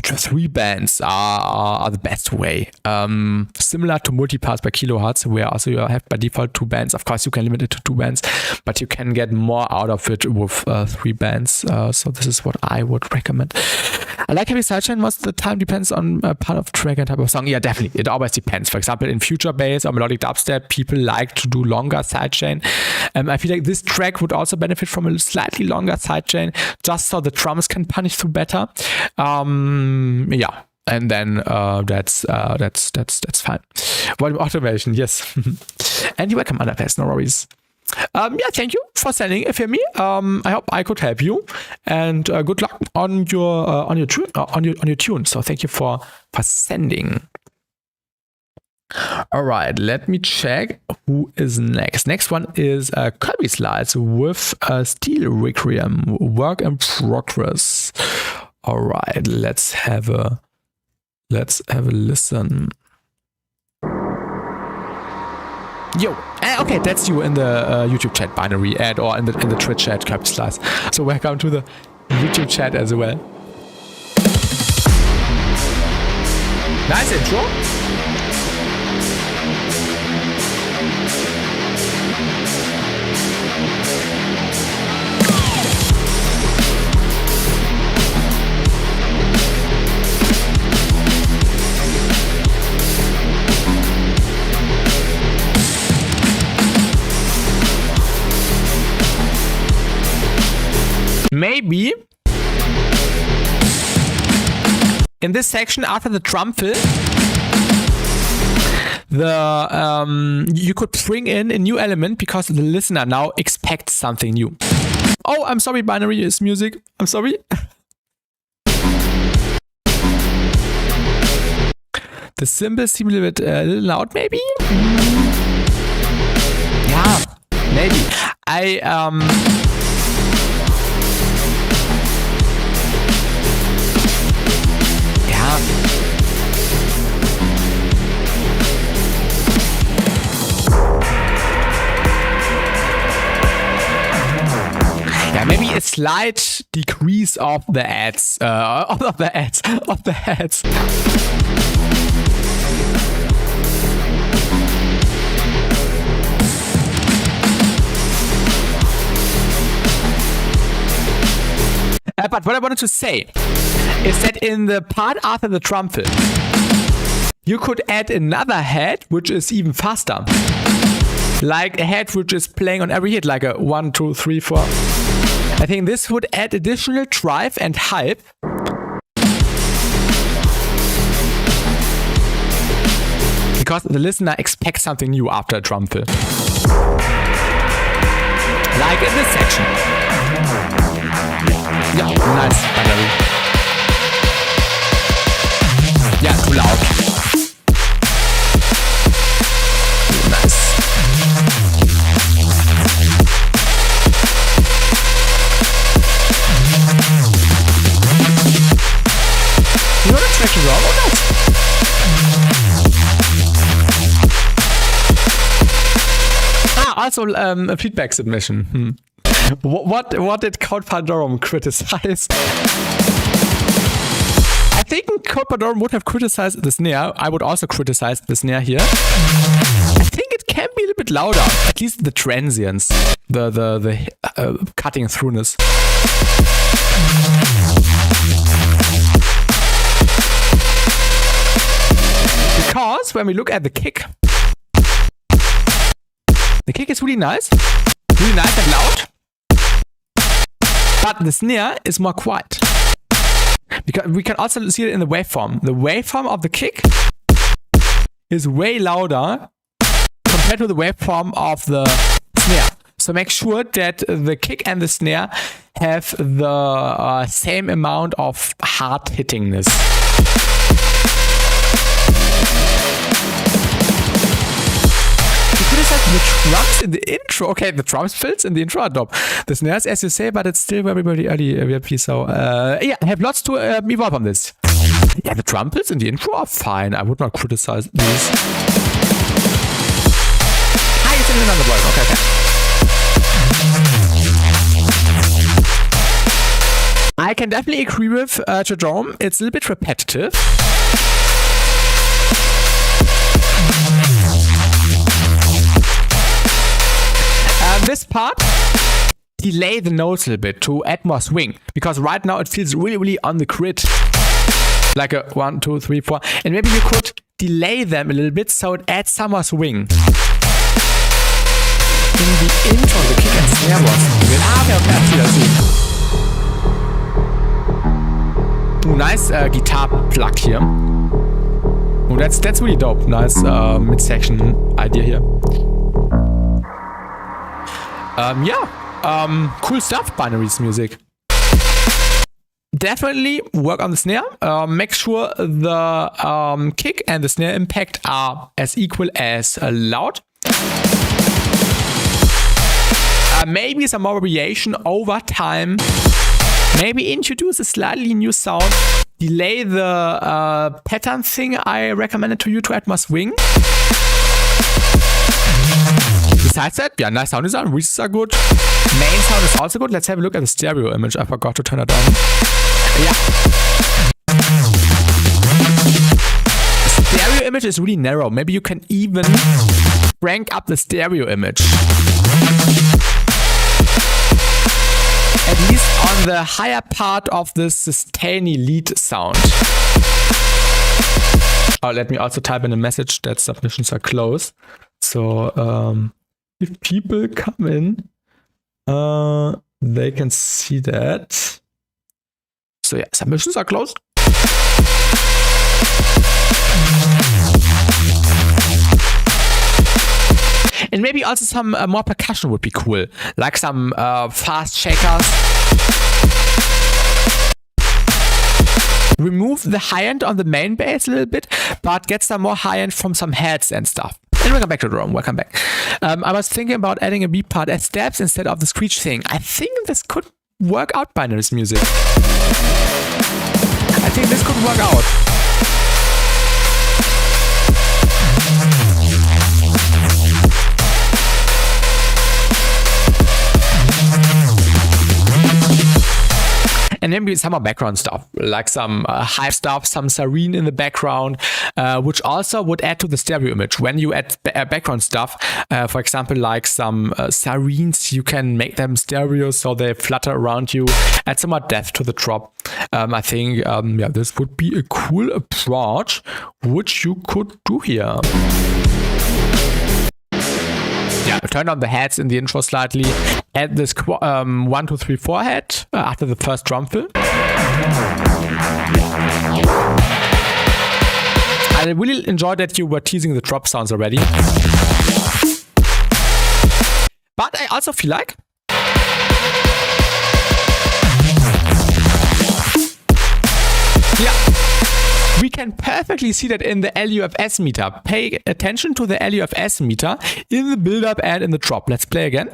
3 bands are the best way. Similar to multipass by kilohertz, where also you have by default 2 bands. Of course, you can limit it to 2 bands, but you can get more out of it with 3 bands. So this is what I would recommend. I like heavy sidechain most of the time. Depends on part of track and type of song. Yeah, definitely. It always depends. For example, in future bass or melodic dubstep, people like to do longer sidechain. I feel like this track would also benefit from a slightly longer sidechain, just so the drums can punish through better. Yeah, and then that's fine. Volume automation, yes. And you're welcome, Underpass, no worries. Yeah, thank you for sending it for me. I hope I could help you, and good luck on your tune. So thank you for sending. All right, let me check who is next. Next one is Kirby Slides with Steel Requiem, work in progress. All right, let's have a listen. Yo, okay, that's you in the YouTube chat binary ad or in the Twitch chat, Kirby Slides. So welcome to the YouTube chat as well. Nice intro. Maybe in this section after the drum fill, you could bring in a new element because the listener now expects something new. Oh, I'm sorry, binary is music. I'm sorry. The cymbals seem a little loud, maybe? Yeah, maybe. Yeah, maybe a slight decrease of the ads, of the ads. But what I wanted to say is that in the part after the drum fill, you could add another head which is even faster. Like a head which is playing on every hit, like a 1, 2, 3, 4. I think this would add additional drive and hype. Because the listener expects something new after a drum fill. Like in this section. Yeah, nice, finally. Yeah, too loud. Nice. You know the track is wrong or not? Also a feedback submission. What did Code Pandorum criticize? I think Code Pandorum would have criticized the snare. I would also criticize the snare here. I think it can be a little bit louder. At least the transients, the cutting throughness. Because when we look at the kick is really nice and loud. But the snare is more quiet. Because we can also see it in the waveform. The waveform of the kick is way louder compared to the waveform of the snare. So make sure that the kick and the snare have the same amount of hard hittingness. The drums in the intro. Okay, the drums fills in the intro are dope. The snares, as you say, but it's still very, very early VIP. So, yeah, I have lots to evolve on this. Yeah, the drum fills in the intro are fine. I would not criticize these. Ah, it's in another block. Okay, okay. I can definitely agree with Jerome. It's a little bit repetitive. This part, delay the notes a little bit to add more swing, because right now it feels really, really on the grid, like a 1, 2, 3, 4, and maybe you could delay them a little bit so it adds some more swing. In the intro, the kick and snare was good. Nice guitar plug here. Oh, that's really dope. Nice mid-section idea here. Cool stuff, Binaries music. Definitely work on the snare. Make sure the kick and the snare impact are as equal as loud. Maybe some more variation over time. Maybe introduce a slightly new sound. Delay the pattern thing I recommended to you to add more swing. Besides that, yeah, nice sound design. Reads are good. Main sound is also good. Let's have a look at the stereo image. I forgot to turn it on. Yeah. The stereo image is really narrow. Maybe you can even crank up the stereo image. At least on the higher part of the sustainy lead sound. Oh, let me also type in a message that submissions are closed. So, if people come in, they can see that. So yeah, submissions are closed. And maybe also some more percussion would be cool, like some fast shakers. Remove the high end on the main bass a little bit, but get some more high end from some heads and stuff. And welcome back to the room. Welcome back. I was thinking about adding a beat part as steps instead of the screech thing. I think this could work out, Binaries music. I think this could work out. And maybe some more background stuff, like some hype stuff, some serene in the background, which also would add to the stereo image. When you add background stuff, for example, like some sirenes, you can make them stereo so they flutter around you, add some more depth to the drop. I think, yeah, this would be a cool approach, which you could do here. Yeah, turn on the heads in the intro slightly. Add this 1, 2, 3, 4 head after the first drum fill. I really enjoyed that you were teasing the drop sounds already. But I also feel like we can perfectly see that in the LUFS meter. Pay attention to the LUFS meter in the build-up and in the drop. Let's play again.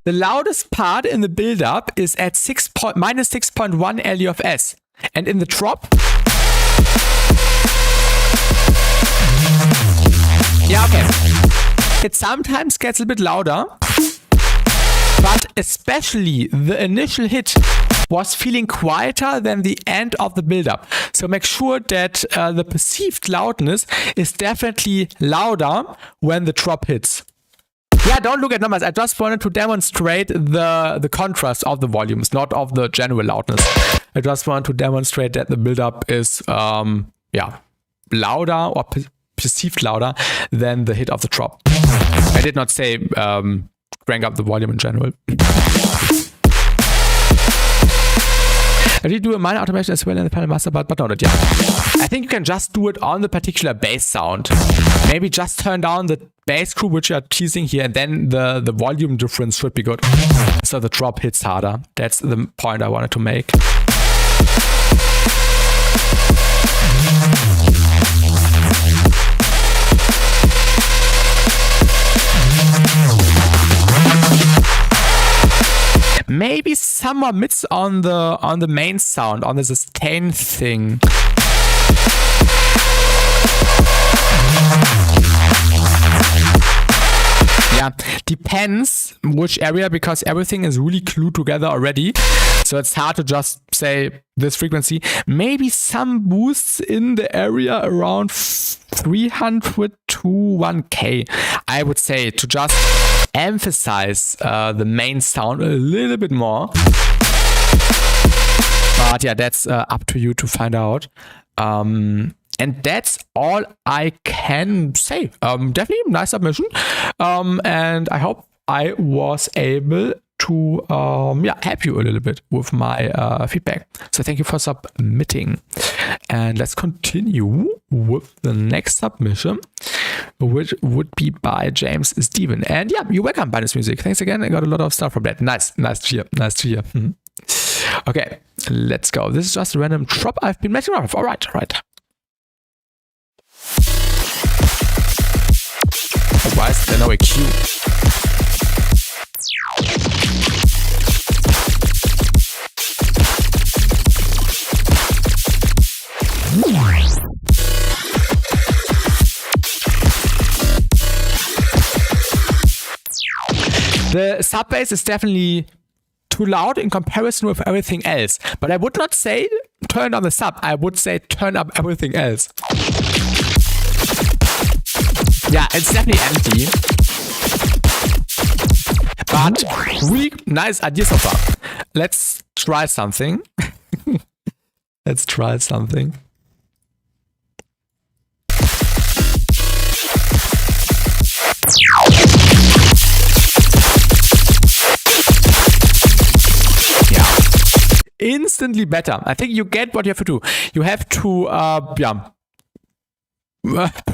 The loudest part in the build-up is at minus 6.1 LUFS. And in the drop, yeah, okay. It sometimes gets a bit louder, but especially the initial hit was feeling quieter than the end of the build-up. So make sure that the perceived loudness is definitely louder when the drop hits. Yeah, don't look at numbers. I just wanted to demonstrate the contrast of the volumes, not of the general loudness. I just want to demonstrate that the build-up is, yeah, louder or perceived louder than the hit of the drop. I did not say crank up the volume in general. I did do a minor automation as well in the panel master, but not yet. I think you can just do it on the particular bass sound. Maybe just turn down the bass groove which you are teasing here, and then the volume difference should be good. So the drop hits harder. That's the point I wanted to make. Maybe some more mids on the main sound, on the sustain thing. Yeah, depends which area, because everything is really glued together already. So it's hard to just say this frequency. Maybe some boosts in the area around 300 to 1K. I would say, to just emphasize the main sound a little bit more. But yeah, that's up to you to find out. And that's all I can say. Definitely a nice submission. And I hope I was able to help you a little bit with my feedback. So thank you for submitting. And let's continue with the next submission, which would be by James Steven. And yeah, you're welcome, Binance Music. Thanks again. I got a lot of stuff from that. Nice to hear. Okay, let's go. This is just a random drop I've been messing around with. All right. Why is there no EQ? The sub bass is definitely too loud in comparison with everything else. But I would not say turn on the sub. I would say turn up everything else. Yeah, it's definitely empty. But really nice idea so far. Let's try something. Instantly better. I think you get what you have to do. You have to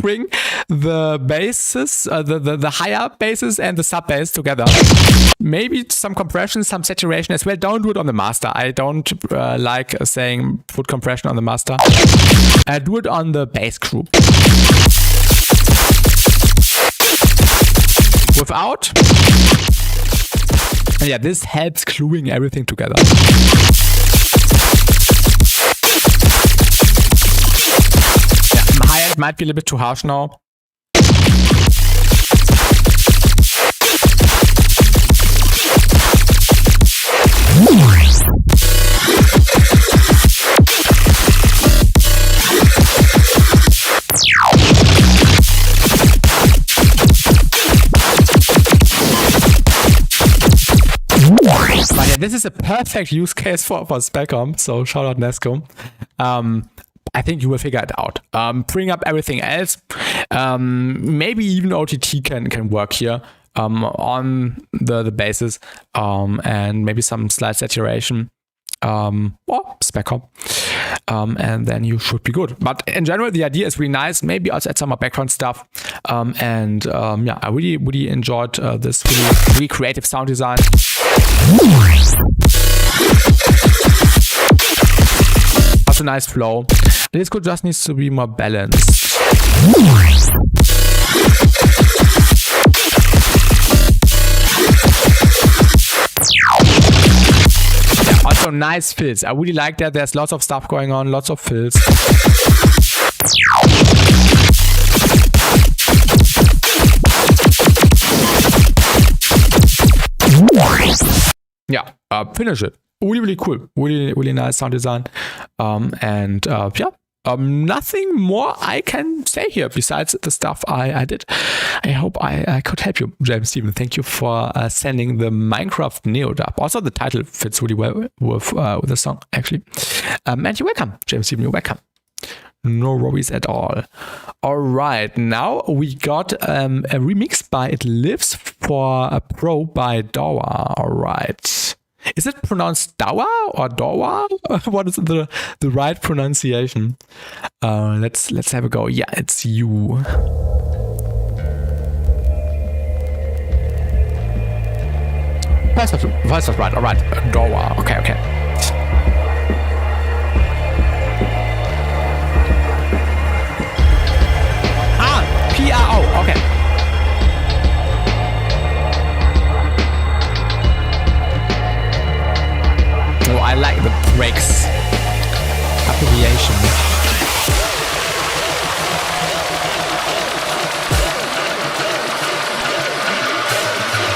bring the basses, the higher basses and the sub bass together. Maybe some compression, some saturation as well. Don't do it on the master. I don't like saying put compression on the master. Do it on the bass group. Without. And yeah, this helps gluing everything together. High end might be a little bit too harsh now. But yeah, this is a perfect use case for Specom, so shout out Nesco. I think you will figure it out. Bring up everything else. Maybe even OTT can work here on the basis, and maybe some slight saturation or Specom. And then you should be good. But in general, the idea is really nice. Maybe also add some more background stuff. Yeah, I really enjoyed this really creative sound design. Also nice flow. This could just needs to be more balanced. Yeah, also nice fills. I really like that. There's lots of stuff going on, lots of fills. Yeah, finish it. Really cool. Really nice sound design. Nothing more I can say here besides the stuff I did. I hope I could help you, James Steven. Thank you for sending the Minecraft Neodub. Also, the title fits really well with the song, actually. And you're welcome, James Steven. You're welcome. No worries at all. All right, now we got a remix by It Lives for a Pro by Dawa. All right. Is it pronounced Dawa or Dawa? What is the right pronunciation? Let's have a go. Yeah, it's you. Voice was right. All right, Dawa. Okay. PRO, okay. Oh, I like the breaks abbreviation.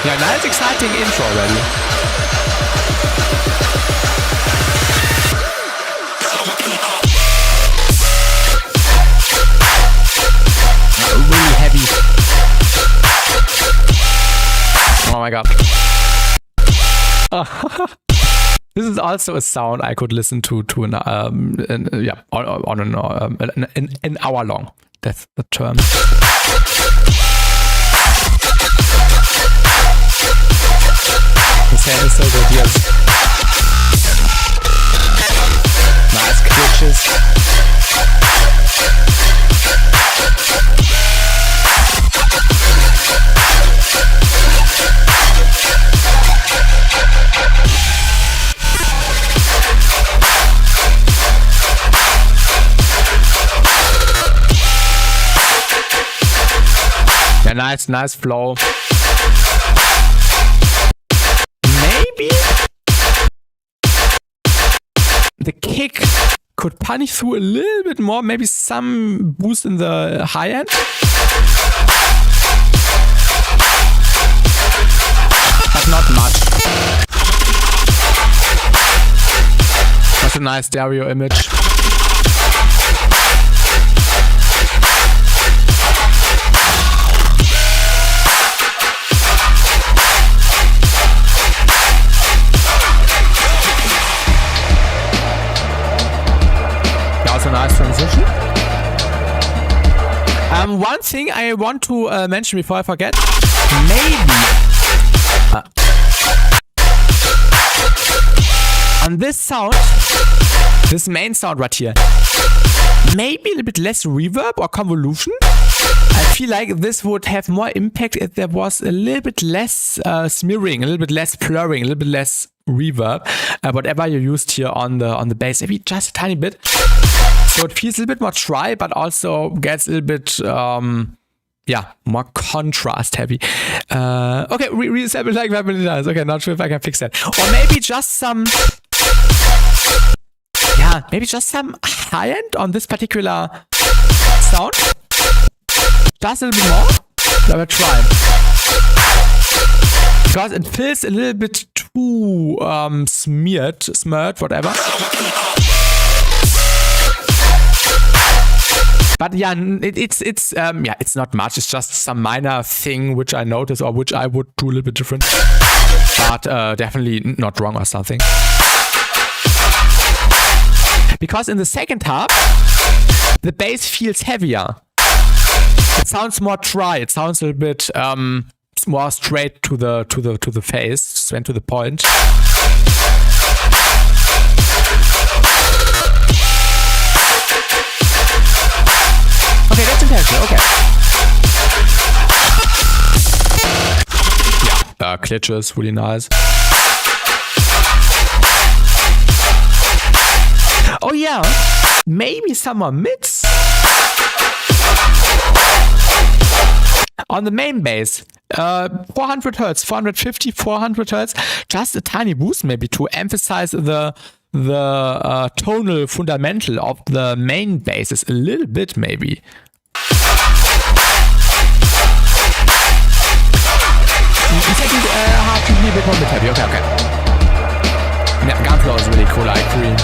Yeah, nice exciting intro already. Really heavy. Oh my god. This is also a sound I could listen to an hour long. That's the term. The sound is so good, yes. Nice glitches. Yeah, nice flow. Maybe the kick could punish through a little bit more, maybe some boost in the high end. But not much. That's a nice stereo image. A nice transition. One thing I want to mention before I forget, maybe on this sound, this main sound right here, maybe a little bit less reverb or convolution. I feel like this would have more impact if there was a little bit less smearing, a little bit less blurring, a little bit less reverb, whatever you used here on the bass, maybe just a tiny bit. So it feels a little bit more dry, but also gets a little bit, more contrast heavy. Okay, reassemble like that really nice. Okay, not sure if I can fix that. Or maybe just some, high end on this particular sound. Just a little bit more. I will try. Because it feels a little bit too smeared, whatever. But yeah, it's not much. It's just some minor thing which I noticed or which I would do a little bit different. But definitely not wrong or something. Because in the second half, the bass feels heavier. It sounds more dry. It sounds a little bit more straight to the face, straight to the point. Okay, that's intentional. Okay. Yeah, glitches, really nice. Oh yeah, maybe some more mids on the main bass. 400 hertz, 450, 400 hertz. Just a tiny boost, maybe to emphasize the tonal fundamental of the main basses a little bit, maybe. Second half to be a bit more mid-heavy. Okay. Yeah, gun flow is really cool, I agree.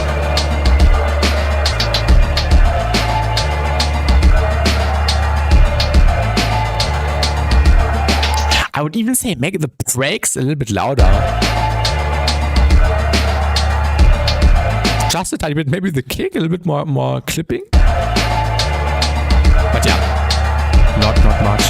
I would even say make the breaks a little bit louder. Just a tiny bit, maybe the kick a little bit more clipping. yeah, not much.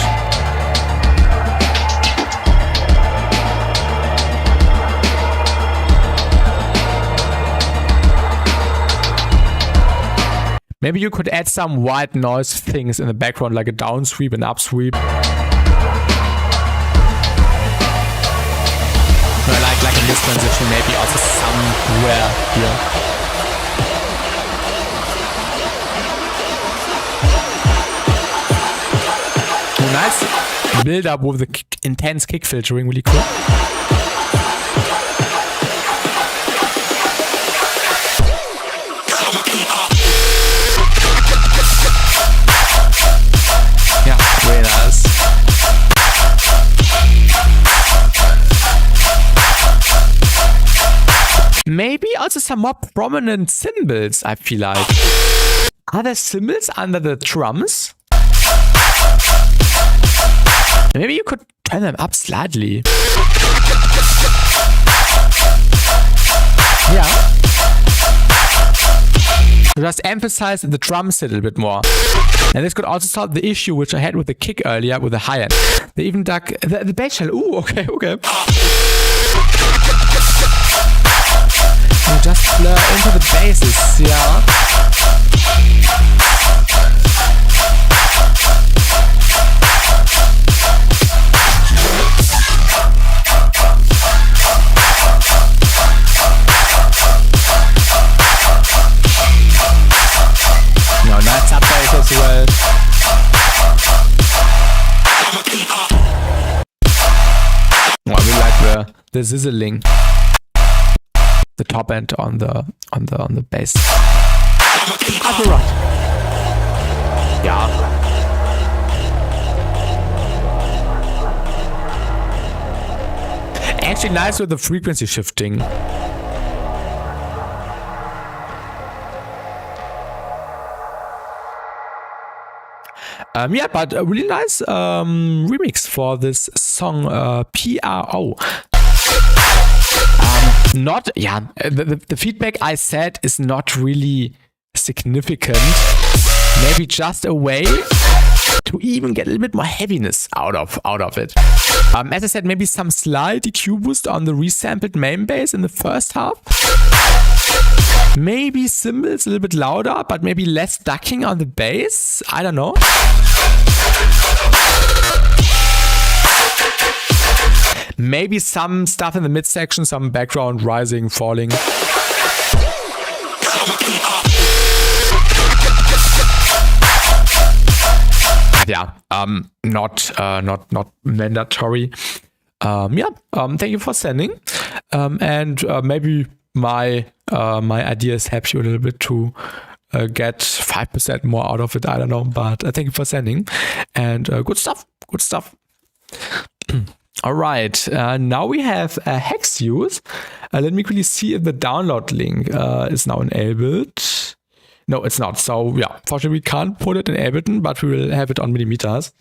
Maybe you could add some white noise things in the background, like a down sweep and up sweep. No, like a mid transition, maybe also somewhere here. Oh, nice build up with the intense kick filtering, really cool. Yeah, very nice. Maybe also some more prominent cymbals, I feel like. Are there cymbals under the drums? Maybe you could turn them up slightly. Yeah. Just emphasize the drum set a little bit more. And this could also solve the issue which I had with the kick earlier with the hi-hat. They even dug the bass shell. Ooh, okay. You just blur into the basses, yeah. No, nice up bass as well. Oh, I really like the sizzling. The top end on the bass. Yeah. Actually nice with the frequency shifting. Yeah, but a really nice remix for this song PRO. The feedback I said is not really significant. Maybe just a way to even get a little bit more heaviness out of it. As I said, maybe some slight EQ boost on the resampled main bass in the first half. Maybe cymbals a little bit louder, but maybe less ducking on the bass. I don't know. Maybe some stuff in the midsection, some background rising, falling. Yeah, not mandatory. Thank you for sending. And maybe my ideas help you a little bit to get 5% more out of it. I don't know, but thank you for sending. And good stuff. All right, now we have hex use. Let me quickly see if the download link is now enabled. No, it's not. So yeah, fortunately we can't put it in Ableton, but we will have it on millimeters.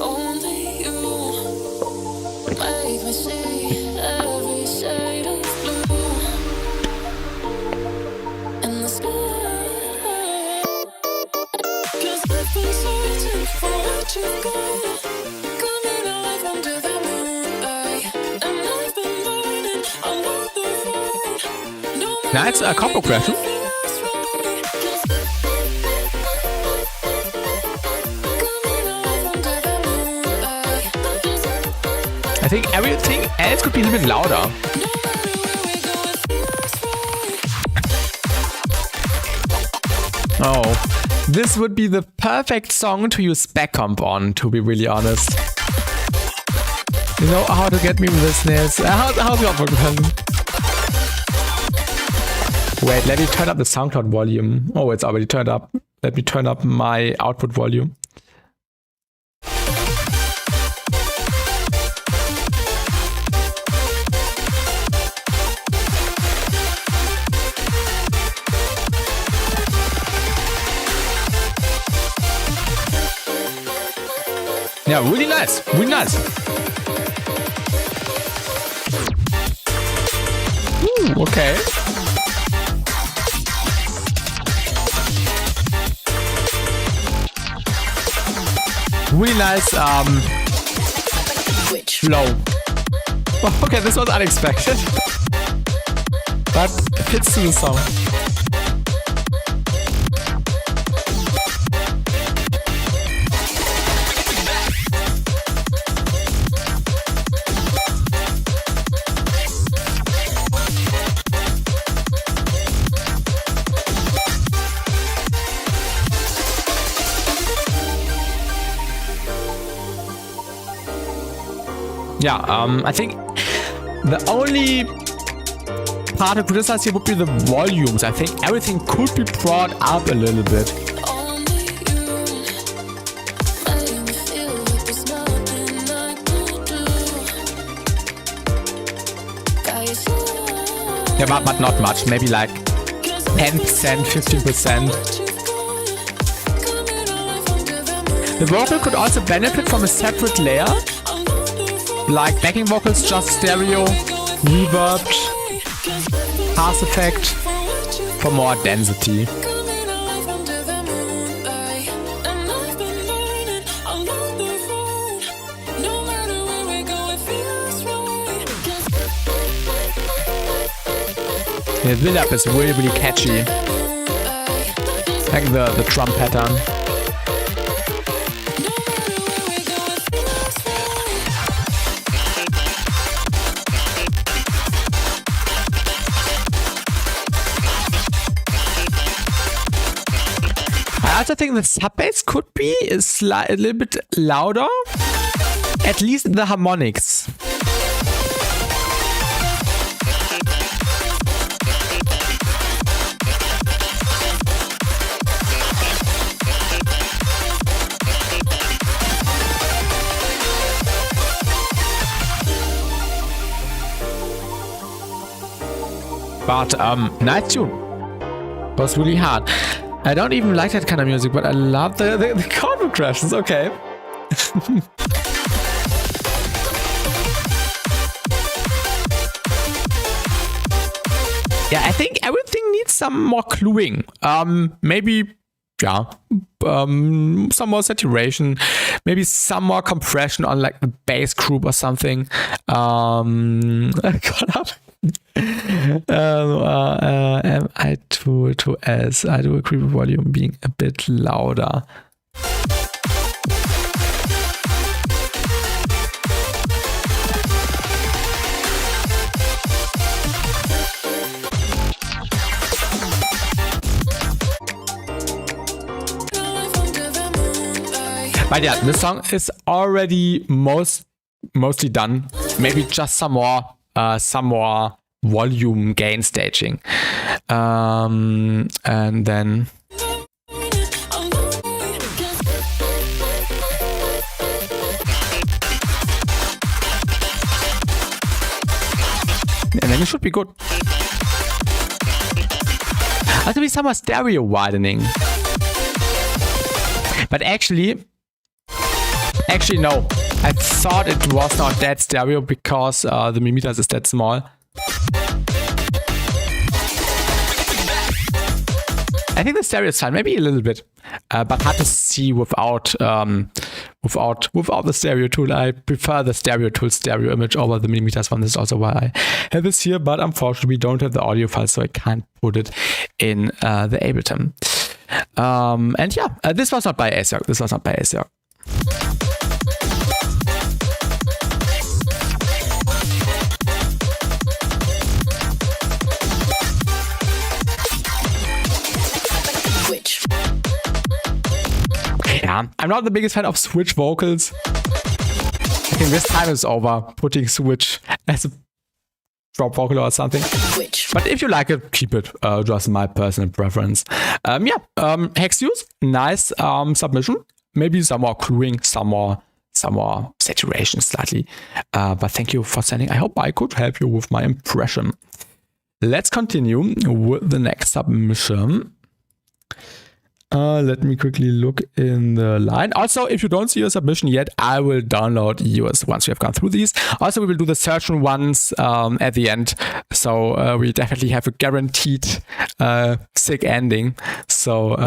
Only you make me see every shade of blue in the sky. 'Cause I've been searching for what you've got. Coming alive under the moonlight, and I've been burning along the road. No Now it's a combo question. I think everything else could be a little bit louder. Oh, this would be the perfect song to use back comp on, to be really honest. You know how to get me with the snares. How's it going? Wait, let me turn up the SoundCloud volume. Oh, it's already turned up. Let me turn up my output volume. Yeah, really nice. Really nice. Ooh, okay. Really nice flow. Okay, this was unexpected, but it fits to the song. Yeah, I think the only part to criticize here would be the volumes. I think everything could be brought up a little bit. Only you, letting me feel like there's nothing I could do. Guys, Yeah, but not much. Maybe like 10%, 15%. The vocal could also benefit from a separate layer, like backing vocals, just stereo, reverb, pass effect for more density. The build-up is really, really catchy. Like the drum pattern. I also think the sub bass could be a little bit louder, at least the harmonics. But nice tune. Was really hard. I don't even like that kind of music, but I love the chord progressions. Okay. Yeah, I think everything needs some more cluing. Maybe, yeah, some more saturation. Maybe some more compression on like the bass group or something. I2S. I do agree with volume being a bit louder. But yeah, this song is already mostly done. Maybe just some more volume gain staging, and then it should be good. Also be some more stereo widening, but actually no. I thought it was not that stereo because the millimeters is that small. I think the stereo is fine, maybe a little bit, but hard to see without the stereo tool. I prefer the stereo tool stereo image over the millimeters one. This is also why I have this here, but unfortunately we don't have the audio file, so I can't put it in the Ableton. And yeah, this was not by ASIOC. This was not by ASIOC. Yeah, I'm not the biggest fan of switch vocals. I think this time is over putting switch as a drop vocal or something. But if you like it, keep it. Just my personal preference. Yeah, Hexius, nice submission. Maybe some more cluing, some more saturation slightly. But thank you for sending. I hope I could help you with my impression. Let's continue with the next submission. Let me quickly look in the line. Also, if you don't see your submission yet, I will download yours once we have gone through these. Also, we will do the certain ones at the end. So we definitely have a guaranteed sick ending. So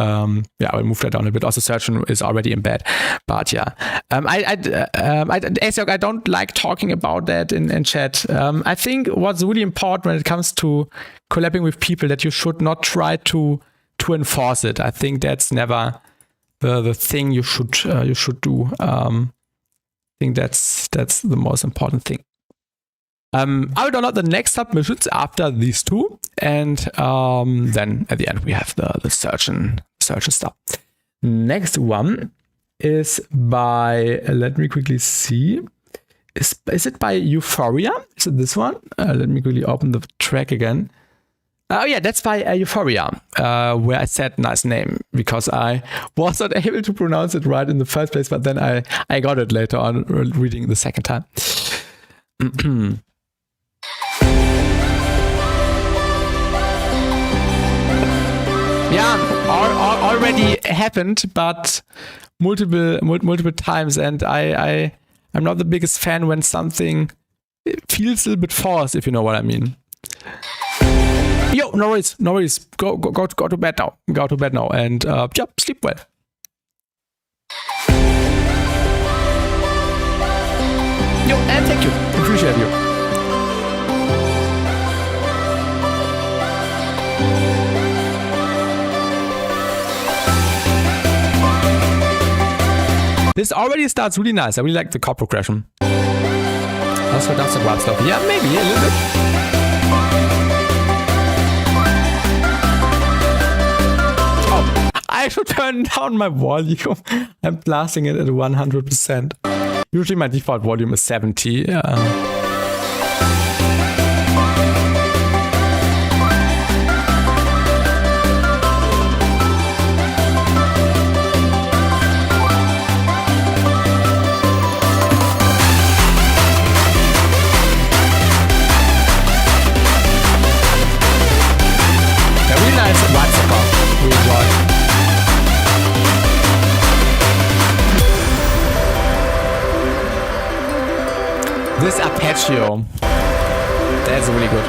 yeah, I will move that down a bit. Also, certain is already in bed. But yeah, I don't like talking about that in chat. I think what's really important when it comes to collabing with people that you should not try to enforce it. I think that's never the thing you should do. I think that's the most important thing. I will download the next submissions after these two, and then at the end we have the surgeon stuff. Next one is by, let me quickly see. Is it by Euphoria? Is it this one? Let me quickly open the track again. Oh yeah, that's by Euphoria, where I said nice name because I was not able to pronounce it right in the first place, but then I got it later on reading the second time. Yeah, already happened, but multiple times, and I'm not the biggest fan when something feels a little bit forced, if you know what I mean. Yo, no worries. Go to bed now. Go to bed now, and yeah, sleep well. Yo, and thank you. Appreciate you. This already starts really nice. I really like the chord progression. Also, that's the wild stuff. Yeah, maybe a little bit. I should turn down my volume. I'm blasting it at 100%. Usually my default volume is 70. Really nice vibes about. We enjoy. This arpeggio, that's really good.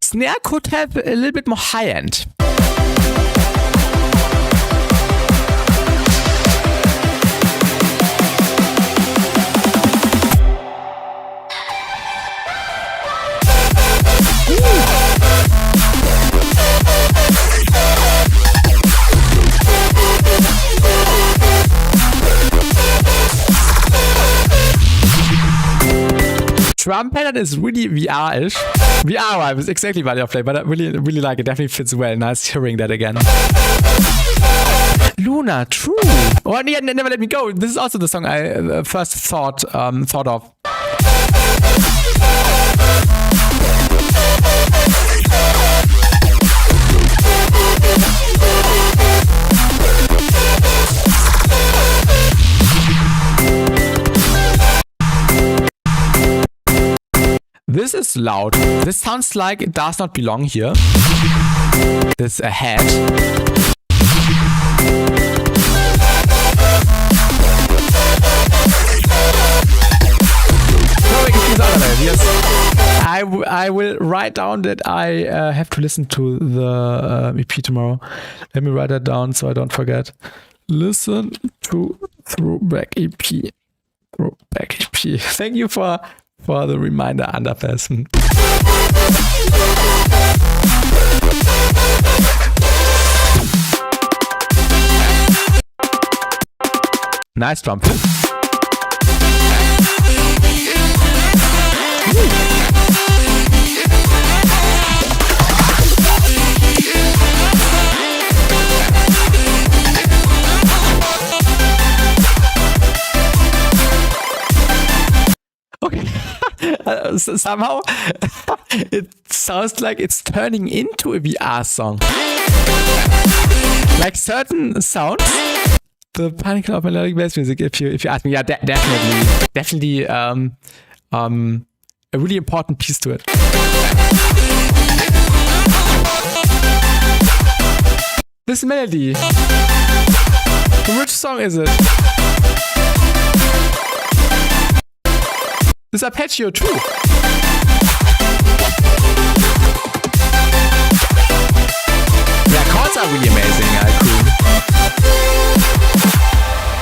Snare could have a little bit more high end. Drum pattern is really VR-ish. VR vibe is exactly what I play, but I really like it. Definitely fits well. Nice hearing that again. Luna, true. Oh, yeah, Never Let Me Go. This is also the song I first thought of. This is loud. This sounds like it does not belong here. This ahead. Yes. I will write down that I have to listen to the EP tomorrow. Let me write that down so I don't forget. Listen to Throwback EP. Throwback EP. Thank you for the reminder, Underpass. Nice drum fill. Okay. Somehow it sounds like it's turning into a VR song. Like certain sounds the pinnacle of melodic bass music. If you ask me, yeah, definitely a really important piece to it. This melody. From which song is it? This arpeggio too. Yeah, chords are really amazing. I agree.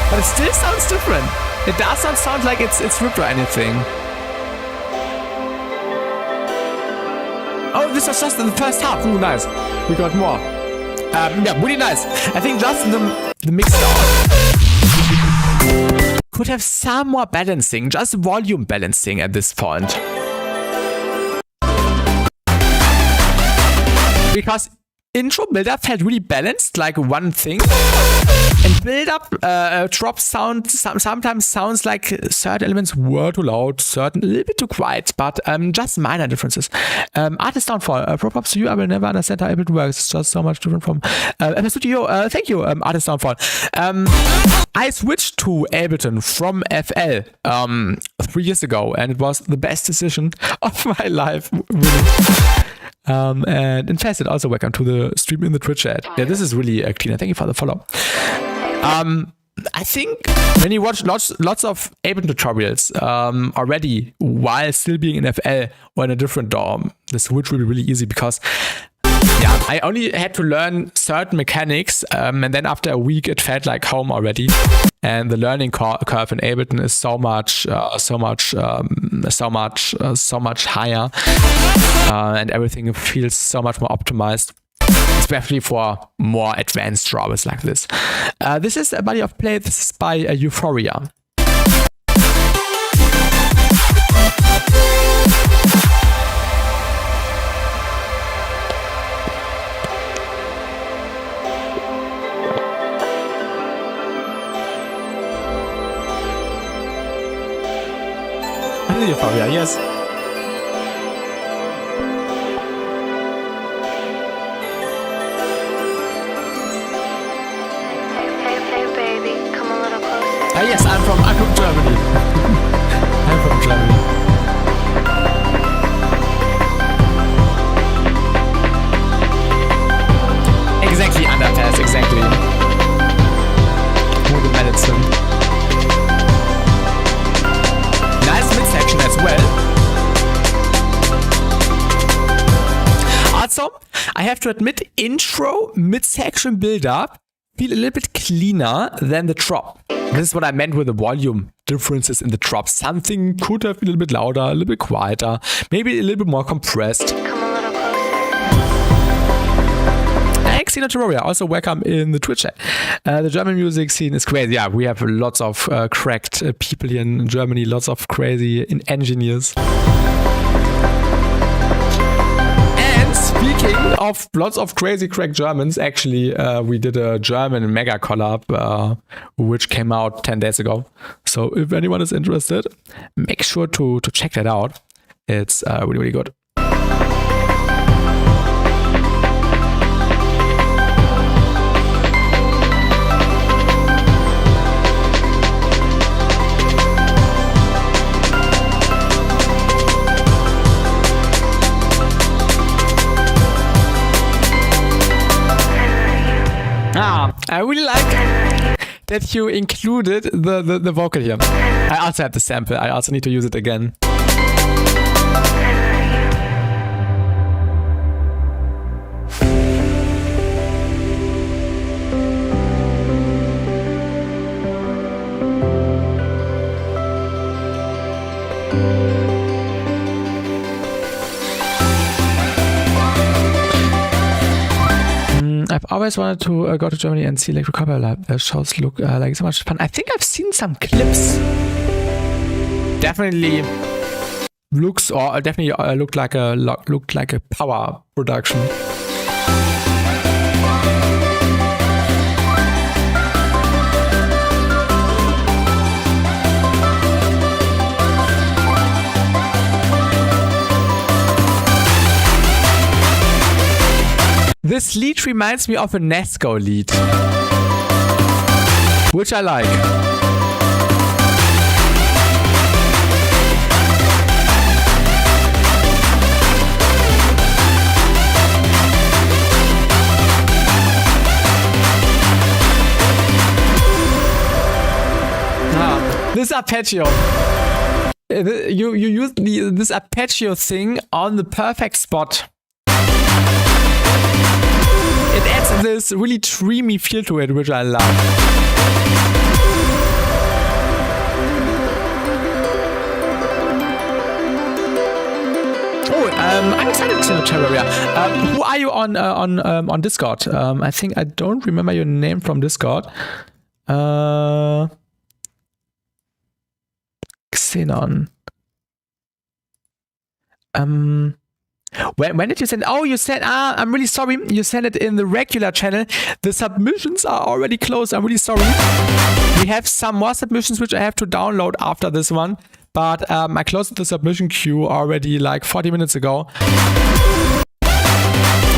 But it still sounds different. It does not sound like it's ripped or anything. Oh, this was just in the first half. Ooh, nice. We got more. Yeah, really nice. I think just the mix could have some more balancing, just volume balancing at this point. Because intro build-up felt really balanced, like one thing. And build-up drop sound sometimes sounds like certain elements were too loud, certain a little bit too quiet, but just minor differences. Artist downfall. Props to you. I will never understand how Ableton works. It's just so much different from FL Studio. Thank you, Artist downfall. I switched to Ableton from FL 3 years ago, and it was the best decision of my life. Really. And in fact, also welcome to the stream in the Twitch chat. Yeah, this is really clean. Thank you for the follow. I think when you watch lots of Ableton tutorials already while still being in FL or in a different DAW, the switch will be really easy because yeah, I only had to learn certain mechanics, and then after a week it felt like home already. And the learning curve in Ableton is so much higher, and everything feels so much more optimized, especially for more advanced drawers like this. This is a body of play. This is by Euphoria. Euphoria, yes. Hey, baby, come a little closer. Yes, I'm from Germany. I'm from Germany. Exactly, underpass, exactly. Modern medicine. Nice midsection as well. Also, I have to admit, intro, midsection build-up feel a little bit cleaner than the drop. This is what I meant with the volume differences in the drop. Something could have been a little bit louder, a little bit quieter, maybe a little bit more compressed. Come a little closer. Xena Terraria, also welcome in the Twitch chat. The German music scene is crazy. Yeah, we have lots of cracked people here in Germany, lots of crazy engineers. And speaking of lots of crazy cracked Germans, actually, we did a German mega collab, which came out 10 days ago. So if anyone is interested, make sure to check that out. It's really, really good. I really like that you included the vocal here. I also have the sample. I also need to use it again. I've always wanted to go to Germany and see electric copper shows. Look like so much fun. I think I've seen some clips. Definitely looks or definitely looked like a power production. This lead reminds me of a Nesco lead. which I like. This arpeggio. You use this arpeggio thing on the perfect spot. It adds this really dreamy feel to it, which I love. Oh, I'm excited to Terraria. Who are you on Discord? I think I don't remember your name from Discord. Xenon. When did you send? Oh, you sent. I'm really sorry. You sent it in the regular channel. The submissions are already closed. I'm really sorry. We have some more submissions which I have to download after this one. But I closed the submission queue already like 40 minutes ago.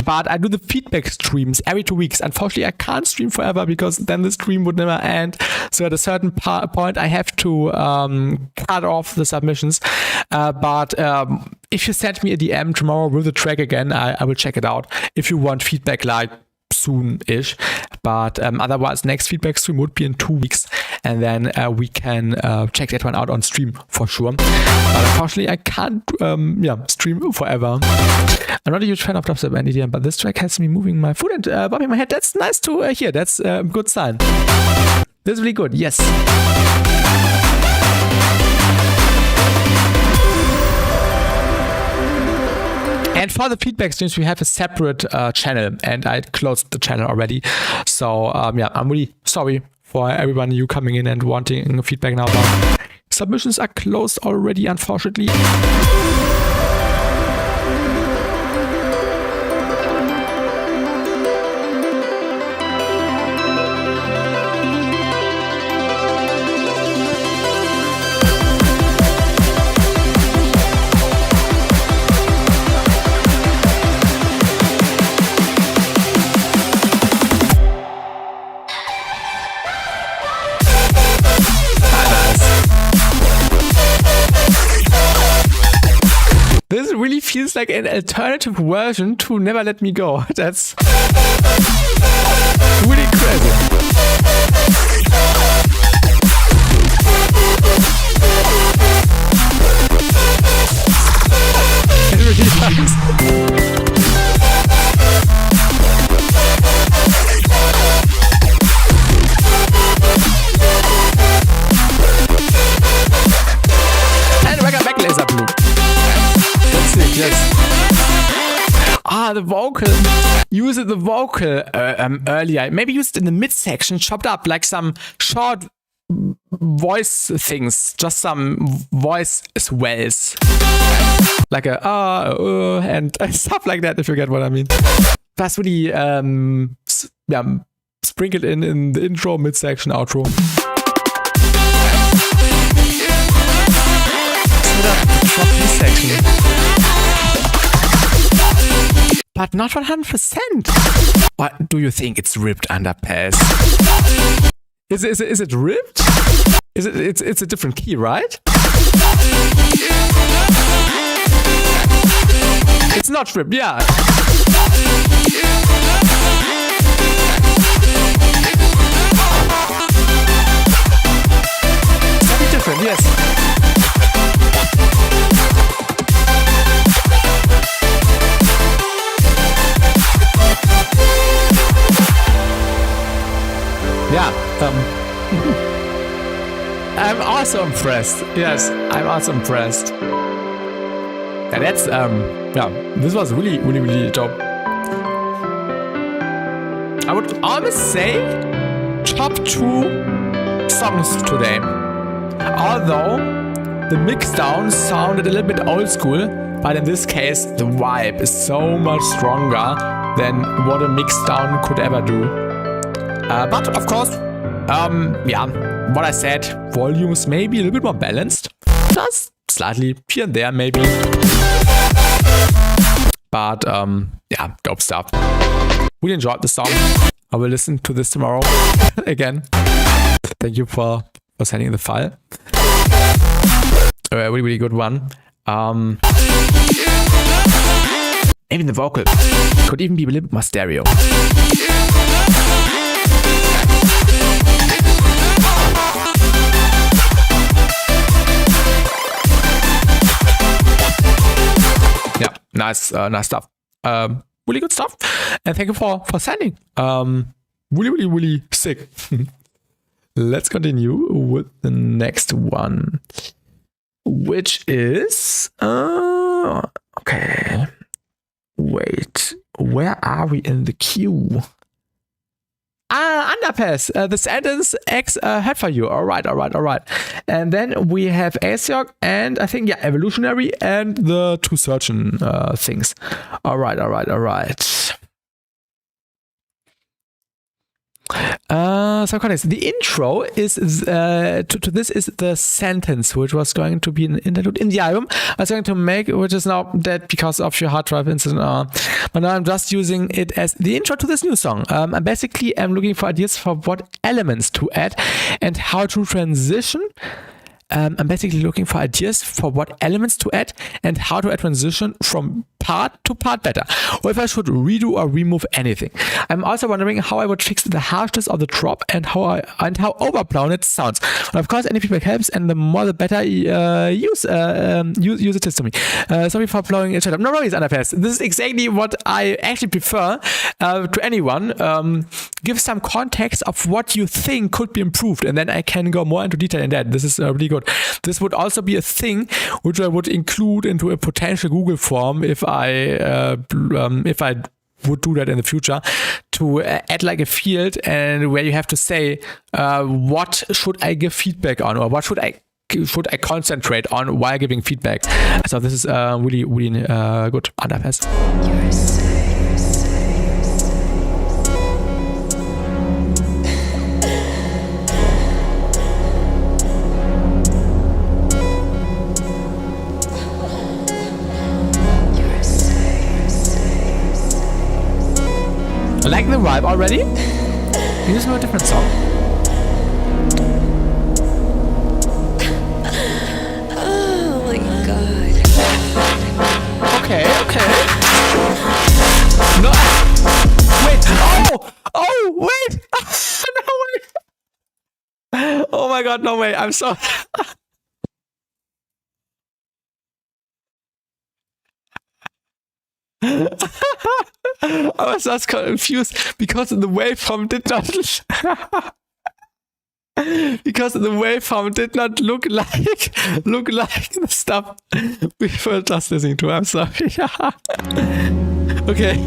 But I do the feedback streams every 2 weeks. Unfortunately, I can't stream forever because then the stream would never end. So at a certain point, I have to cut off the submissions. But if you send me a DM tomorrow with the track again, I will check it out. If you want feedback like soon-ish. But otherwise, next feedback stream would be in 2 weeks. And then we can check that one out on stream for sure. But unfortunately, I can't stream forever. I'm not a huge fan of dubstep and EDM, but this track has me moving my foot and bobbing my head. That's nice to hear. That's a good sign. This is really good. Yes. And for the feedback streams, we have a separate channel, and I closed the channel already. So I'm really sorry for everyone you coming in and wanting feedback now. But submissions are closed already, unfortunately. This really feels like an alternative version to Never Let Me Go. That's really crazy. It really does. And Record Back Laser Blue. Yes. The vocal. Use the vocal earlier. Maybe use it in the midsection, chopped up like some short voice things, just some voice swells. Like a and stuff like that, if you get what I mean. That's really sprinkled in the intro, midsection, outro. Section. But not 100%. What do you think it's ripped underpass? Is it ripped? It's a different key, right? It's not ripped, yeah. Slightly different, yes. Yeah, I'm also impressed. Yes, I'm also impressed. And that's, this was really, really, really dope. I would almost say top 2 songs today. Although the mixdown sounded a little bit old school, but in this case, the vibe is so much stronger than what a mixdown could ever do. But of course, what I said, volumes may be a little bit more balanced. Just slightly here and there, maybe. But dope stuff. Really enjoyed the song. I will listen to this tomorrow again. Thank you for sending the file. A really, really good one. Even the vocal could even be a little bit more stereo. Yeah, nice stuff. Really good stuff. And thank you for sending. Really, really, really sick. Let's continue with the next one, which is okay. Wait, where are we in the queue? Underpass, the sentence X had for you. All right. And then we have Asiok and I think, yeah, evolutionary and the two certain things. All right. So context. The intro is to this is the sentence which was going to be an interlude in the album I was going to make, which is now dead because of your hard drive incident. But now I'm just using it as the intro to this new song. I'm basically looking for ideas for what elements to add and how to transition. I'm basically looking for ideas for what elements to add and how to transition from part to part better, or if I should redo or remove anything. I'm also wondering how I would fix the harshness of the drop and how overblown it sounds. And of course, any feedback helps, and the more the better. Use it to me. Sorry for blowing it up. No worries, Underpass. This is exactly what I actually prefer to anyone. Give some context of what you think could be improved, and then I can go more into detail in that. This is really good. This would also be a thing which I would include into a potential Google form if I would do that in the future, to add like a field and where you have to say what should I give feedback on, or what should I concentrate on while giving feedback. So this is really good. Underpass. I like the vibe already. You just know a different song. Oh my god. Okay. No. Wait. Oh, wait. No way. Oh my god, no way. I'm sorry. I was just confused because the waveform did not look like the stuff we were just listening to. I'm sorry. Okay.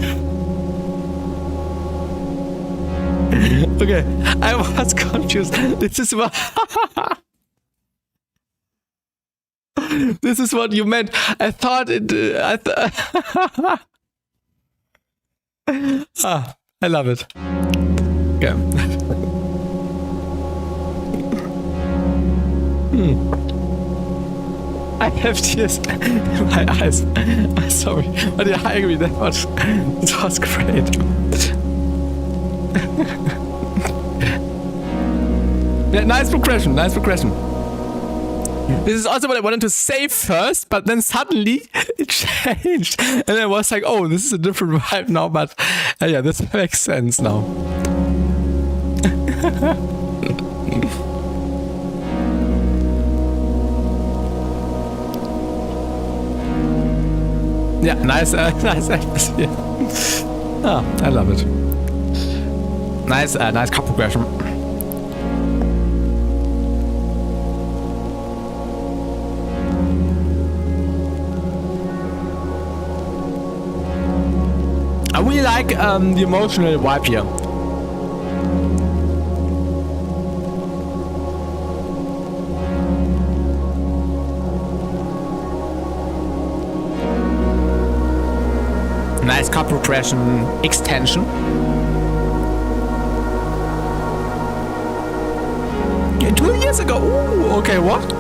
Okay, I was confused. This is what you meant. I thought it. I love it. Okay. I have tears in my eyes. I'm sorry, but yeah, I agree. It was great. Yeah, nice progression. This is also what I wanted to say first, but then suddenly it changed. And I was like, oh, this is a different vibe now, but yeah, this makes sense now. Yeah, nice atmosphere. I love it. Nice chord progression. I really like the emotional vibe here. Nice chord progression extension. Yeah, 2 years ago. Ooh, okay, what?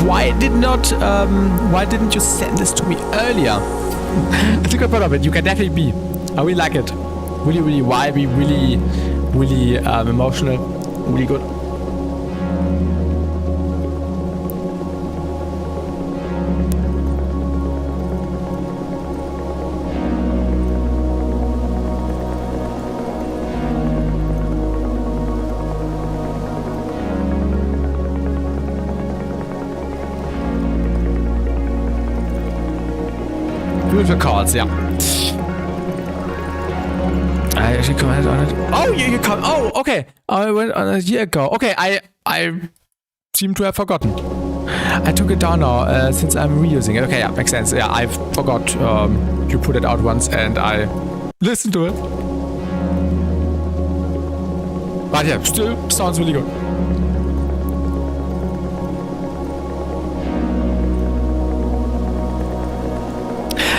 Why didn't you send this to me earlier? That's a good part of it. You can definitely be. I really like it. Really vibey, really emotional, really good. Beautiful chords, yeah. I actually commented on it. Oh, you come. Oh, okay. I went on a year ago. Okay, I seem to have forgotten. I took it down now since I'm reusing it. Okay, yeah, makes sense. Yeah, I forgot you put it out once and I listened to it. But yeah, still sounds really good.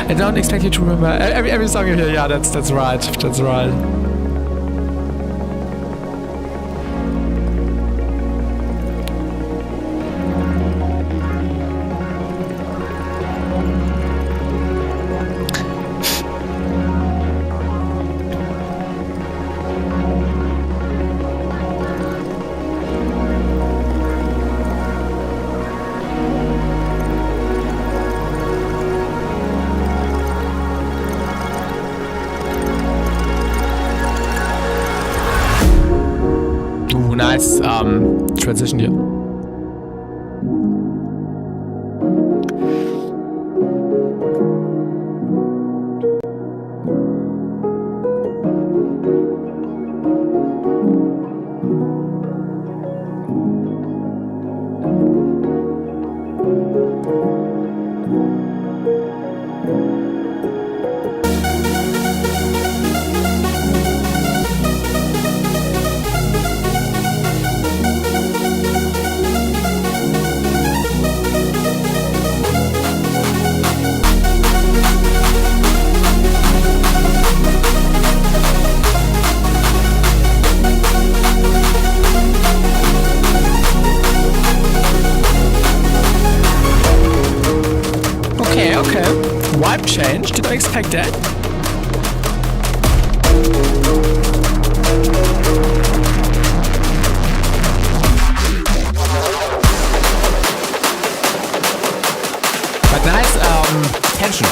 I don't expect you to remember every song you hear. Yeah, that's right. That's right. Nice transition here. Okay. Vibe change. Did I expect that? But nice tension.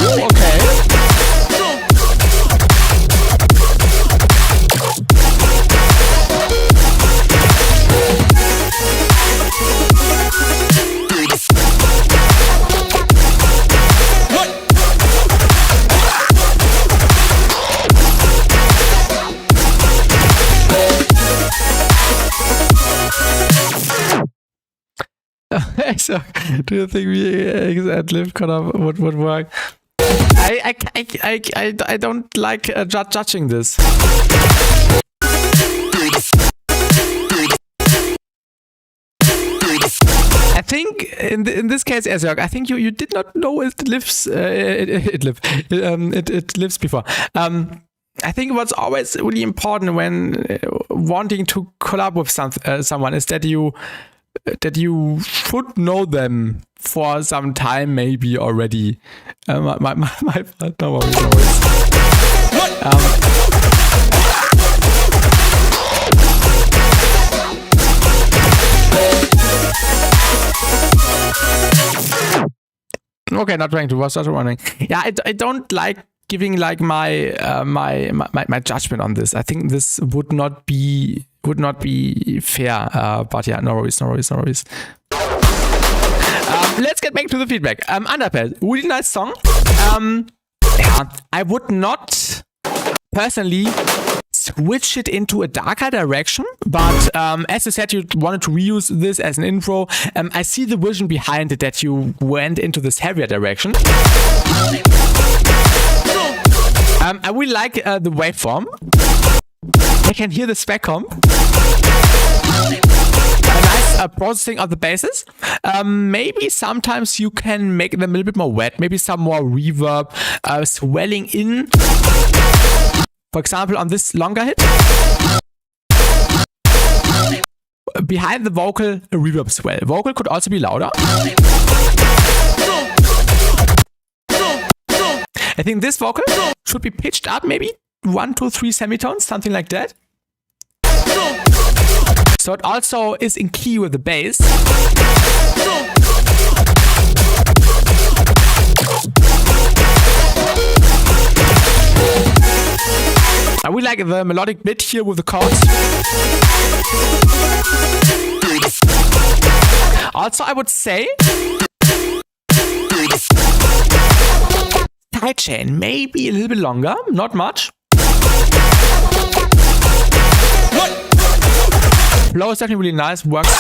Ooh, okay. So, do you think we ad-lib kind of would work? I don't like judging this. I think in this case, Ezjok, I think you did not know it lives it lives before. I think what's always really important when wanting to collab with someone is that you should know them for some time, maybe already. My partner always. Okay, not trying to was start running. Yeah, I don't like giving like my judgment on this. I think this would not be fair. But yeah, no worries. Let's get back to the feedback. Underpad, really nice song. Yeah, I would not personally switch it into a darker direction, but as you said, you wanted to reuse this as an intro. I see the vision behind it, that you went into this heavier direction. I really like the waveform. I can hear the spec comp. A nice processing of the basses. Maybe sometimes you can make them a little bit more wet. Maybe some more reverb, swelling in. For example, on this longer hit. behind the vocal reverb as well. Vocal could also be louder. I think this vocal should be pitched up maybe 1, 2, 3 semitones, something like that. So it also is in key with the bass. I really like the melodic bit here with the chords. Also, I would say sidechain maybe a little bit longer, not much. Flow is definitely really nice, works.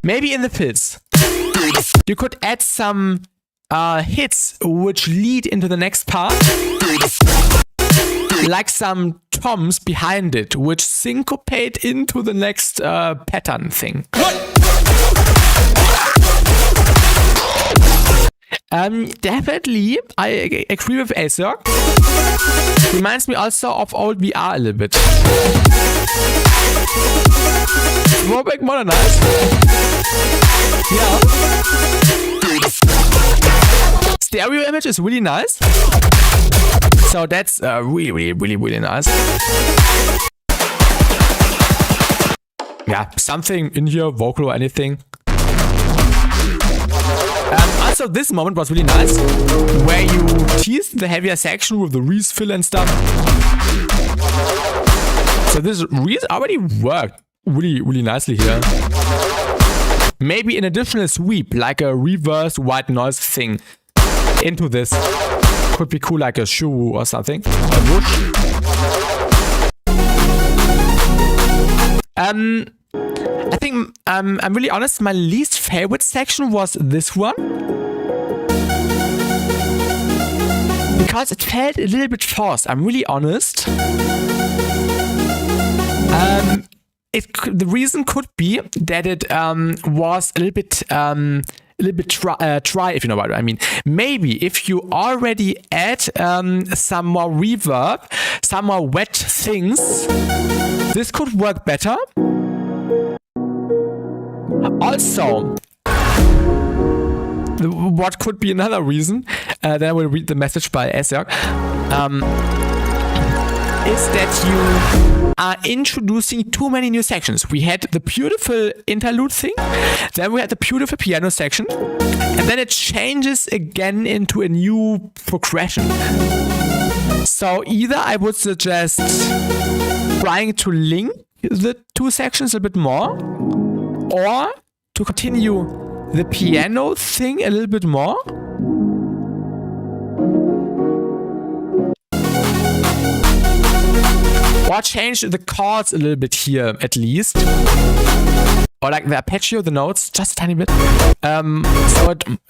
Maybe in the fills. You could add some hits which lead into the next part. Like some toms behind it, which syncopate into the next pattern thing. Definitely, I agree with Acerk. Reminds me also of old VR a little bit. Throwback modernized. Yeah. Stereo image is really nice. So that's really nice. Yeah, something in here, vocal or anything. Also, this moment was really nice, where you teased the heavier section with the Reese fill and stuff. So this Reese already worked really nicely here. Maybe an additional sweep, like a reverse white noise thing into this. Could be cool, like a shoe or something. A whoosh. I think, I'm really honest, my least favorite section was this one. Because it felt a little bit forced, I'm really honest. The reason could be that it was a little bit dry, if you know what I mean. Maybe if you already add some more reverb, some more wet things, this could work better. Also, what could be another reason, then I will read the message by Acerk, is that you are introducing too many new sections. We had the beautiful interlude thing, then we had the beautiful piano section, and then it changes again into a new progression. So either I would suggest trying to link the two sections a bit more, or to continue the piano thing a little bit more. Or change the chords a little bit here, at least. Or like the arpeggio, the notes, just a tiny bit.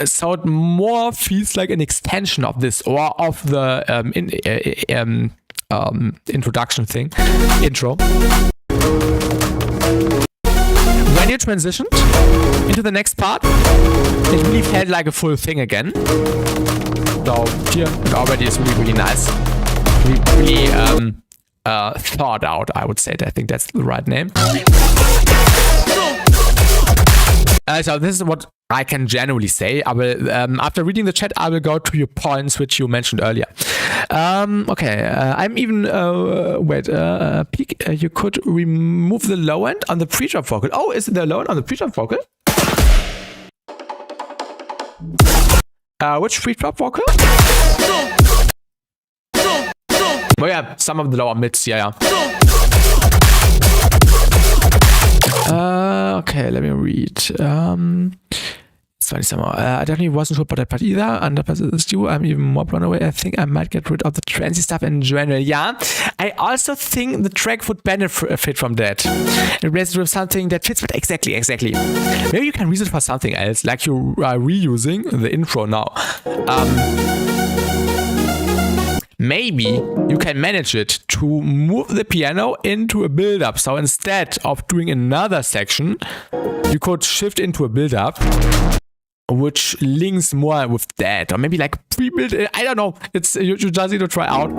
So it more feels like an extension of this, or of the introduction thing, intro. When you transitioned into the next part, it really felt like a full thing again. So here it already is really nice. Really thought out, I would say. I think that's the right name. So this is what I can generally say. I will, after reading the chat, I will go to your points which you mentioned earlier. Okay, I'm even peak. You could remove the low end on the pre-drop vocal. Oh, is the low end on the pre-drop vocal? Which pre-drop vocal? Oh yeah, some of the lower mids. Yeah. Okay, let me read. I definitely wasn't sure about that part either. Under you, I'm even more blown away. I think I might get rid of the trancy stuff in general. Yeah, I also think the track would benefit from that. Replace it with something that fits with exactly. Maybe you can use it for something else, like you are reusing the intro now. Maybe you can manage it to move the piano into a build-up. So instead of doing another section, you could shift into a build-up. which links more with that, or maybe like pre-built. I don't know. It's you just need to try out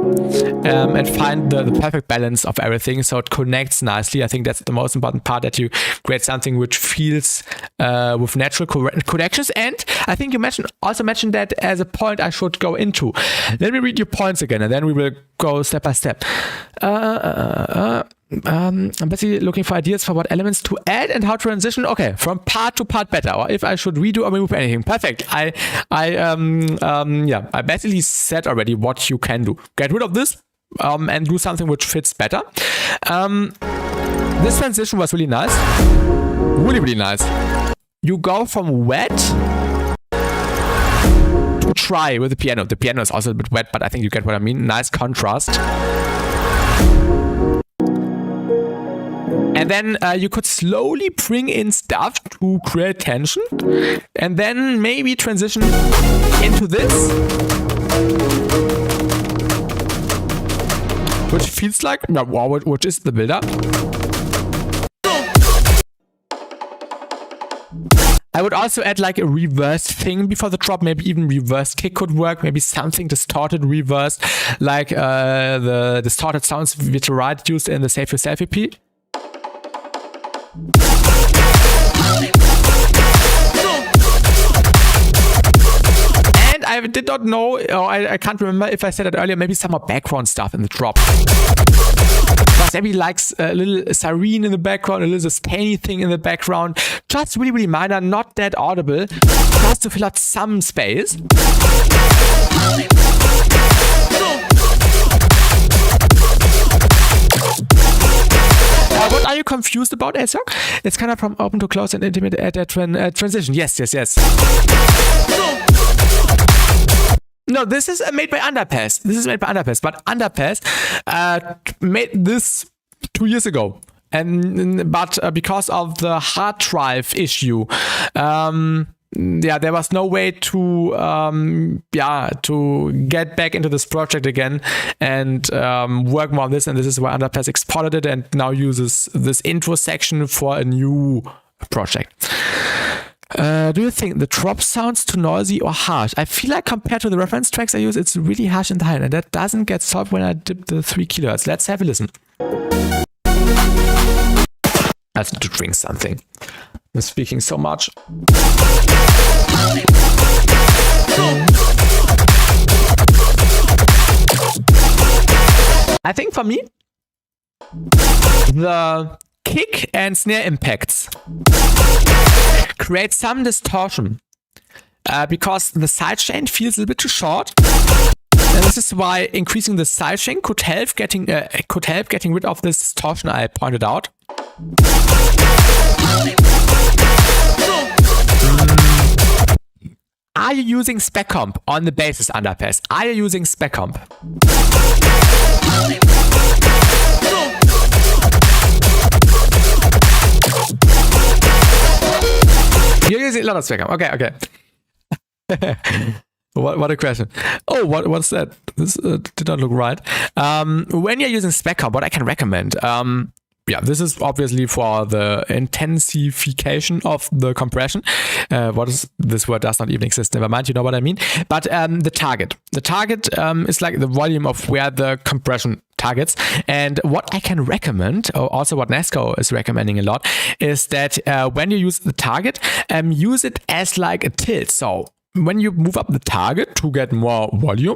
and find the perfect balance of everything so it connects nicely. I think that's the most important part, that you create something which feels with natural connections. And I think you also mentioned that as a point I should go into. Let me read your points again, and then we will go step by step. I'm basically looking for ideas for what elements to add and how to transition. Okay, from part to part better, or if I should redo or remove anything. Perfect. I basically said already what you can do. Get rid of this and do something which fits better. This transition was really nice. Really nice. You go from wet to dry with the piano. The piano is also a bit wet, but I think you get what I mean. Nice contrast. And then you could slowly bring in stuff to create tension. And then maybe transition into this. Which feels like, which is the build-up. I would also add like a reverse thing before the drop. Maybe even reverse kick could work. Maybe something distorted reverse, like the distorted sounds Vitorite used in the Save Yourself EP. And I did not know, or I can't remember if I said it earlier, maybe some more background stuff in the drop. But maybe like a little siren in the background, a little sustainy thing in the background. Just really minor, not that audible. Just to fill out some space. What are you confused about, Elsa? It's kind of from open to close and intimate at that transition. Yes. No, this is made by Underpass. But Underpass made this 2 years ago. But because of the hard drive issue, there was no way to get back into this project again and work more on this. And this is why Underpass exported it and now uses this intro section for a new project. Do you think the drop sounds too noisy or harsh? I feel like compared to the reference tracks I use, it's really harsh and high, and that doesn't get solved when I dip the 3 kHz. Let's have a listen. I have to drink something. I'm speaking so much. I think for me, the kick and snare impacts create some distortion because the sidechain feels a little bit too short. And this is why increasing the sidechain could help getting rid of this distortion I pointed out. Are you using spec comp on the basis Underpass? Are you using spec comp? You're using a lot of spec comp. Okay. What a question. Oh, what's that? This did not look right. When you're using spec comp, what I can recommend, this is obviously for the intensification of the compression. What is this word? Does not even exist. Never mind. You know what I mean. But the target is like the volume of where the compression targets. And what I can recommend, or also what Nesco is recommending a lot, is that when you use the target, use it as like a tilt. So when you move up the target to get more volume,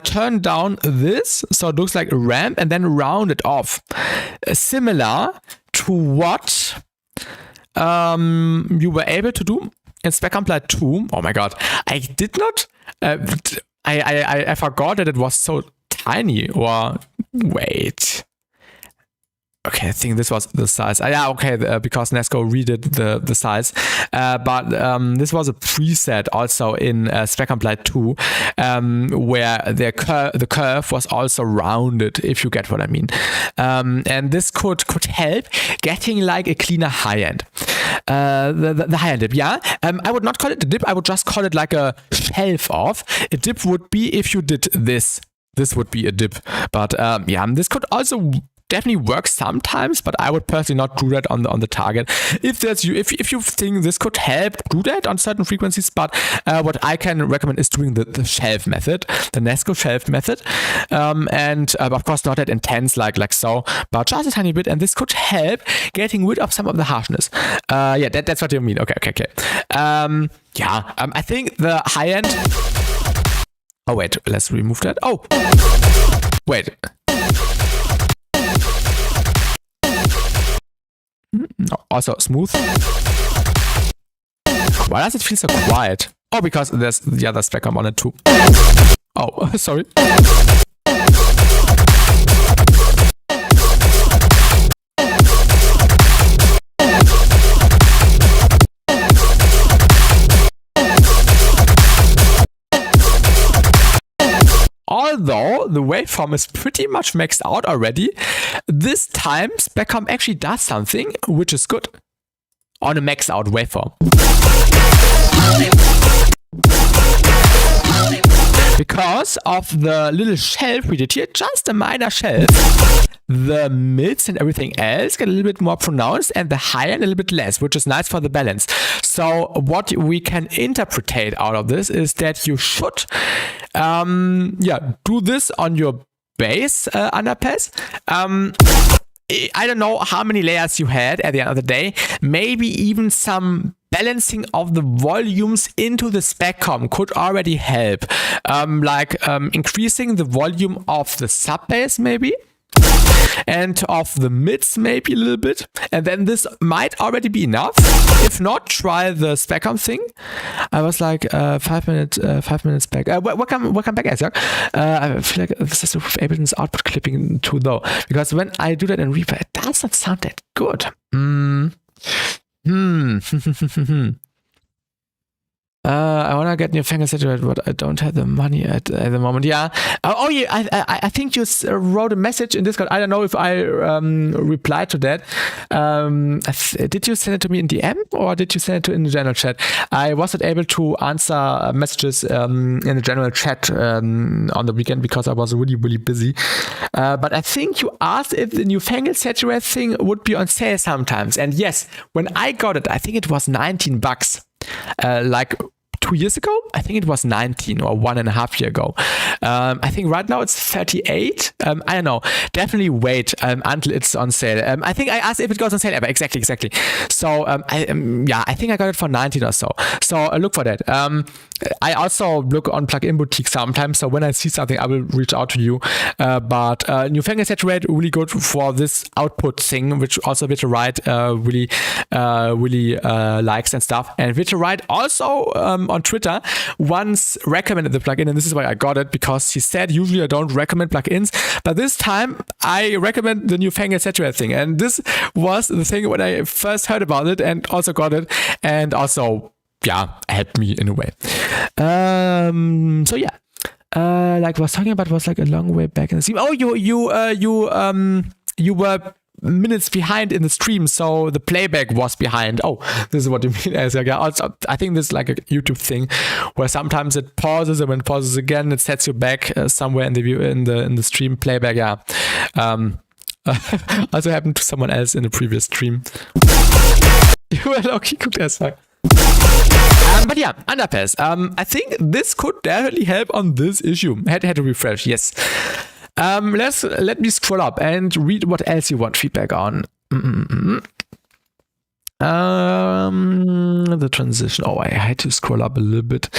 turn down this so it looks like a ramp and then round it off. Similar to what you were able to do in Spec Comp Lite 2. Oh my god, I did not. I forgot that it was so tiny. Or wait. Okay, I think this was the size. Because Nesco redid the size. But this was a preset also in Spec Comp Lite 2, where the curve was also rounded, if you get what I mean. And this could help getting like a cleaner high end. The high end dip, I would not call it a dip. I would just call it like a shelf off. A dip would be if you did this. This would be a dip. But this could also definitely works sometimes, but I would personally not do that on the target. If you think this could help, do that on certain frequencies. But what I can recommend is doing the shelf method, the Nesco shelf method, and of course not that intense like so, but just a tiny bit. And this could help getting rid of some of the harshness. Yeah, that's what you mean. Okay. I think the high end. Oh wait, let's remove that. Oh, wait. Also smooth. Why does it feel so quiet? Oh, because there's the other spectrum on it too. Oh, sorry. Although the waveform is pretty much maxed out already, this time Spectrum actually does something which is good on a maxed out waveform. Because of the little shelf we did here, just a minor shelf, the mids and everything else get a little bit more pronounced and the high end a little bit less, which is nice for the balance. So what we can interpret out of this is that you should do this on your bass underpass. I don't know how many layers you had at the end of the day. Maybe even some balancing of the volumes into the spec-com could already help. Increasing the volume of the sub bass maybe. And of the mids maybe a little bit, and then this might already be enough. If not, try the spec-com thing. I was like 5 minutes back. Welcome back, Isaac. I feel like this is Ableton's output clipping too though, because when I do that in Reaper, it does not sound that good. I want to get new fingers situated, but I don't have the money at the moment. Yeah. I think you wrote a message in Discord. I don't know if I replied to that. Did you send it to me in DM or did you send it in the general chat? I wasn't able to answer messages in the general chat on the weekend because I was really, really busy. But I think you asked if the newfangled saturated thing would be on sale sometimes. And yes, when I got it, I think it was $19. Like 2 years ago, I think it was 19 or 1.5 years ago. I think right now it's 38. I don't know. Definitely wait until it's on sale. I think I asked if it goes on sale ever. Exactly. So I think I got it for 19 or so. So look for that. I also look on Plugin Boutique sometimes. So when I see something, I will reach out to you. But Newfangled Saturate really good for this output thing, which also Vitorite really likes and stuff. And Vitorite also on Twitter once recommended the plugin, and this is why I got it, because he said usually I don't recommend plugins, but this time I recommend the Newfangled Saturate thing, and this was the thing when I first heard about it and also got it, and also helped me in a way. Like I was talking about was like a long way back in the stream. Oh, you were minutes behind in the stream, so the playback was behind. Oh, this is what you mean. Also, I think this is like a YouTube thing where sometimes it pauses, and when it pauses again, it sets you back somewhere in the view in the stream playback. Also happened to someone else in the previous stream. You were lucky cooked as fuck. But yeah, underpass. I think this could definitely help on this issue. Had to refresh. Yes. Let me scroll up and read what else you want feedback on. The transition. Oh, I had to scroll up a little bit.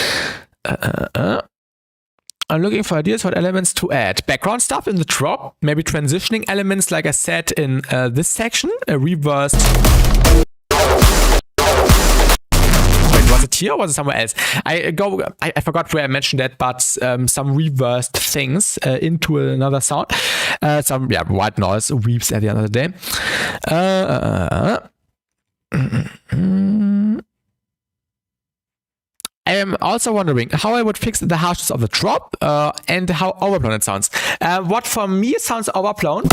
I'm looking for ideas for elements to add. Background stuff in the drop. Maybe transitioning elements, like I said in this section. A reversed. Was it here or was it somewhere else? I forgot where I mentioned that, but some reversed things into another sound. Some white noise weeps at the end of the day. I am also wondering how I would fix the harshness of the drop and how overblown it sounds. What for me sounds overblown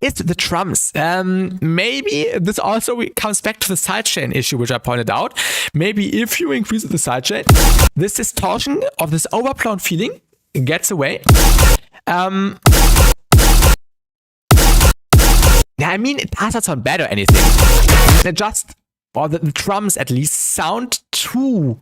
is the drums. Maybe this also comes back to the sidechain issue, which I pointed out. Maybe if you increase the sidechain, this distortion of this overblown feeling gets away. Yeah, I mean, it does not sound bad or anything. It just, or the drums at least, sound too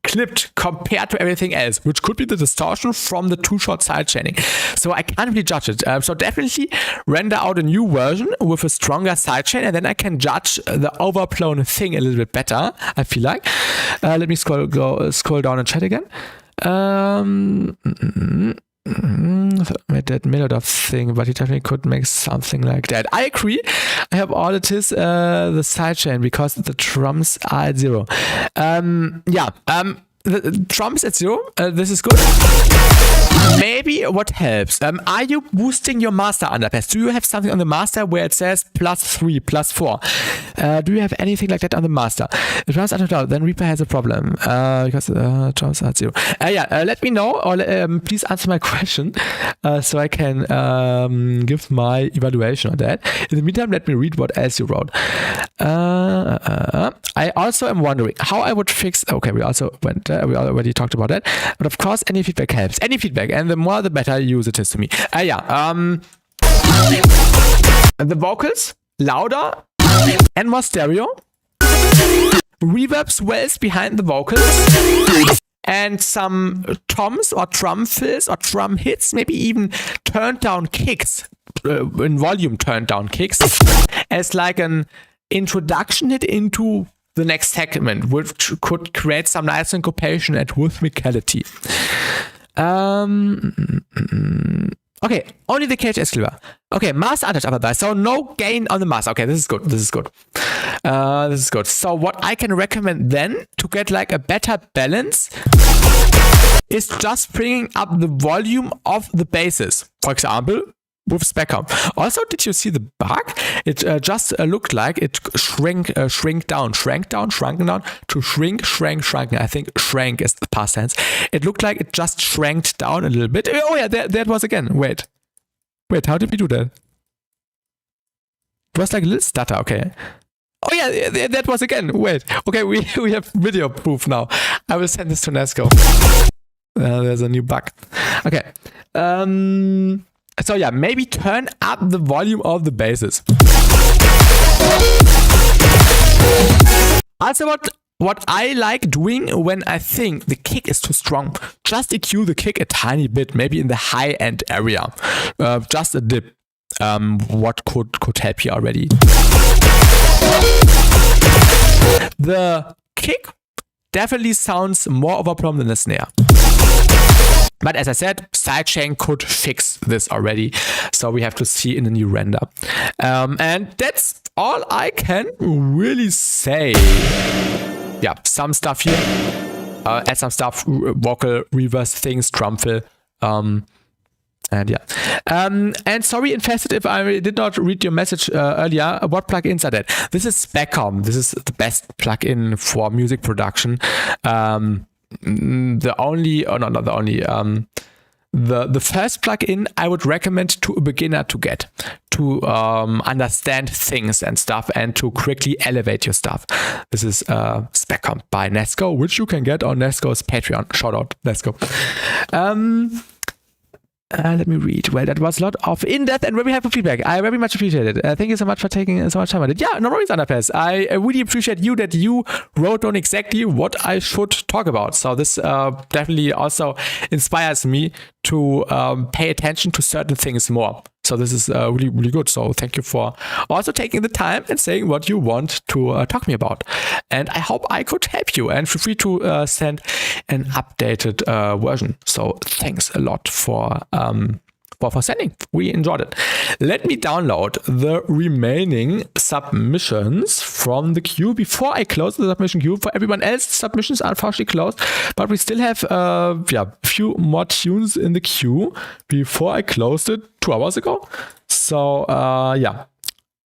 clipped compared to everything else, which could be the distortion from the too short sidechaining. So I can't really judge it. So definitely render out a new version with a stronger sidechain, and then I can judge the overblown thing a little bit better, I feel like. Let me scroll down and chat again. With that Milodov thing, but he definitely could make something like that. I agree. I have audited the sidechain because the drums are at 0. The drums at 0. This is good. Maybe what helps? Are you boosting your master underpass? Do you have something on the master where it says +3, +4? Do you have anything like that on the master? If drums are not out, then Reaper has a problem because drums are at 0. Let me know, or please answer my question so I can give my evaluation on that. In the meantime, let me read what else you wrote. I also am wondering how I would fix. Okay, we already talked about that. But of course, any feedback helps. Any feedback, and the more the better use it is to me. The vocals louder and more stereo. Reverb swells behind the vocals. And some toms or drum fills or drum hits, maybe even turned down kicks, in volume turned down kicks, as like an introduction hit into the next segment, which could create some nice syncopation and rhythmicality. Okay, only the cage is clear. Okay, master untouched upper bass, so no gain on the master. Okay, this is good. This is good. So what I can recommend then to get like a better balance is just bringing up the volume of the basses. For example, with Speckham. Also, did you see the bug? It just looked like it shrunk down to shrink. I think shrank is the past tense. It looked like it just shrank down a little bit. Oh yeah, there it was again. Wait, how did we do that? It was like a little stutter. Okay. Oh yeah, that was again. Wait. Okay, we have video proof now. I will send this to Nesco. There's a new bug. Okay. So yeah, maybe turn up the volume of the basses. Also what I like doing when I think the kick is too strong, just EQ the kick a tiny bit, maybe in the high end area. Just a dip. What could help here already. The kick definitely sounds more overblown than the snare. But as I said, sidechain could fix this already. So we have to see in the new render. And that's all I can really say. Yeah, some stuff here. Add some stuff, vocal, reverse things, drum fill. And yeah. And sorry, Infested, if I did not read your message earlier. What plugins are that? This is Speckham. This is the best plugin for music production. The first plugin I would recommend to a beginner to get to understand things and stuff and to quickly elevate your stuff. This is Speckham by Nesco, which you can get on Nesco's Patreon. Shout out Nesco. Let me read. Well, that was a lot of in-depth and very helpful feedback. I very much appreciate it. Thank you so much for taking so much time on it. Yeah, no worries, Underpass. I really appreciate that you wrote down exactly what I should talk about. So this definitely also inspires me to pay attention to certain things more. So this is really, really good. So thank you for also taking the time and saying what you want to talk to me about. And I hope I could help you. And feel free to send an updated version. So thanks a lot for sending. We enjoyed it. Let me download the remaining submissions from the queue before I close the submission queue. For everyone else, submissions are unfortunately closed, but we still have a few more tunes in the queue before I closed it 2 hours ago. So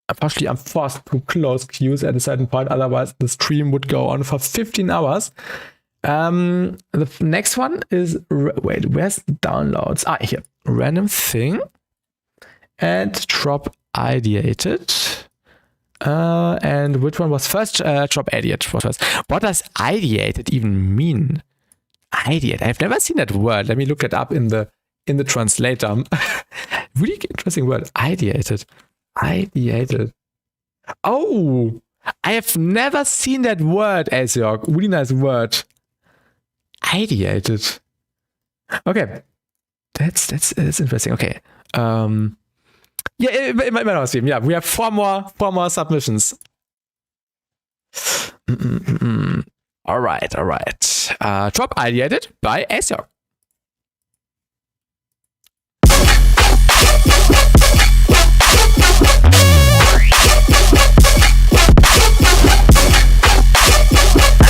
unfortunately I'm forced to close queues at a certain point, otherwise the stream would go on for 15 hours. The next one is, where's the downloads? Here. Random thing and drop ideated. And which one was first? Drop ideated was first. What does ideated even mean? Ideate. I've never seen that word. Let me look it up in the translator. Really interesting word. Ideated. Ideated. Oh, I have never seen that word, Asiok. Really nice word. Ideated. Okay. That's interesting. Okay. Yeah, it might not seem. Yeah, we have four more submissions. All right. Drop ideated by Asiok.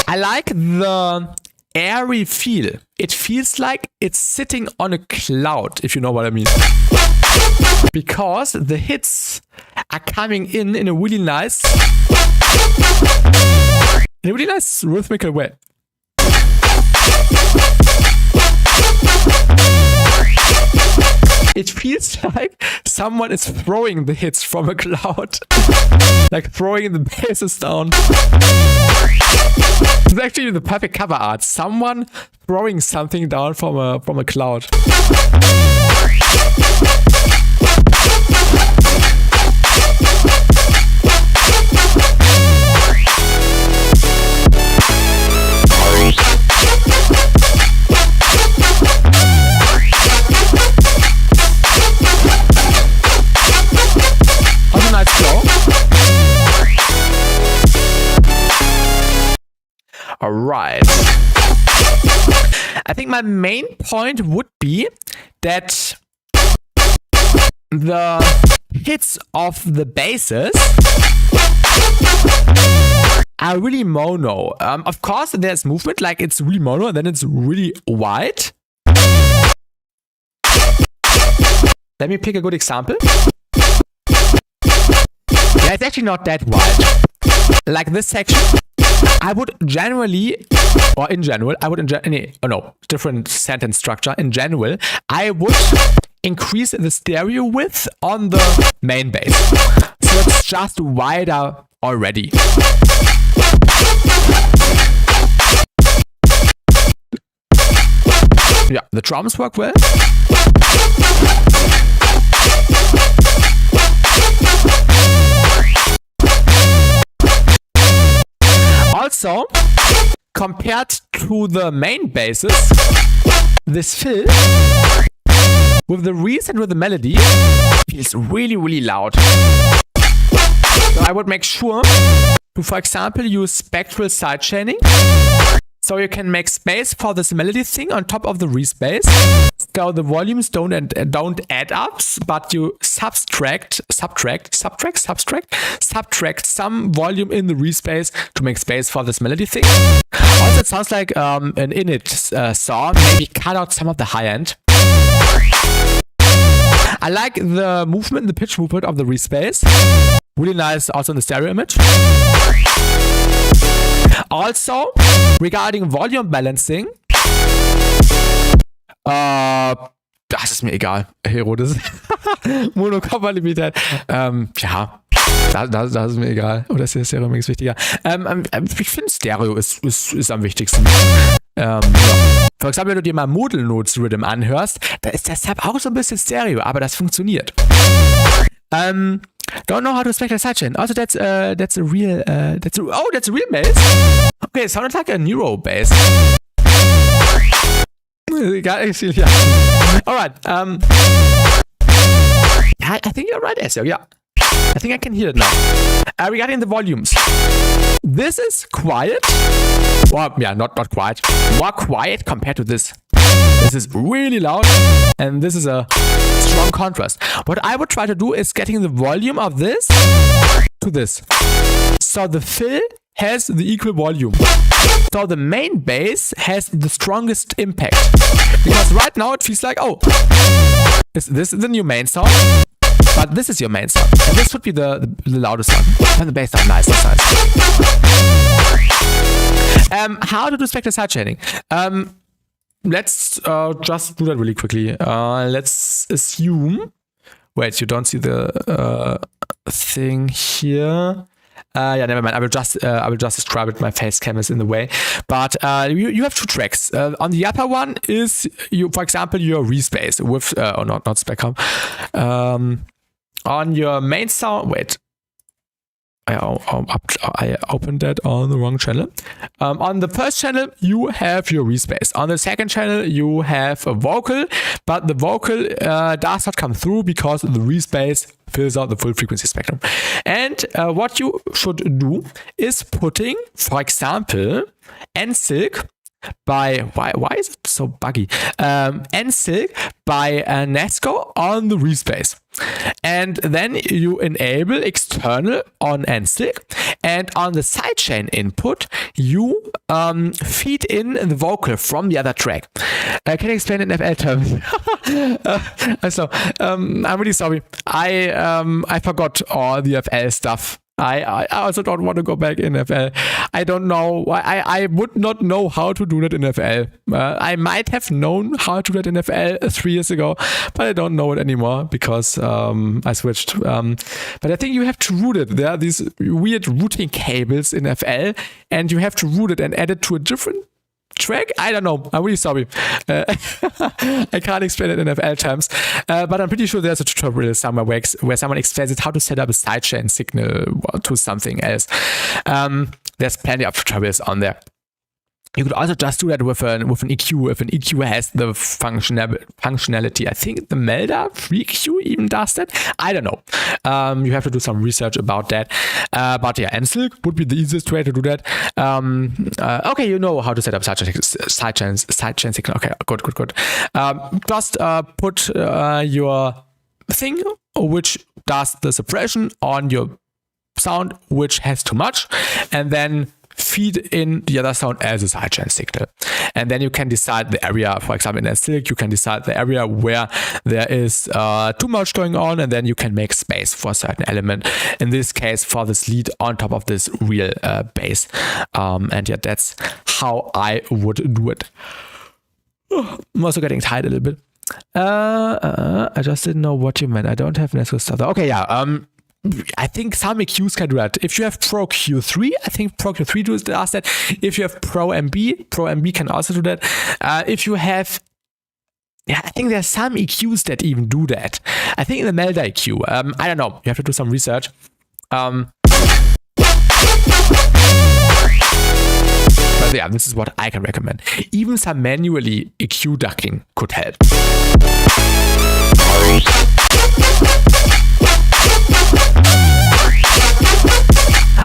I like the airy feel. It feels like it's sitting on a cloud, if you know what I mean. Because the hits are coming in a really nice rhythmical way. It feels like someone is throwing the hits from a cloud. Like throwing the basses down. It's actually the perfect cover art. Someone throwing something down from a cloud. Also a nice flow. All right. I think my main point would be that the hits of the basses are really mono. Of course, there's movement, like it's really mono, and then it's really wide. Let me pick a good example. Yeah, it's actually not that wide. Like this section, I would generally, or in general, different sentence structure. In general, I would increase the stereo width on the main bass. So it's just wider already. Yeah, the drums work well. Also, compared to the main basses, this fill with the reeds and with the melody feels really, really loud. So I would make sure to, for example, use spectral sidechaining. So you can make space for this melody thing on top of the re-space. So the volumes don't add up, but you subtract some volume in the re-space to make space for this melody thing. Also, it sounds like an init saw. Maybe cut out some of the high end. I like the movement, the pitch movement of the re-space. Really nice also in the stereo image. Also, regarding volume balancing, das ist mir egal, Hero, das ist Monokompatibilität. Ja, das ist mir egal. Oder ist der Stereo-Mix wichtiger? Ich finde, Stereo ist am wichtigsten. Ja. Für Beispiel, wenn du dir mal Modal Notes Rhythm anhörst, da ist der Sub auch so ein bisschen Stereo, aber das funktioniert. Don't know how to spec a sidechain. Also that's a real bass. Okay, it sounded like a neuro bass. Yeah. All right. I think you're right, Ezio. Yeah. I think I can hear it now. Regarding the volumes, this is quiet. Well, yeah, not quiet. More quiet compared to this. This is really loud, and this is a strong contrast. What I would try to do is getting the volume of this to this. So the fill has the equal volume. So the main bass has the strongest impact. Because right now it feels like, oh, this is the new main sound, but this is your main sound. And this would be the loudest one. And the bass sound nice. How to do spectral sidechaining? Let's just do that really quickly. Let's assume. Wait, you don't see the thing here. Yeah, never mind. I will just describe it. My face cam is in the way. But you have two tracks. On the upper one is for example, your re-space with not spectrum. on your main sound, wait, I opened that on the wrong channel. On the first channel, you have your respace. On the second channel, you have a vocal, but the vocal does not come through because the respace fills out the full frequency spectrum. And what you should do is putting, for example, N-Silk by why is it so buggy? N-Silk by Nesco on the respace, and then you enable external on N-Silk, and on the sidechain input you feed in the vocal from the other track. Can you explain it in FL terms? I'm really sorry. I forgot all the FL stuff. I also don't want to go back in FL. I don't know. I would not know how to do that in FL. I might have known how to do that in FL 3 years ago, but I don't know it anymore because I switched. But I think you have to route it. There are these weird routing cables in FL, and you have to route it and add it to a different track. I don't know. I'm really sorry. I can't explain it in FL terms, but I'm pretty sure there's a tutorial somewhere where someone explains it how to set up a sidechain signal to something else. There's plenty of tutorials on there. You could also just do that with an EQ if an EQ has the functionality. I think the Melda free EQ even does that. I don't know. You have to do some research about that. But yeah, N-Silk would be the easiest way to do that. Okay, you know how to set up sidechain signal. Okay, good. Just put your thing which does the suppression on your sound which has too much, and then feed in the other sound as a sidechain signal. And then you can decide the area. For example, in N-Silk, you can decide the area where there is too much going on, and then you can make space for a certain element. In this case, for this lead on top of this real bass. And yeah, that's how I would do it. I'm also getting tired a little bit. I just didn't know what you meant. I don't have Nesco stuff. Okay, yeah. I think some EQs can do that. If you have Pro Q3, I think Pro Q3 does that. If you have Pro MB can also do that. If you have, I think there's some EQs that even do that. I think the Melda EQ, I don't know. You have to do some research. But yeah, this is what I can recommend. Even some manually EQ ducking could help.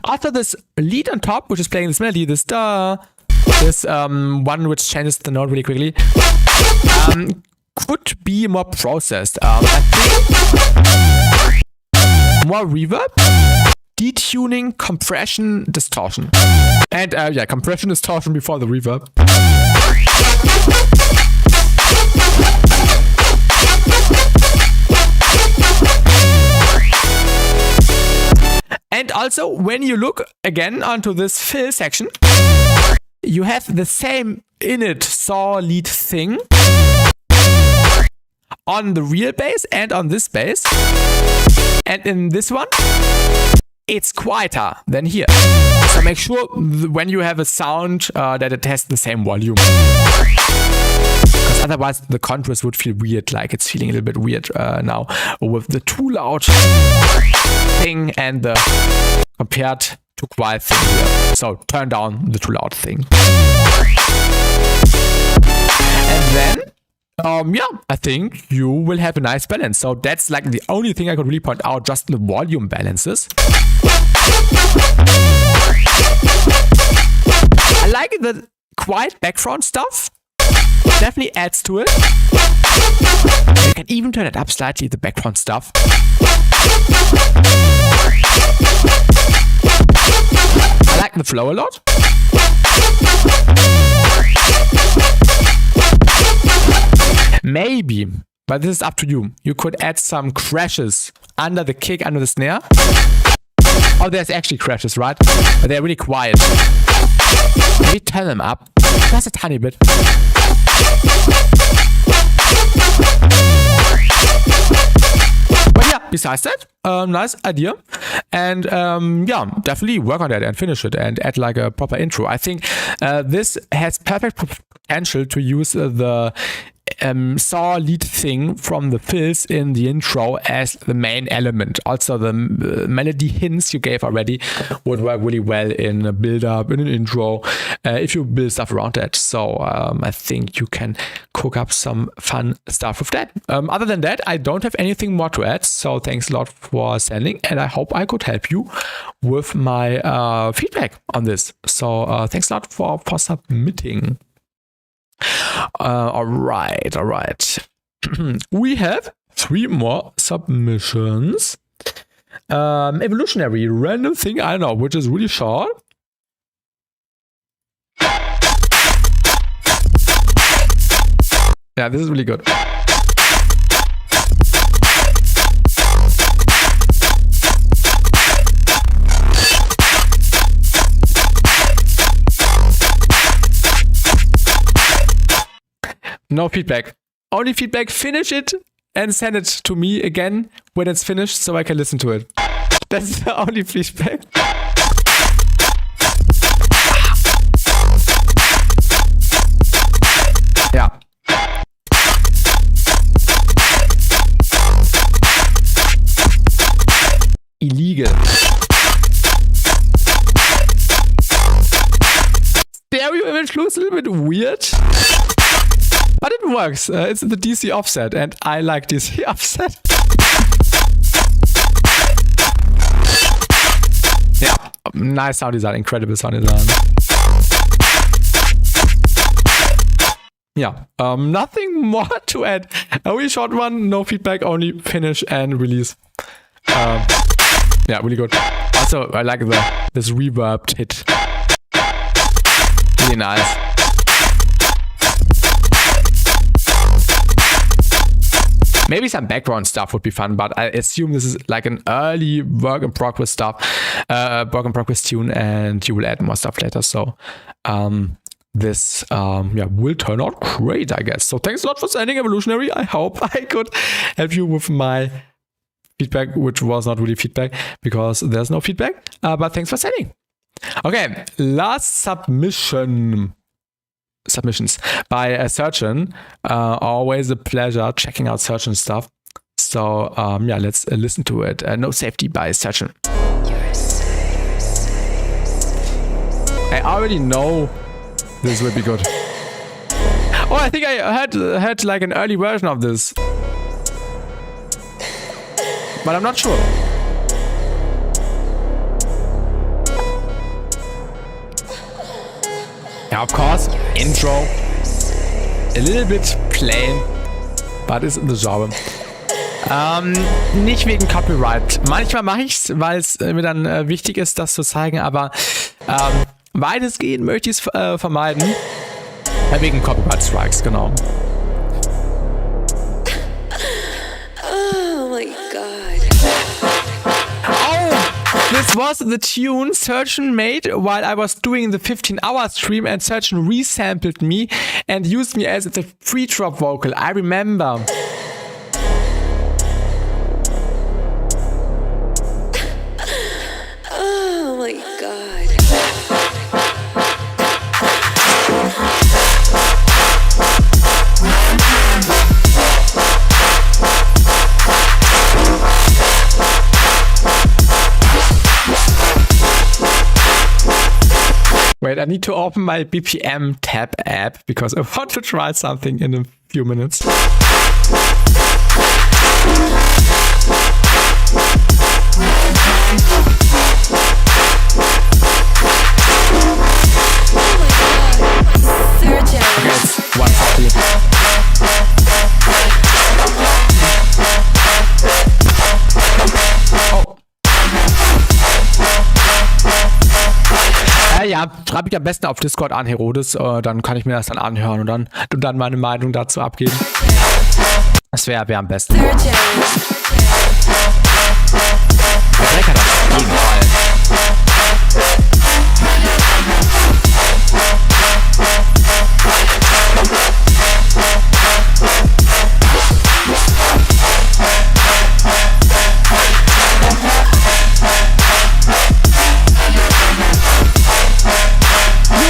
After this lead on top, which is playing this melody, this one which changes the note really quickly, could be more processed. I think more reverb, detuning, compression, distortion, and compression, distortion before the reverb. And also, when you look again onto this fill section, you have the same init saw lead thing on the real bass and on this bass. And in this one, it's quieter than here. So make sure when you have a sound that it has the same volume. Because otherwise the contrast would feel weird, like it's feeling a little bit weird now with the too loud thing and the compared to quiet thing here. So turn down the too loud thing. And then I think you will have a nice balance. So that's like the only thing I could really point out, just the volume balances. I like the quiet background stuff. Definitely adds to it. You can even turn it up slightly, the background stuff. I like the flow a lot. Maybe, but this is up to you. You could add some crashes under the kick, under the snare. Oh, there's actually crashes, right? But they're really quiet. Maybe turn them up just a tiny bit. But yeah, besides that, nice idea. And definitely work on that and finish it and add like a proper intro. I think this has perfect potential to use the saw lead thing from the fills in the intro as the main element. Also, the melody hints you gave already would work really well in a build-up, in an intro, if you build stuff around that. So I think you can cook up some fun stuff with that. Other than that, I don't have anything more to add. So thanks a lot for sending, and I hope I could help you with my feedback on this. So thanks a lot for submitting. All right. We have 3 more submissions. Evolutionary, random thing, I don't know, which is really short. Yeah, this is really good. No feedback. Only feedback. Finish it and send it to me again when it's finished so I can listen to it. That's the only feedback. Yeah. Illegal. Stereo image looks a little bit weird. But it works. It's the DC offset, and I like DC offset. Yeah, nice sound design, incredible sound design. Yeah, nothing more to add. A really short one, no feedback, only finish and release. Yeah, really good. Also, I like this reverbed hit. Really nice. Maybe some background stuff would be fun, but I assume this is like an early work in progress stuff, work in progress tune, and you will add more stuff later. So this will turn out great, I guess. So thanks a lot for sending, Evolutionary. I hope I could help you with my feedback, which was not really feedback because there's no feedback. But thanks for sending. Okay, last submissions by Surgeon. Always a pleasure checking out Surgeon stuff. So let's listen to it. No Safety by Surgeon. I already know this will be good. Oh, I think I had like an early version of this, but I'm not sure. Ja, of course, intro. A little bit plain, but it's in the genre. Nicht wegen Copyright. Manchmal mache ich's, weil es mir dann wichtig ist, das zu zeigen, aber weitestgehend möchte ich es vermeiden. Wegen Copyright Strikes, genau. Oh my god. This was the tune Surgeon made while I was doing the 15-hour stream, and Surgeon resampled me and used me as the free drop vocal. I remember. Oh my god. Wait, I need to open my BPM tab app because I want to try something in a few minutes. Surgeon. Okay, it's 140. Ja, schreibe ich am besten auf Discord an, Herodes, dann kann ich mir das dann anhören und dann meine Meinung dazu abgeben. Das wäre am besten. Der Dreck hat auf jeden Fall.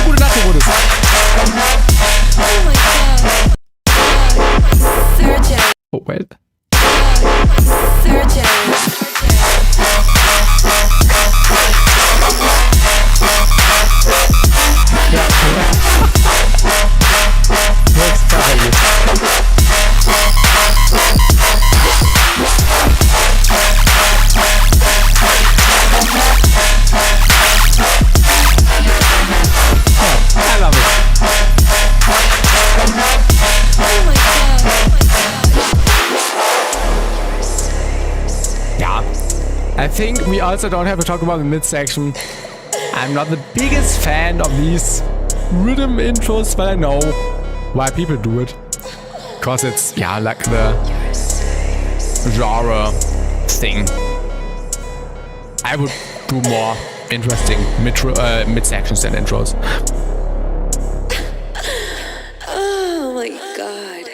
Gute Nacht, Herodes. Oh my god. Oh, wait. Works perfectly. I love it. Yeah, I think we also don't have to talk about the midsection. I'm not the biggest fan of these rhythm intros, but I know why people do it. Because it's, yeah, like the genre thing. I would do more interesting mid-sections than intros. Oh my god.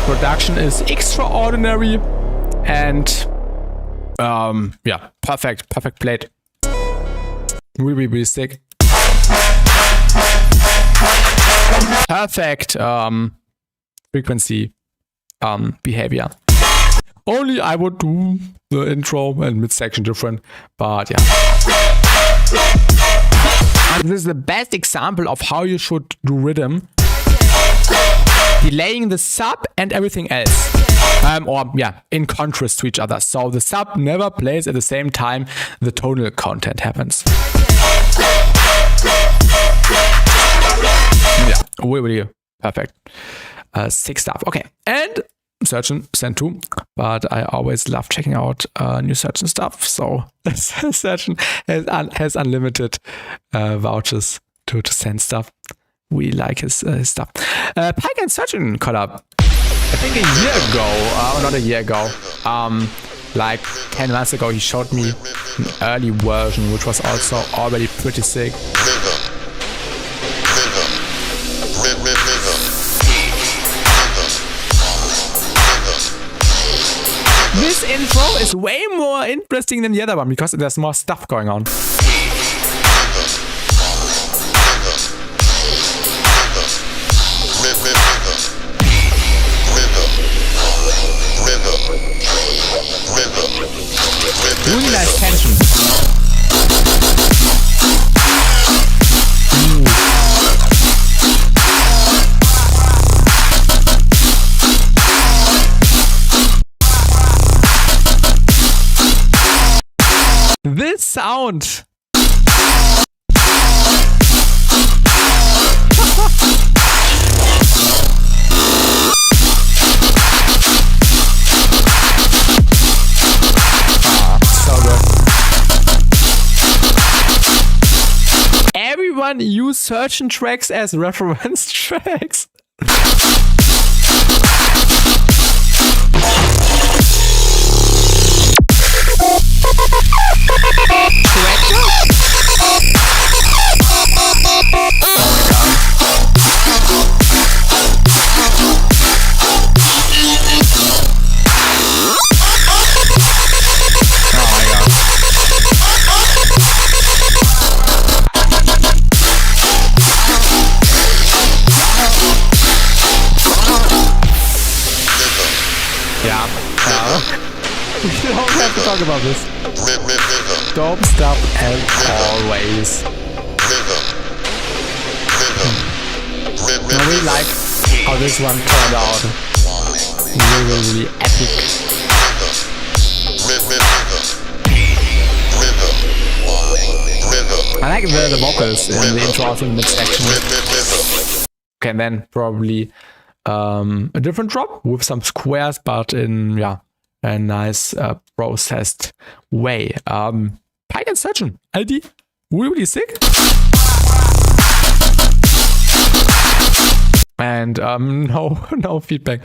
Production is extraordinary and yeah, perfect played. Really sick. Perfect frequency behavior. Only I would do the intro and midsection different, but yeah. And this is the best example of how you should do rhythm. Delaying the sub and everything else. Or yeah, in contrast to each other. So the sub never plays at the same time the tonal content happens. Yeah, really perfect. Sick stuff. Okay, and Surgeon Send 2, but I always love checking out new Surgeon stuff. So Surgeon has unlimited vouchers to send stuff. We like his stuff. Pike and Surgeon collab. I think a year ago, not a year ago, like 10 months ago, he showed me an early version, which was also already pretty sick. This intro is way more interesting than the other one because there's more stuff going on. Really nice tension. This sound. Everyone use Surgeon tracks as reference tracks. We don't have to talk about this. Dope stuff as always. I really like how this one turned out. Really epic. like the vocals in the intro in the mid section. Okay, and then probably a different drop with some squares, but in a nice processed way. Pike and Surgeon, ID, really sick. And no feedback.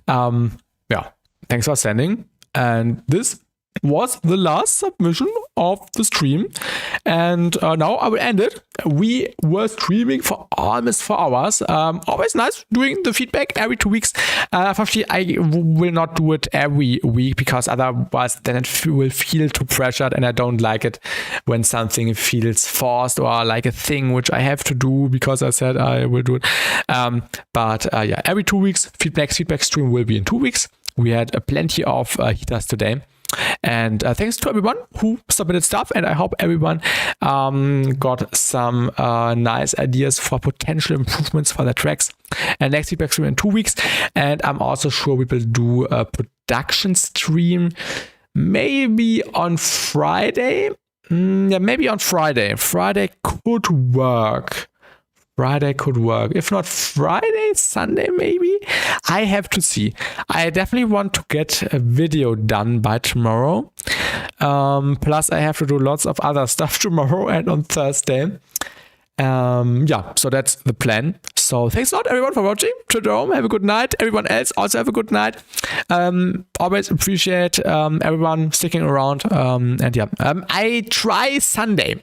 Thanks for sending. And this was the last submission of the stream, and now I will end it. We were streaming for almost 4 hours. Always nice doing the feedback every 2 weeks. Unfortunately, I will not do it every week because otherwise then it will feel too pressured, and I don't like it when something feels forced or like a thing which I have to do because I said I will do it. But every 2 weeks, feedback stream will be in 2 weeks. We had plenty of heaters today. And thanks to everyone who submitted stuff, and I hope everyone got some nice ideas for potential improvements for the tracks. And next feedback stream in 2 weeks, and I'm also sure we will do a production stream maybe on Friday. Maybe on Friday. Friday could work. If not Friday, Sunday maybe. I have to see. I definitely want to get a video done by tomorrow. Plus I have to do lots of other stuff tomorrow and on Thursday. So that's the plan. So thanks a lot everyone for watching. Jerome, have a good night. Everyone else also have a good night. Always appreciate everyone sticking around. I try Sunday,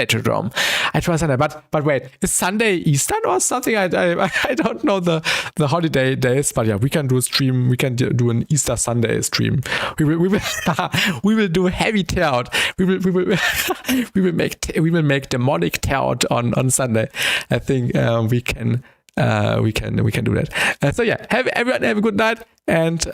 Jerome. I try Sunday, but wait, is Sunday Easter or something? I don't know the holiday days, but we can do a stream. We can do an Easter Sunday stream. We will do heavy tear. We will make demonic tear on Sunday. I think we can do that. Everyone have a good night, and